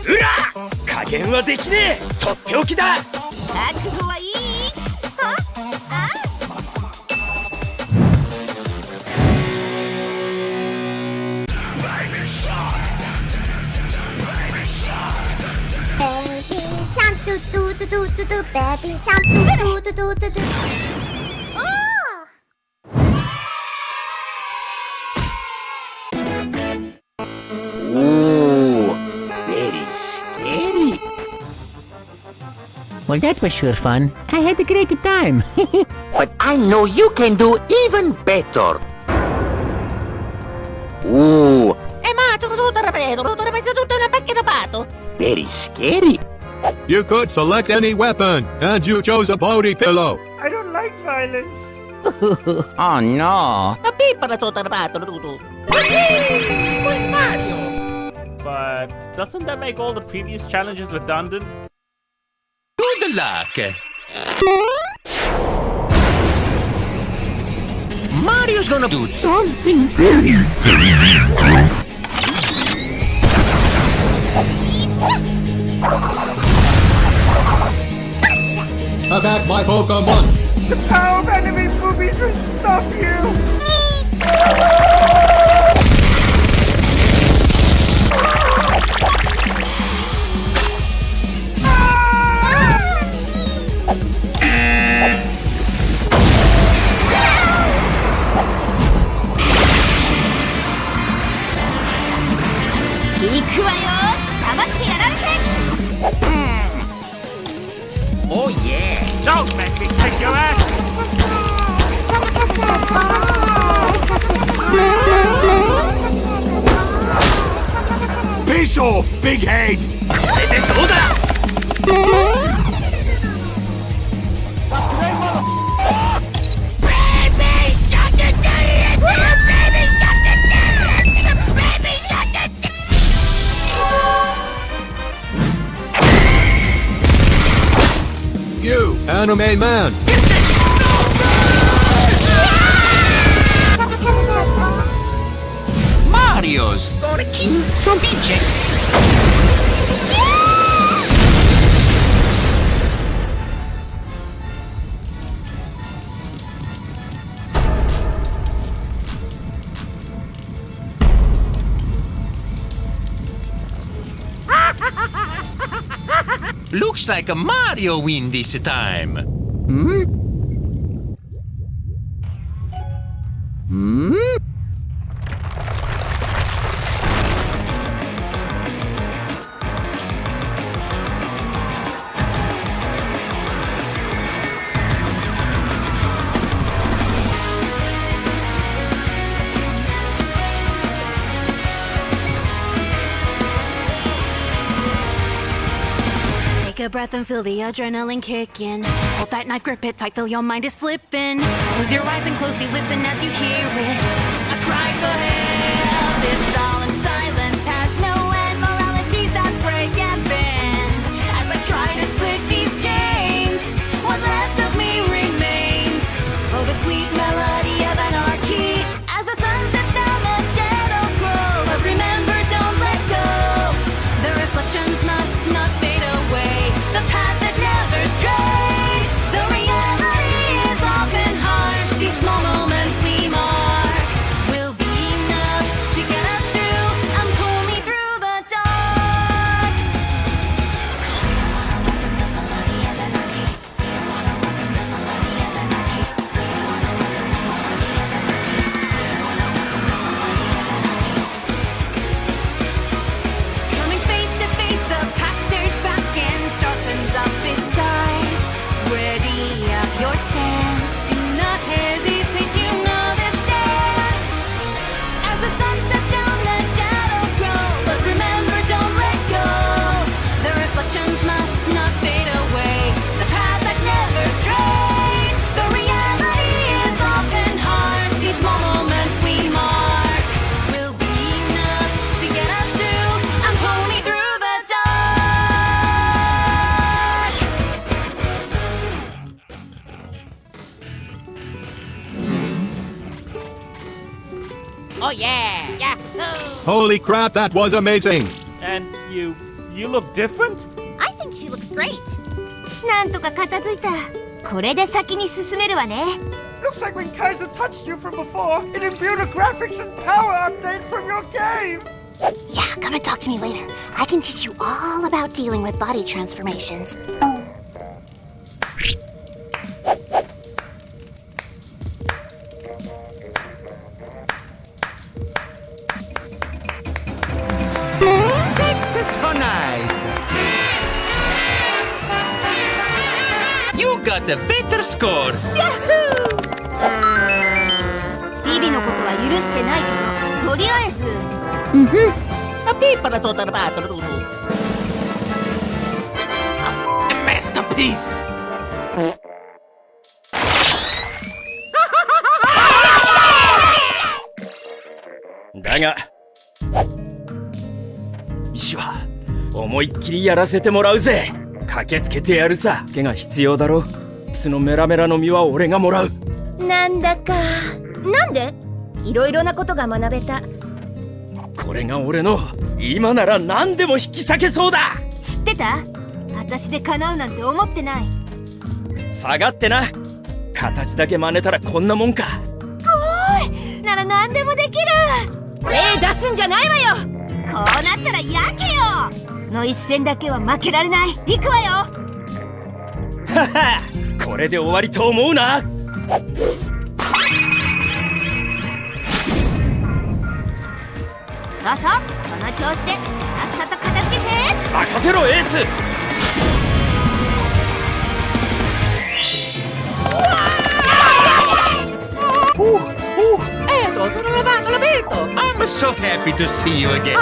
うら、加減はできねえ。とっておきだ。覚悟はいい？は？あ？ Baby shark, do do do do do do. Baby shark, do do do do do. Ooh, very scary. Well, that was sure fun. I had a great time. But I know you can do even better. Ooh. Very scary. You could select any weapon, and you chose a body pillow. I don't like violence. Oh no. But doesn't that make all the previous challenges redundant? Good luck. Mario's gonna do something very, very Attack my Pokemon! The power of enemy boobies will stop you! くわよ黙ってやられて Oh yeah! Don't make me kick your ass! Piss off, big head! どうだ You, anime man! Mario's gonna keep from beaching. Looks like a Mario win this time. Hmm? Hmm? Take a breath and feel the adrenaline kick in. Hold that knife, grip it tight, feel your mind is slipping. Close your eyes and closely listen as you hear it. A cry for help, this all in silence has no end. Moralities that break and bend. As I try to split these chains, what left of me remains. Oh, the sweet melody of anarchy. As the sun sets down, the shadows grow. But remember, don't let go. The reflections must not fade away. The path that never strayed. The reality is often hard. These small moments we mark will be enough to get us through and pull me through the dark. Coming face to face, the path stares back and sharpens up its side. Ready up your stance, do not hesitate, you know this dance. As the sun sets down, the shadows grow, but remember, don't let go. The reflections must not fade away. The path that never strayed. The reality is often hard. These small moments we mark will be enough to get us through and pull me through the dark. Oh yeah! Yahoo! Holy crap, that was amazing! And you look different? I think she looks great なんとか片付いたこれで先に進めるわね Looks like when Kaiser touched you from before, it imbued a graphics and power update from your game! Yeah, come and talk to me later. I can teach you all about dealing with body transformations. That's so nice. You got a better score. Yahoo! ビビのことは許してないけどとりあえず A people total battle. A masterpiece. だが石は思いっきりやらせてもらうぜ駆けつけてやるさ手が必要だろそのメラメラの実は俺がもらうなんだかなんでいろいろなことが学べたこれが俺の今なら何でも引き裂けそうだ知ってた私で叶うなんて思ってない下がってな形だけ真似たらこんなもんかおーいなら何でもできる手出すんじゃないわよこうなったら焼けよの一戦だけは負けられない行くわよははこれで終わりと思うなそうそうこの調子でさっ任せろエース。I'm so happy to see you again.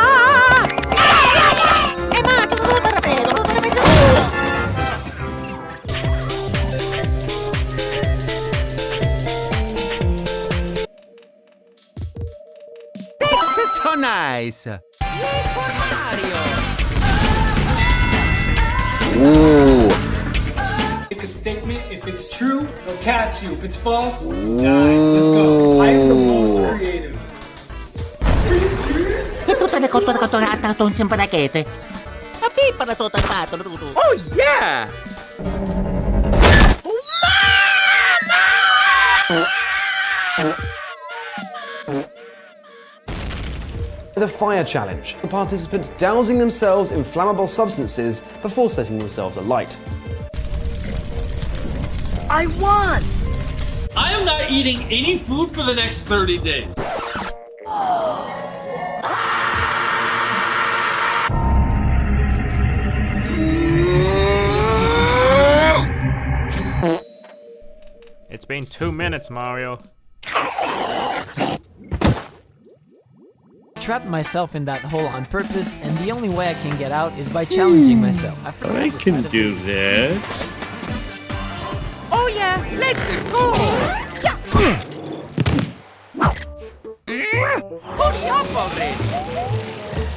This is so nice. Ooh. It's a statement. If it's true, they'll catch you. If it's false, die. Let's go. I am the most creative. E tutte le cotture cotturate un simparachete. Ma pippa la tua tapata, tutto. Oh yeah! The fire challenge. The participants dousing themselves in flammable substances before setting themselves alight. I won! I am not eating any food for the next 30 days. It's been 2 minutes, Mario. Trapped myself in that hole on purpose, and the only way I can get out is by challenging myself. I can do that. Oh yeah, let's go! Hurry up already!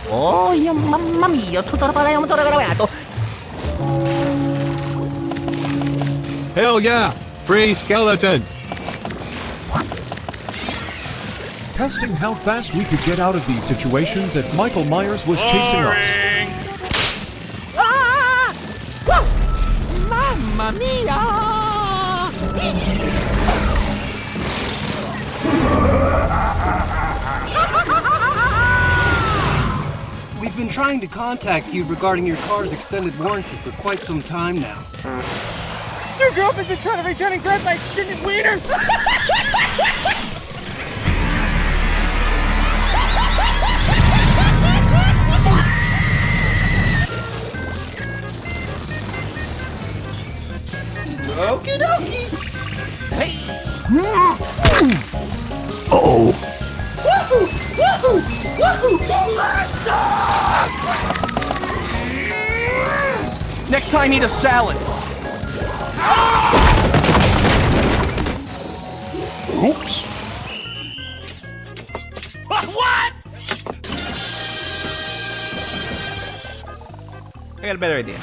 Oh, yeah, mamma mia, tutto il motore gravato. Hell yeah! Free skeleton! Testing how fast we could get out of these situations if Michael Myers was chasing us. Ah! Whoa! Mamma mia! We've been trying to contact you regarding your car's extended warranty for quite some time now. Your girlfriend's been trying to reach out and grab my extended wiener! Okie dokie! Hey! Oh! Woohoo! Woohoo! Woohoo! Next time, eat a salad. Oops. What? I got a better idea.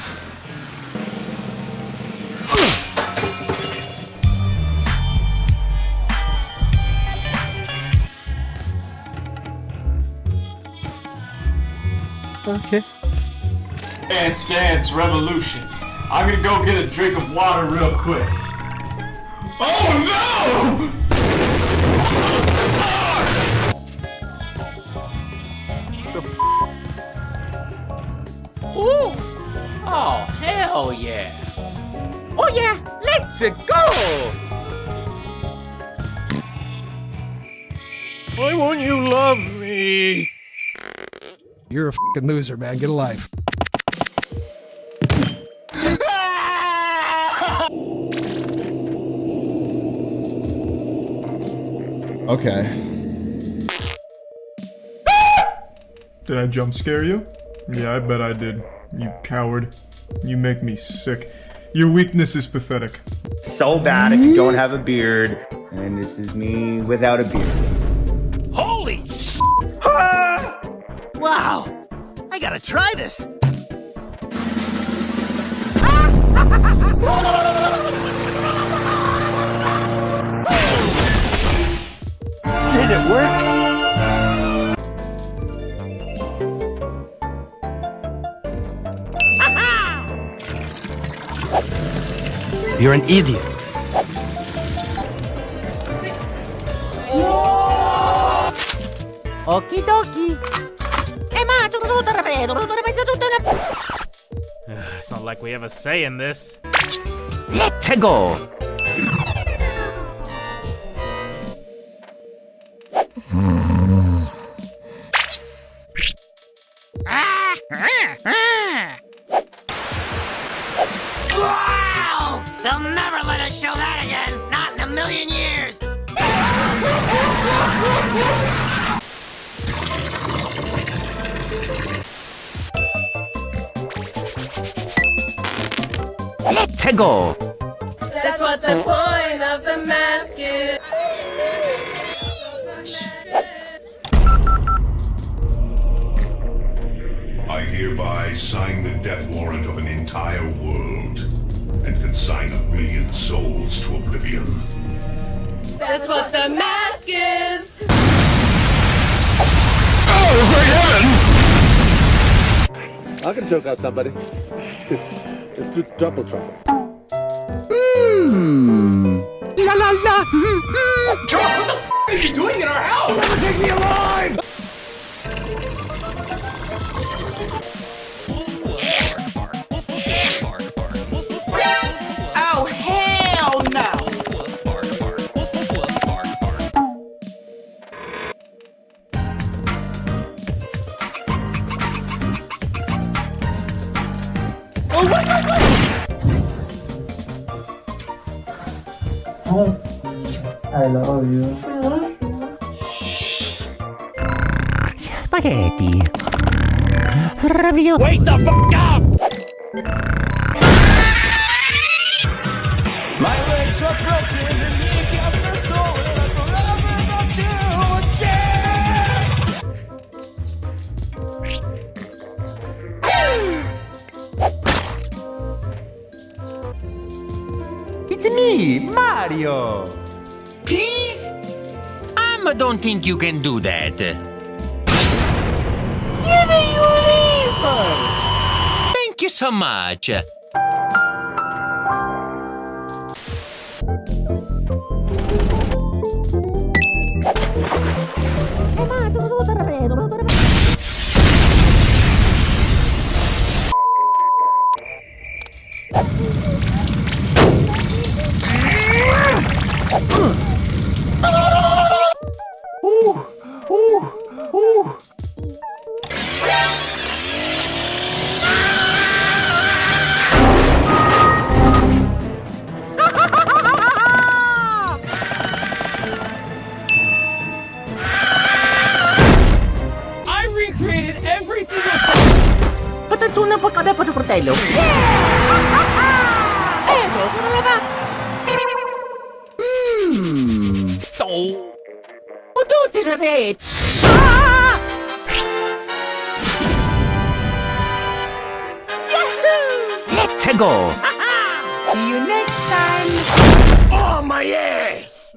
Okay. Dance revolution. I'm gonna go get a drink of water real quick. Oh no! The f? Ooh! Oh, hell yeah! Oh yeah, let's go! Why won't you love me? You're a fucking loser, man. Get a life. Okay. Did I jump scare you? Yeah, I bet I did. You coward. You make me sick. Your weakness is pathetic. So bad if you don't have a beard. And this is me without a beard. Holy sh! Wow! I gotta try this! Did it work? You're an idiot. Okie dokie. It's not like we have a say in this. Let's go. Let's go! That's what the point of the mask is. I hereby sign the death warrant of an entire world and consign 1 million souls to oblivion. That's what the mask is. Oh, great heavens! I can choke out somebody. Let's do double trouble. La la la! George, what the f*** are you doing in our house? Never take me alive! Oh, hell no! Oh, wait! I love you. Spaghetti. Ravioli. Wake the fuck up! My legs are broken and kneecaps are swollen. I'm forever not you It's me, Mario. Please? Don't think you can do that. Give me your lever! Thank you so much. I recreated every single Patatsuna pa kada pataportello. Sono lavato. Tutti da te. Let's go. See you next time. Oh, my ass!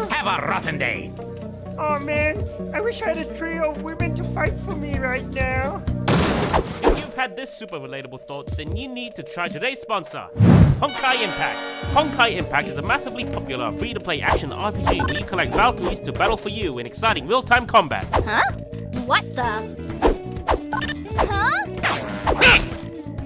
Have a rotten day. Oh man, I wish I had a trio of women to fight for me right now. If you've had this super relatable thought, then you need to try today's sponsor, Honkai Impact. Honkai Impact is a massively popular free-to-play action RPG where you collect Valkyries to battle for you in exciting real-time combat. Huh? What the? Huh?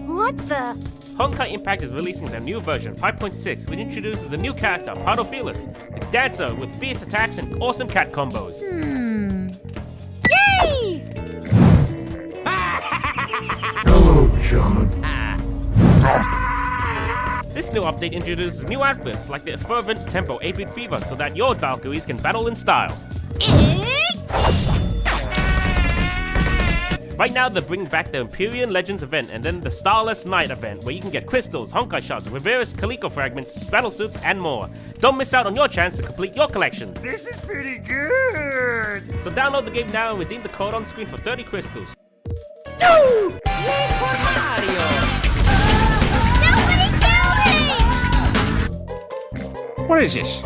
What the? Honkai Impact is releasing their new version, 5.6, which introduces the new character, Fearless, the dancer with fierce attacks and awesome cat combos. Yay! Hello, John. This new update introduces new outfits like the fervent tempo 8-bit fever so that your Valkyries can battle in style. Right now, they're bringing back the Empyrean Legends event and then the Starless Night event, where you can get crystals, Honkai shards, Vewers, Kaliko fragments, battle suits, and more. Don't miss out on your chance to complete your collections. This is pretty good. So download the game now and redeem the code on screen for 30 crystals. No! Yay for Mario! Nobody kill me! What is this?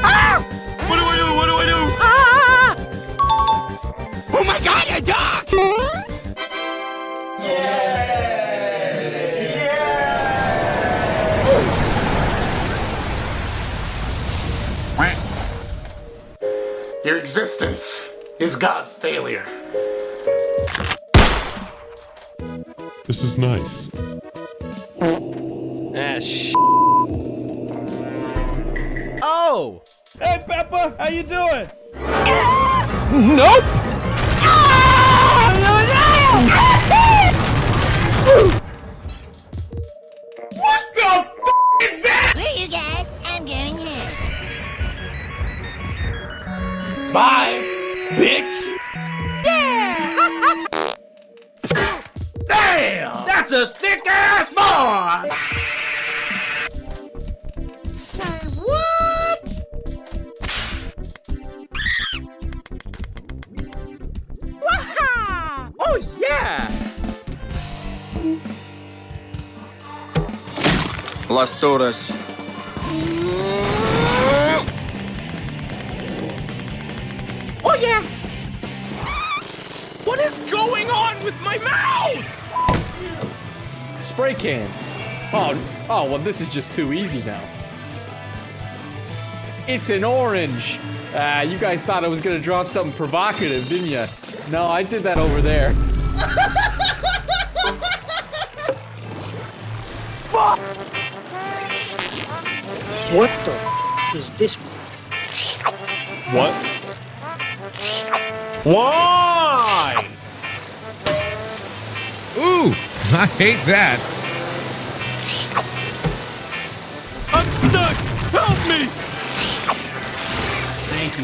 Ah! What do I do? What do I do? Ah! Oh my god, a dog! Your existence is God's failure. This is nice. Ah, Oh! Hey, Peppa, how you doing? Nope! What the f is that? Where you guys? I'm going home. Bye, bitch! Damn! That's a thick-ass boy! Sir, what? Waha! Oh, yeah! Las Torres. Oh yeah! What is going on with my mouth? Spray can. Oh, well, this is just too easy now. It's an orange. You guys thought I was gonna draw something provocative, didn't you? No, I did that over there. Fuck! What the is this? What? Why? Ooh, I hate that. I'm stuck! Help me!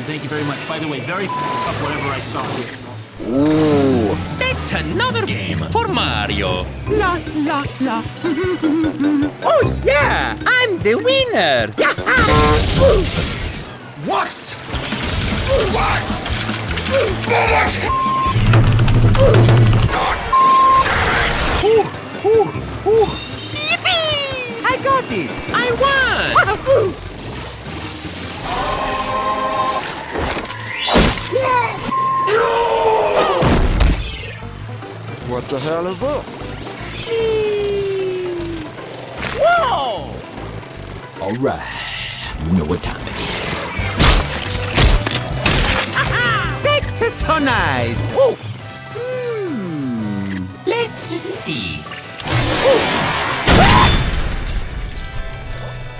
Thank you very much. By the way, very up whatever I saw here. Ooh, that's another game for Mario. La la la. Oh yeah, I'm the winner. What? What? Yippee! I got this. I won. What the hell is up? Whoa! All right, you know what time it is. That's so nice. Oh. Let's see.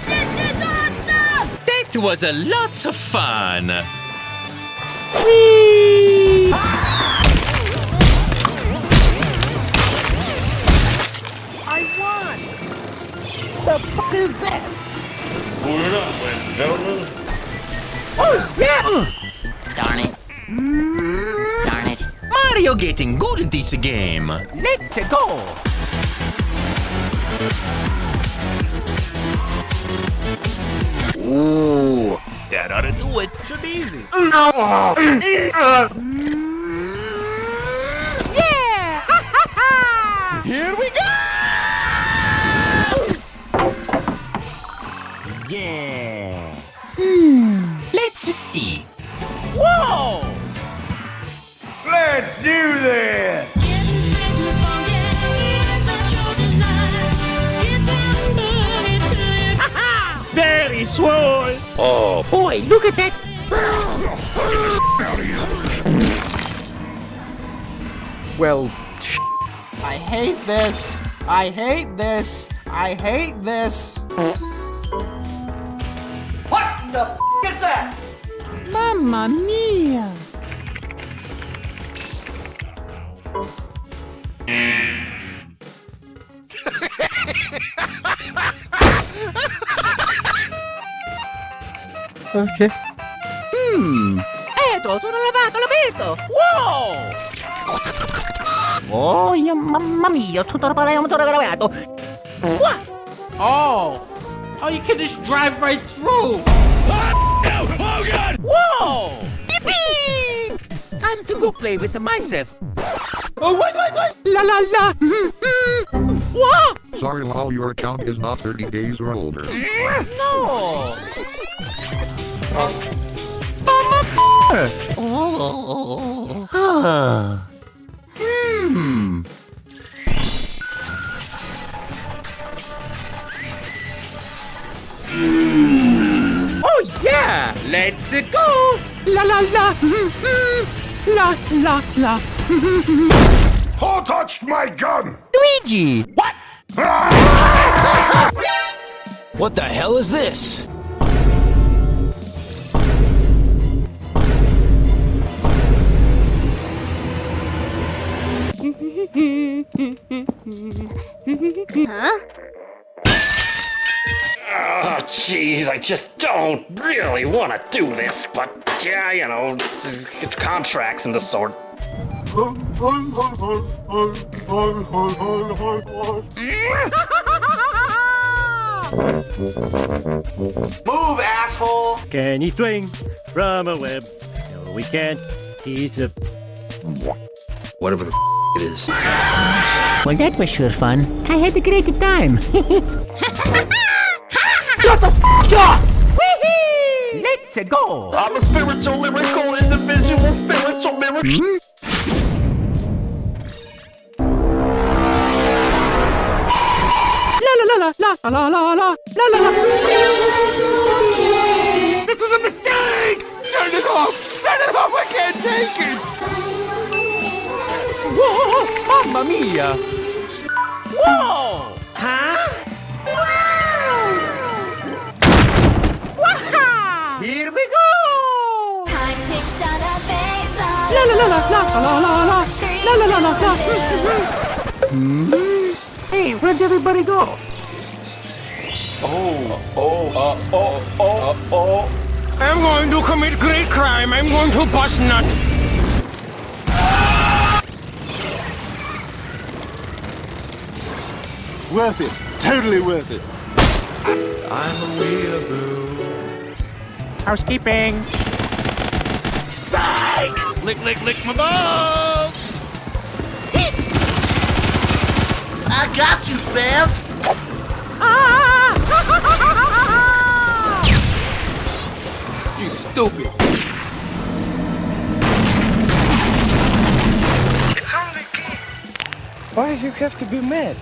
This is awesome! That was a lots of fun. Whee! I won! The fuck is that? Pull it up, ladies and gentlemen. Oh, yeah! Darn it. Darn it. Mario getting good at this game. Let's go! Ooh. That ought to do it. Should be easy. Yeah! Ha ha ha! Here we go! Yeah. Let's see. Whoa! Let's do this! Very swole! Oh, Boy, look at that! well, I hate this. I hate this. I hate this. What the f is that? Mamma mia! okay. Eto, sono lavato, l'abito! Wow! Oh, mamma mia, tutto lavato. What? Oh, you can just drive right through. Oh god! Whoa! Yippee! Time to go play with myself. Oh, wait! La la la! Whoa! Sorry, Lal, your account is not 30 days or older. No! Oh yeah! Let's go! La la la! La la la! Who touched my gun? Luigi! What? What the hell is this? Huh? Oh, jeez, I just don't really want to do this, but yeah, you know, contracts and the sort. Move, asshole! Can he swing from a web? No, we can't. He's a... Whatever the it is. Well, that was sure fun. I had a great time. Shut the f*** up! Wee-hee! Let's go! I'm a spiritual, lyrical, individual, spiritual miracle. La la la la la la la la la la. This was a mistake! Turn it off! Turn it off! I can't take it! Whoa! Mamma mia! Whoa! Huh? Wow! Here we go! Time ticks on a face on La la la la la la la la la la la la la. Hey, where'd everybody go? I'm going to commit great crime. I'm going to bust nut. Worth it. Totally worth it. I'm a weeaboo. Housekeeping. Psych! Lick, lick, lick my balls! I got you, fam! You stupid. It's only a game. Why do you have to be mad?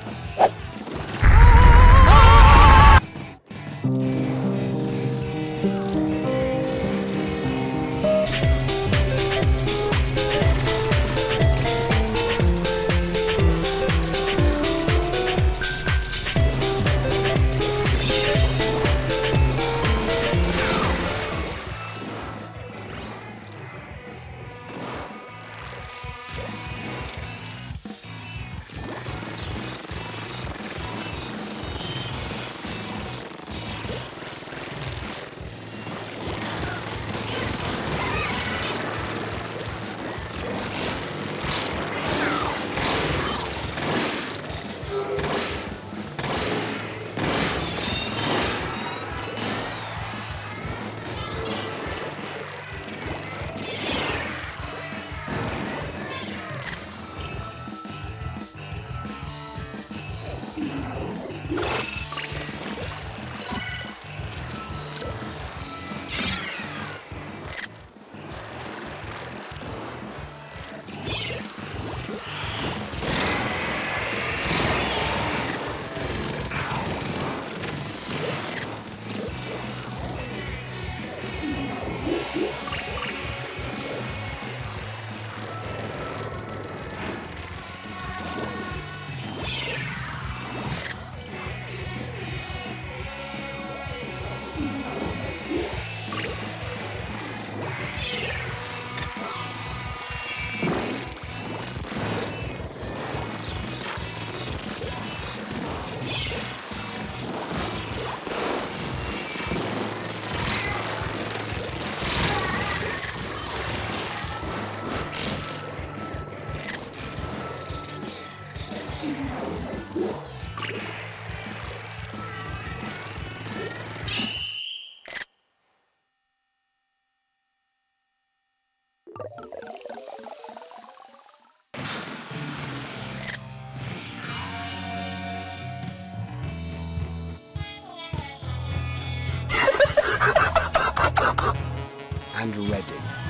and ready.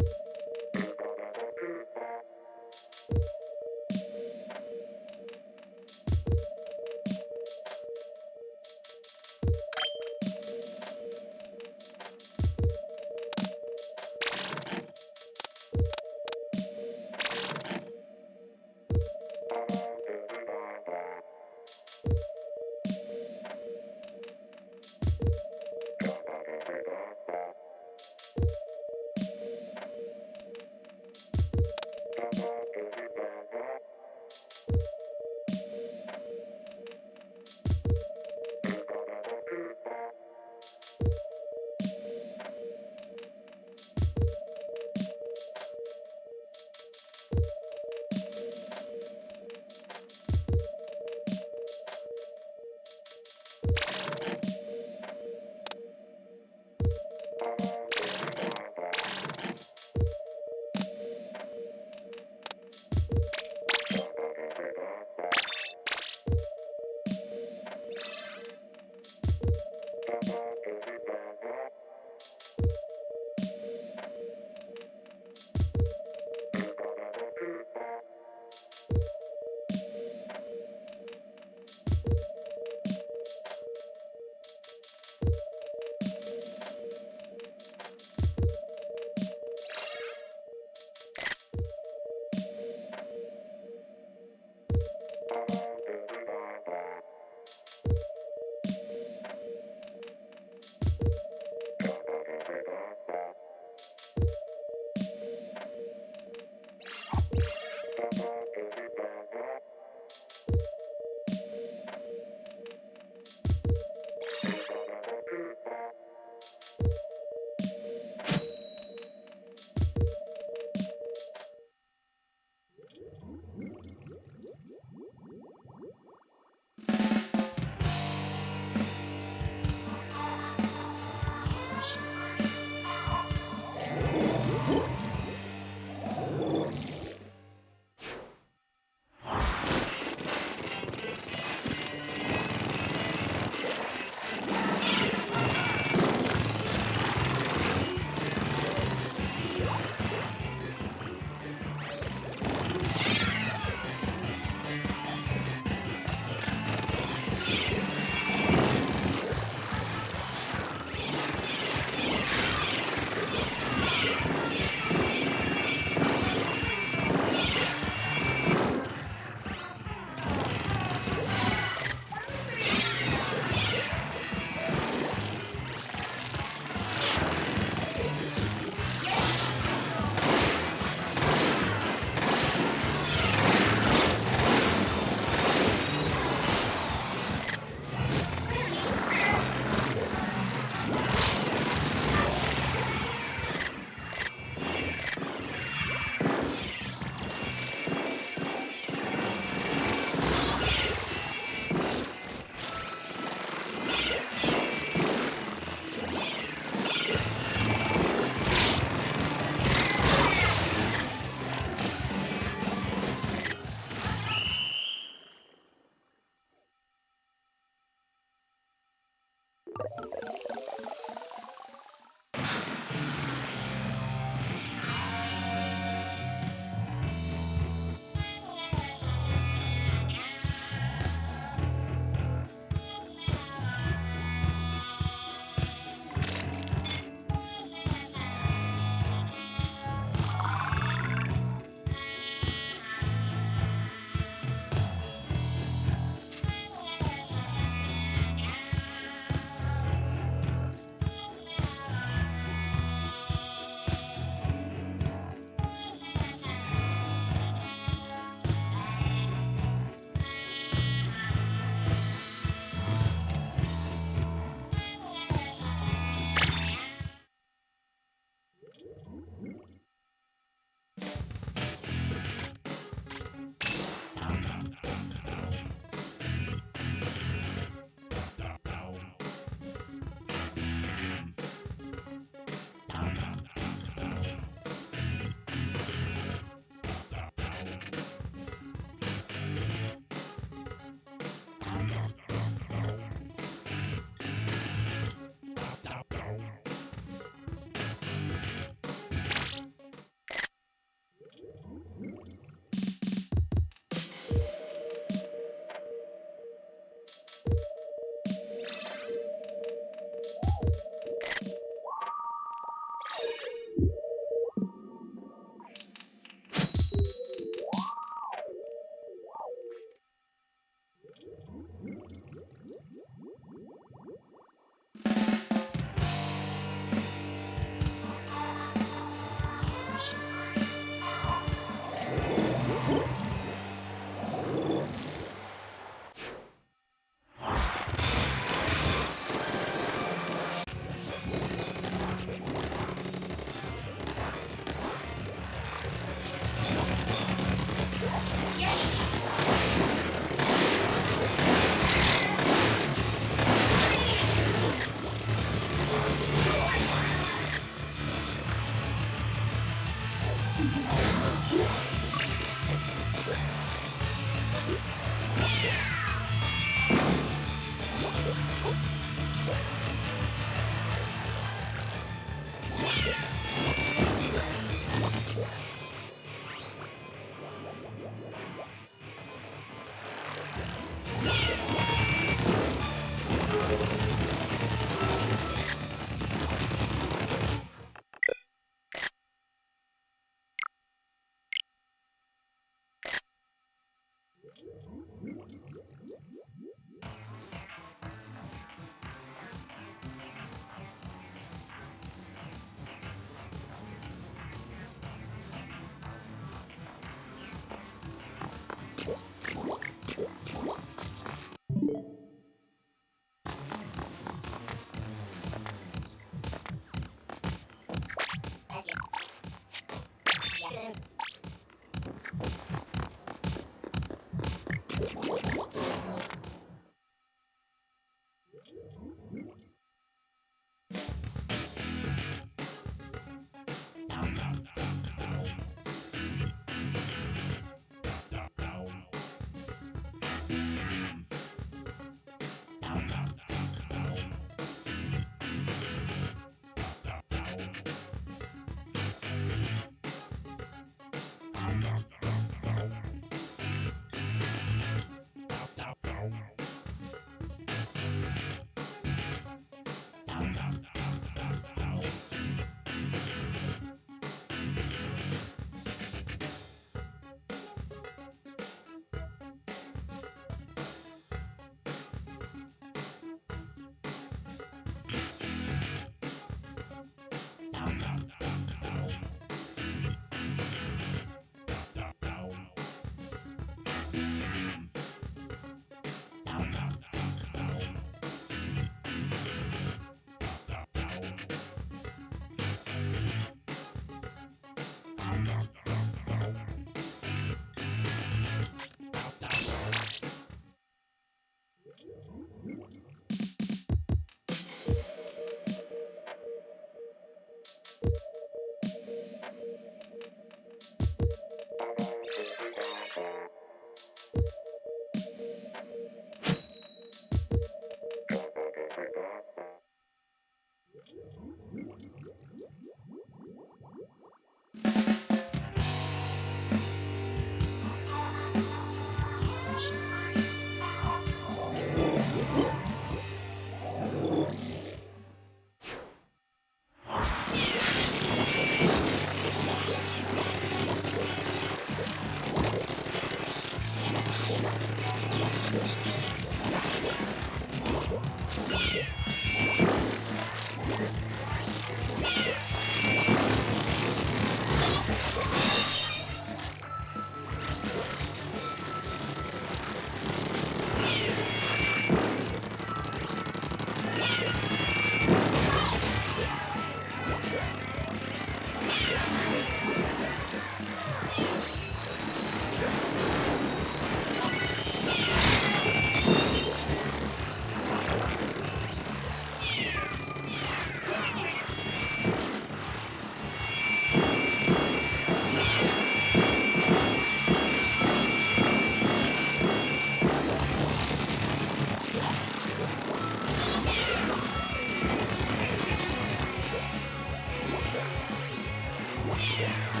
Yeah.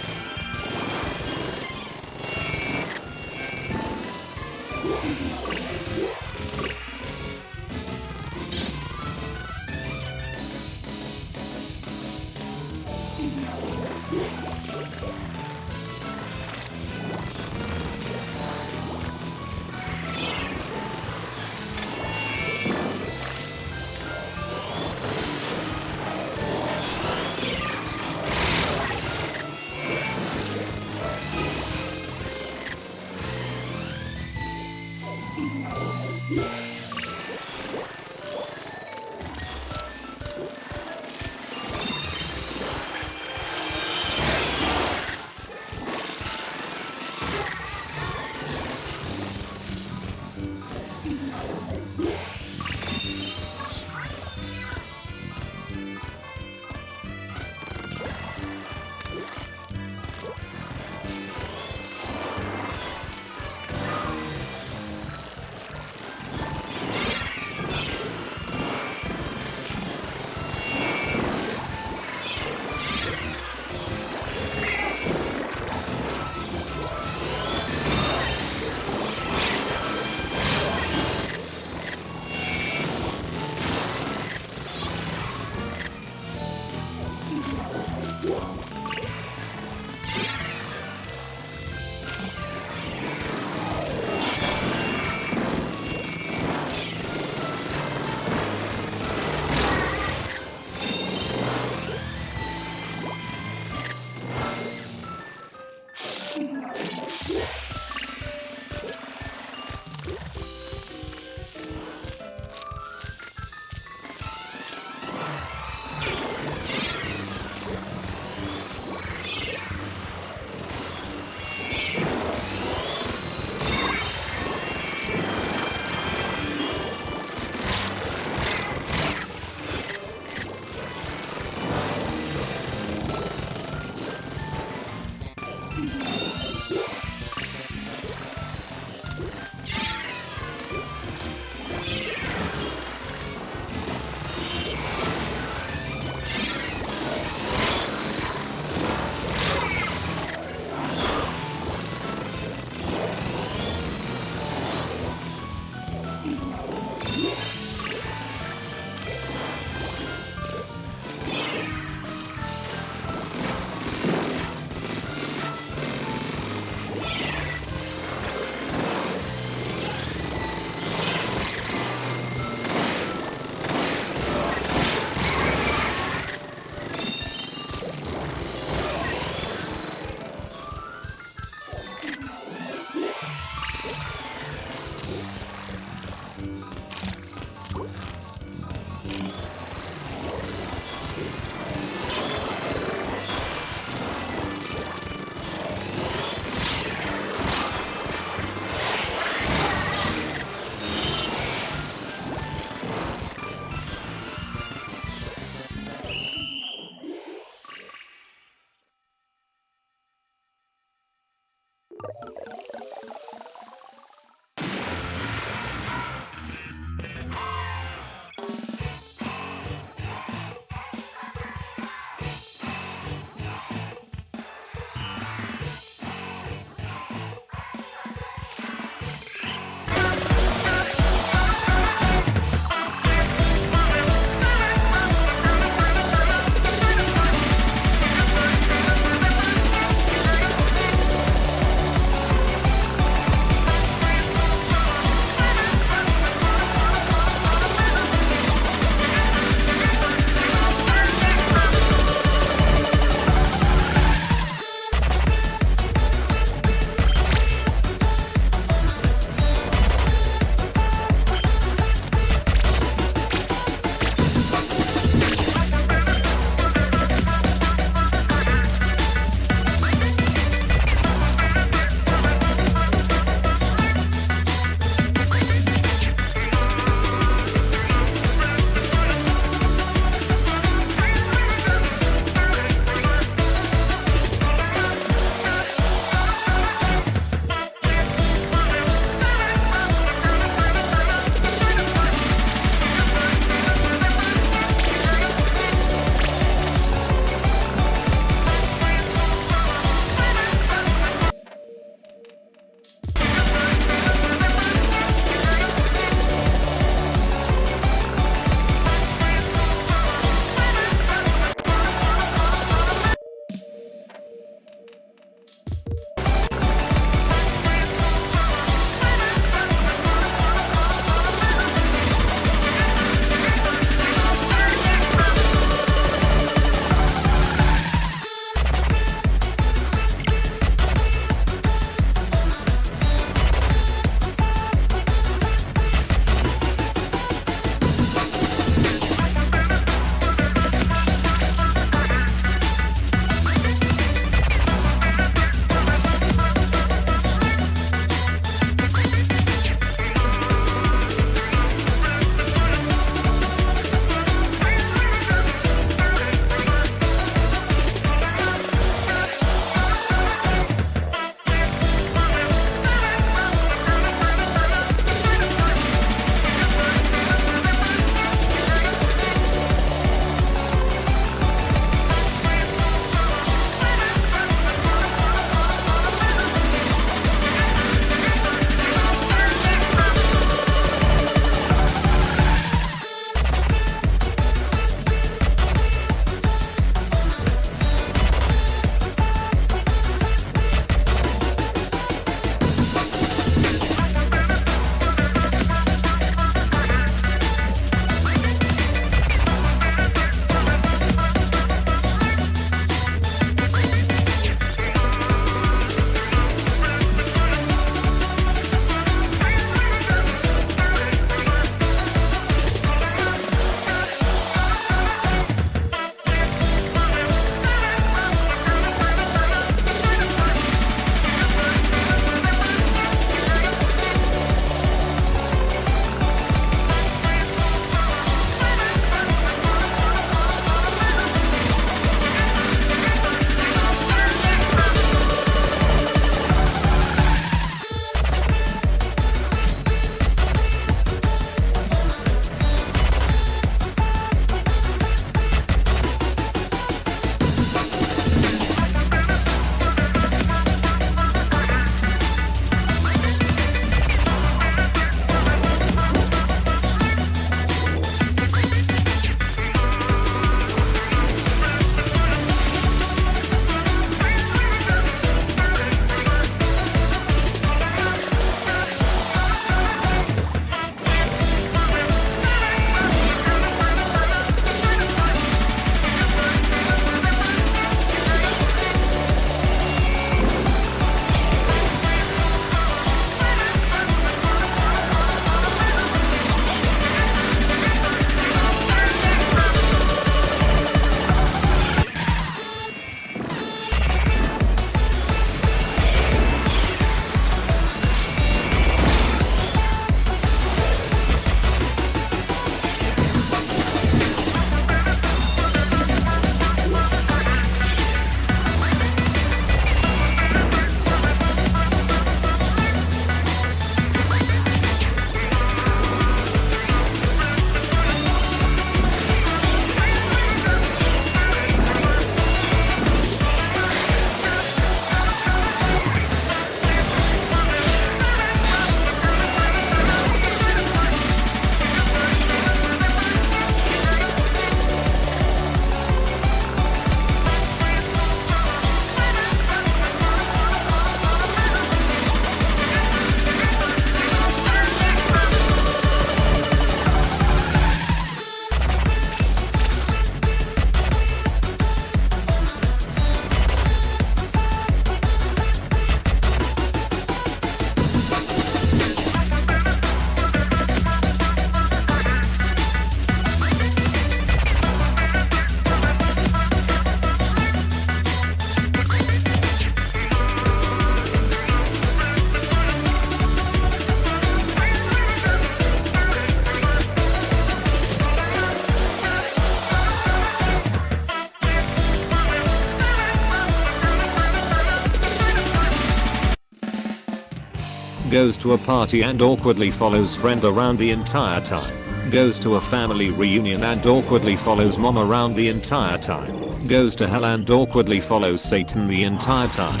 Goes to a party and awkwardly follows friend around the entire time. Goes to a family reunion and awkwardly follows mom around the entire time. Goes to hell and awkwardly follows Satan the entire time.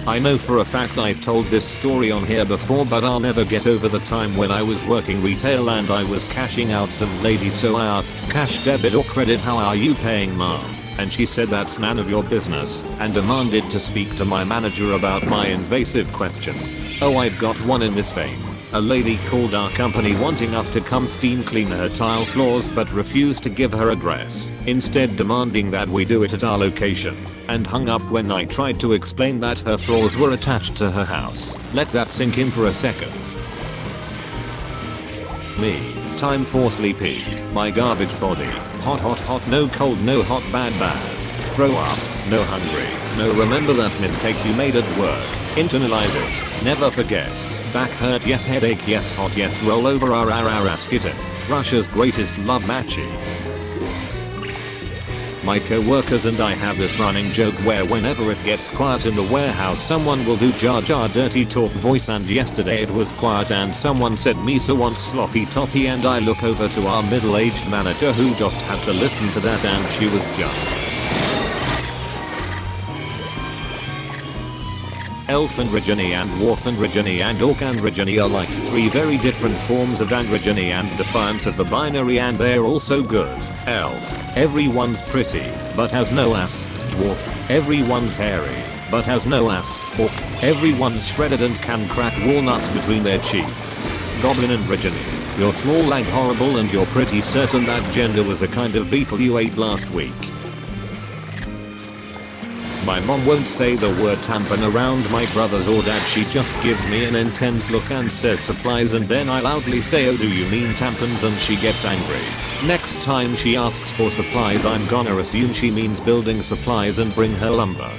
I know for a fact I've told this story on here before, but I'll never get over the time when I was working retail and I was cashing out some lady, so I asked, cash, debit or credit, how are you paying, mom? And she said, that's none of your business, and demanded to speak to my manager about my invasive question. Oh, I've got one in this vein. A lady called our company wanting us to come steam clean her tile floors but refused to give her address, instead demanding that we do it at our location, and hung up when I tried to explain that her floors were attached to her house. Let that sink in for a second. Me. Time for sleepy. My garbage body. Hot hot hot, no cold, no hot, bad bad. Throw up. No hungry. No remember that mistake you made at work. Internalize it. Never forget. Back hurt, yes. Headache, yes. Hot, yes. Roll over, ass kitten. Russia's greatest love matchy. My co-workers and I have this running joke where whenever it gets quiet in the warehouse, someone will do Jar Jar dirty talk voice, and yesterday it was quiet and someone said Misa wants sloppy toppy, and I look over to our middle-aged manager who just had to listen to that, and she was just Elf androgyny and Dwarf androgyny and Orc androgyny are like three very different forms of androgyny and defiance of the binary, and they're also good. Elf, everyone's pretty, but has no ass. Dwarf, everyone's hairy, but has no ass. Orc, everyone's shredded and can crack walnuts between their cheeks. Goblin androgyny, you're small and horrible and you're pretty certain that gender was the kind of beetle you ate last week. My mom won't say the word tampon around my brothers or dad, she just gives me an intense look and says supplies, and then I loudly say, oh do you mean tampons, and she gets angry. Next time she asks for supplies I'm gonna assume she means building supplies and bring her lumber.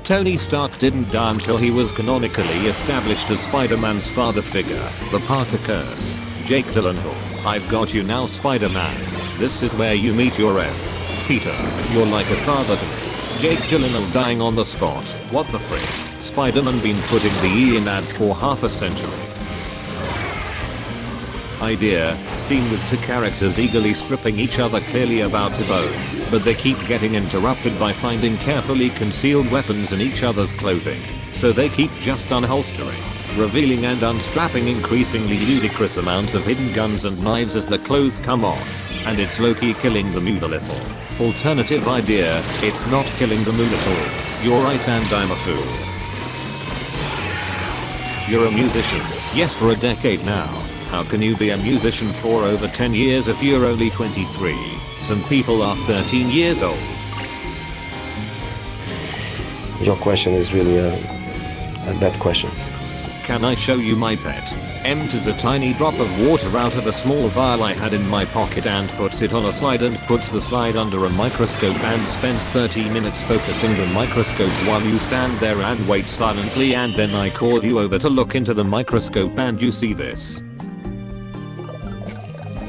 Tony Stark didn't die until he was canonically established as Spider-Man's father figure. The Parker Curse. Jake Gyllenhaal. I've got you now, Spider-Man. This is where you meet your end. Peter, you're like a father to me. Jake Gyllenhaal dying on the spot. What the frick? Spider-Man been putting the E in ad for half a century. Idea, scene with two characters eagerly stripping each other clearly about to bone, but they keep getting interrupted by finding carefully concealed weapons in each other's clothing, so they keep just unholstering, revealing and unstrapping increasingly ludicrous amounts of hidden guns and knives as the clothes come off, and it's low-key killing the mood a little. Alternative idea, it's not killing the mood at all. You're right and I'm a fool. You're a musician. Yes, for a decade now. How can you be a musician for over 10 years if you're only 23? Some people are 13 years old. Your question is really a bad question. Can I show you my pet? Empties a tiny drop of water out of a small vial I had in my pocket and puts it on a slide and puts the slide under a microscope and spends 30 minutes focusing the microscope while you stand there and wait silently, and then I call you over to look into the microscope and you see this.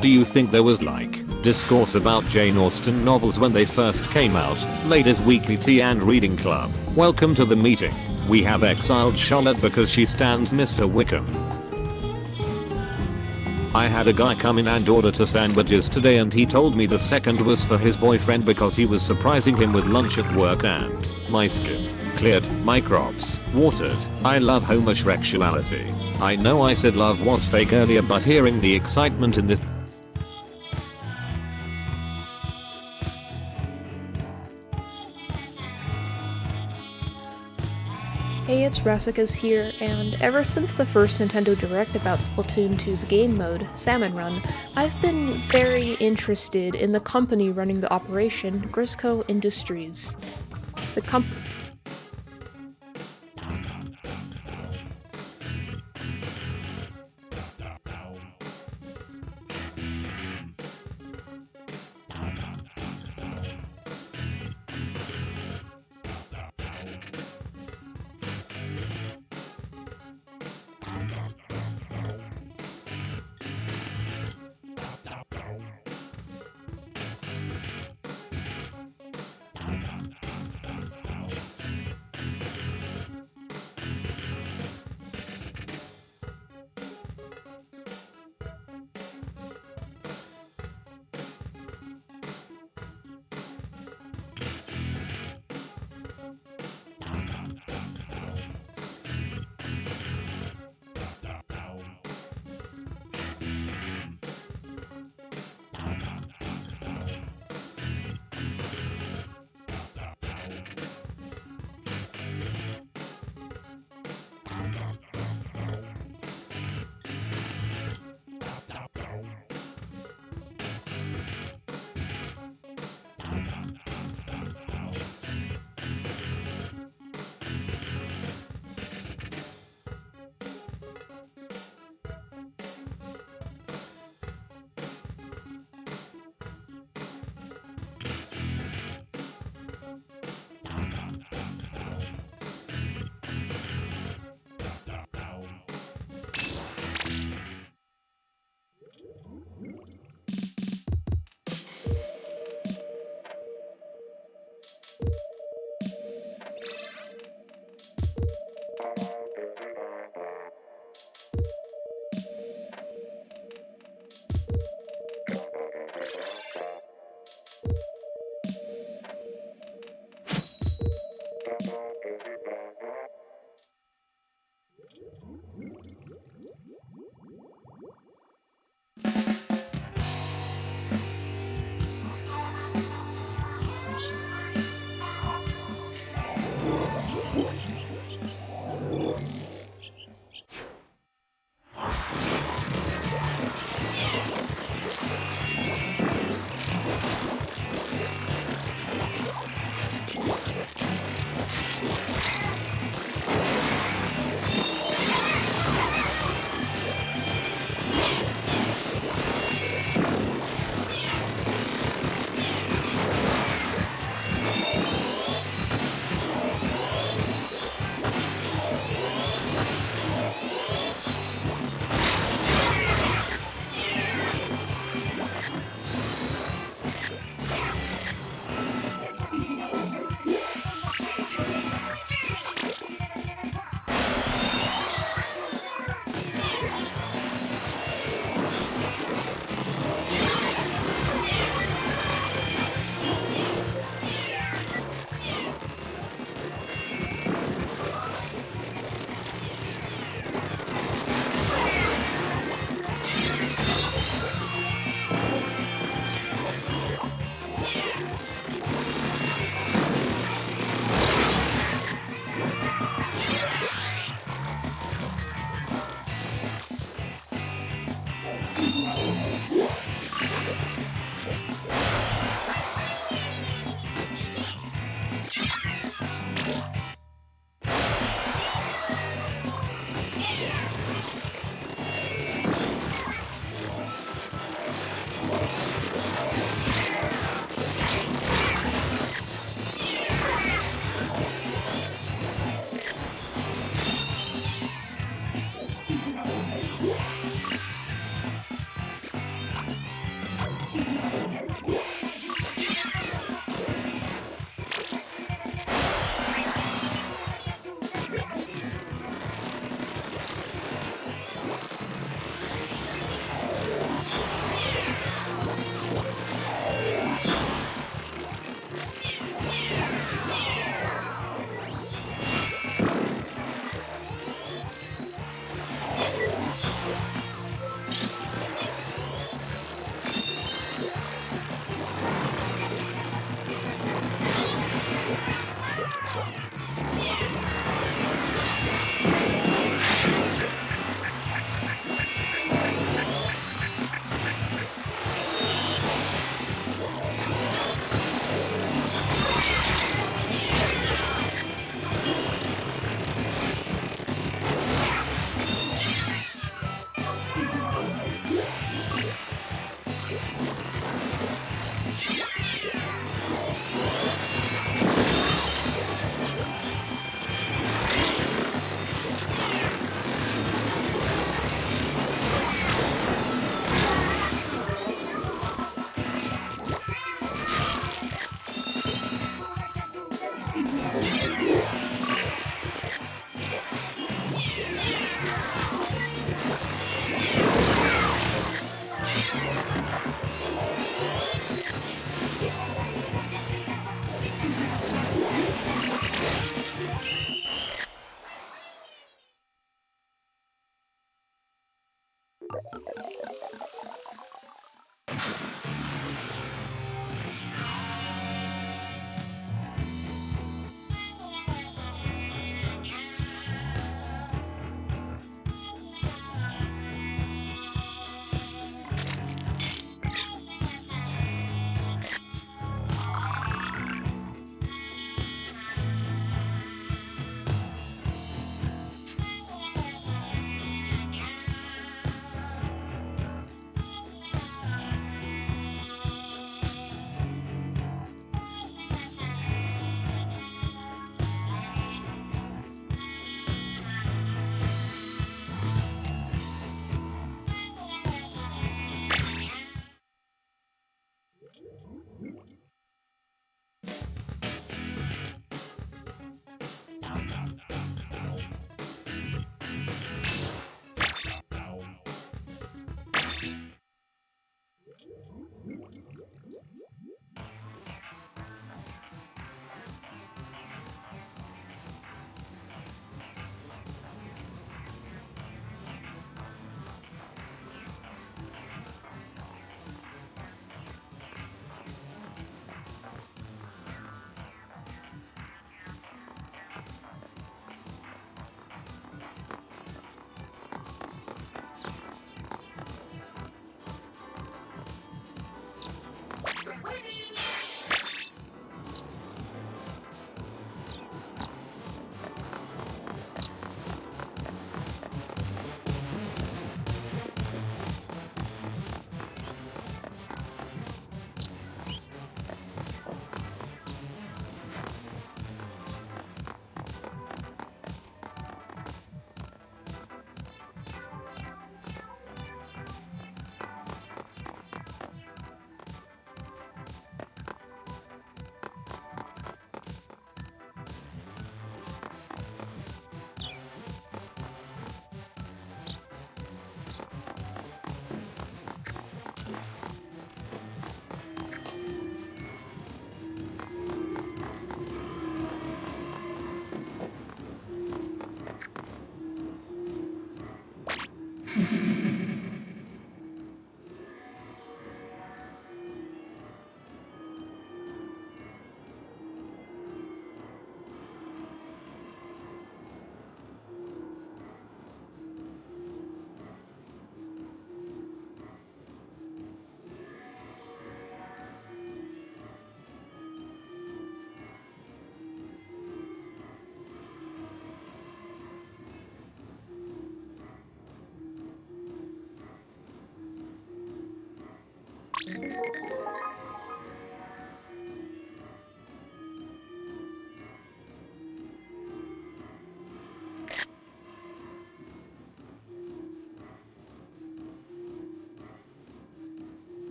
Do you think there was like discourse about Jane Austen novels when they first came out? Ladies Weekly Tea and Reading Club. Welcome to the meeting. We have exiled Charlotte because she stands Mr. Wickham. I had a guy come in and order 2 sandwiches today, and he told me the second was for his boyfriend because he was surprising him with lunch at work, and my skin cleared, microbes watered. I love homosexuality. I know I said love was fake earlier, but hearing the excitement in this Hey, it's Rassicas here, and ever since the first Nintendo Direct about Splatoon 2's game mode, Salmon Run, I've been very interested in the company running the operation, Grisco Industries. The company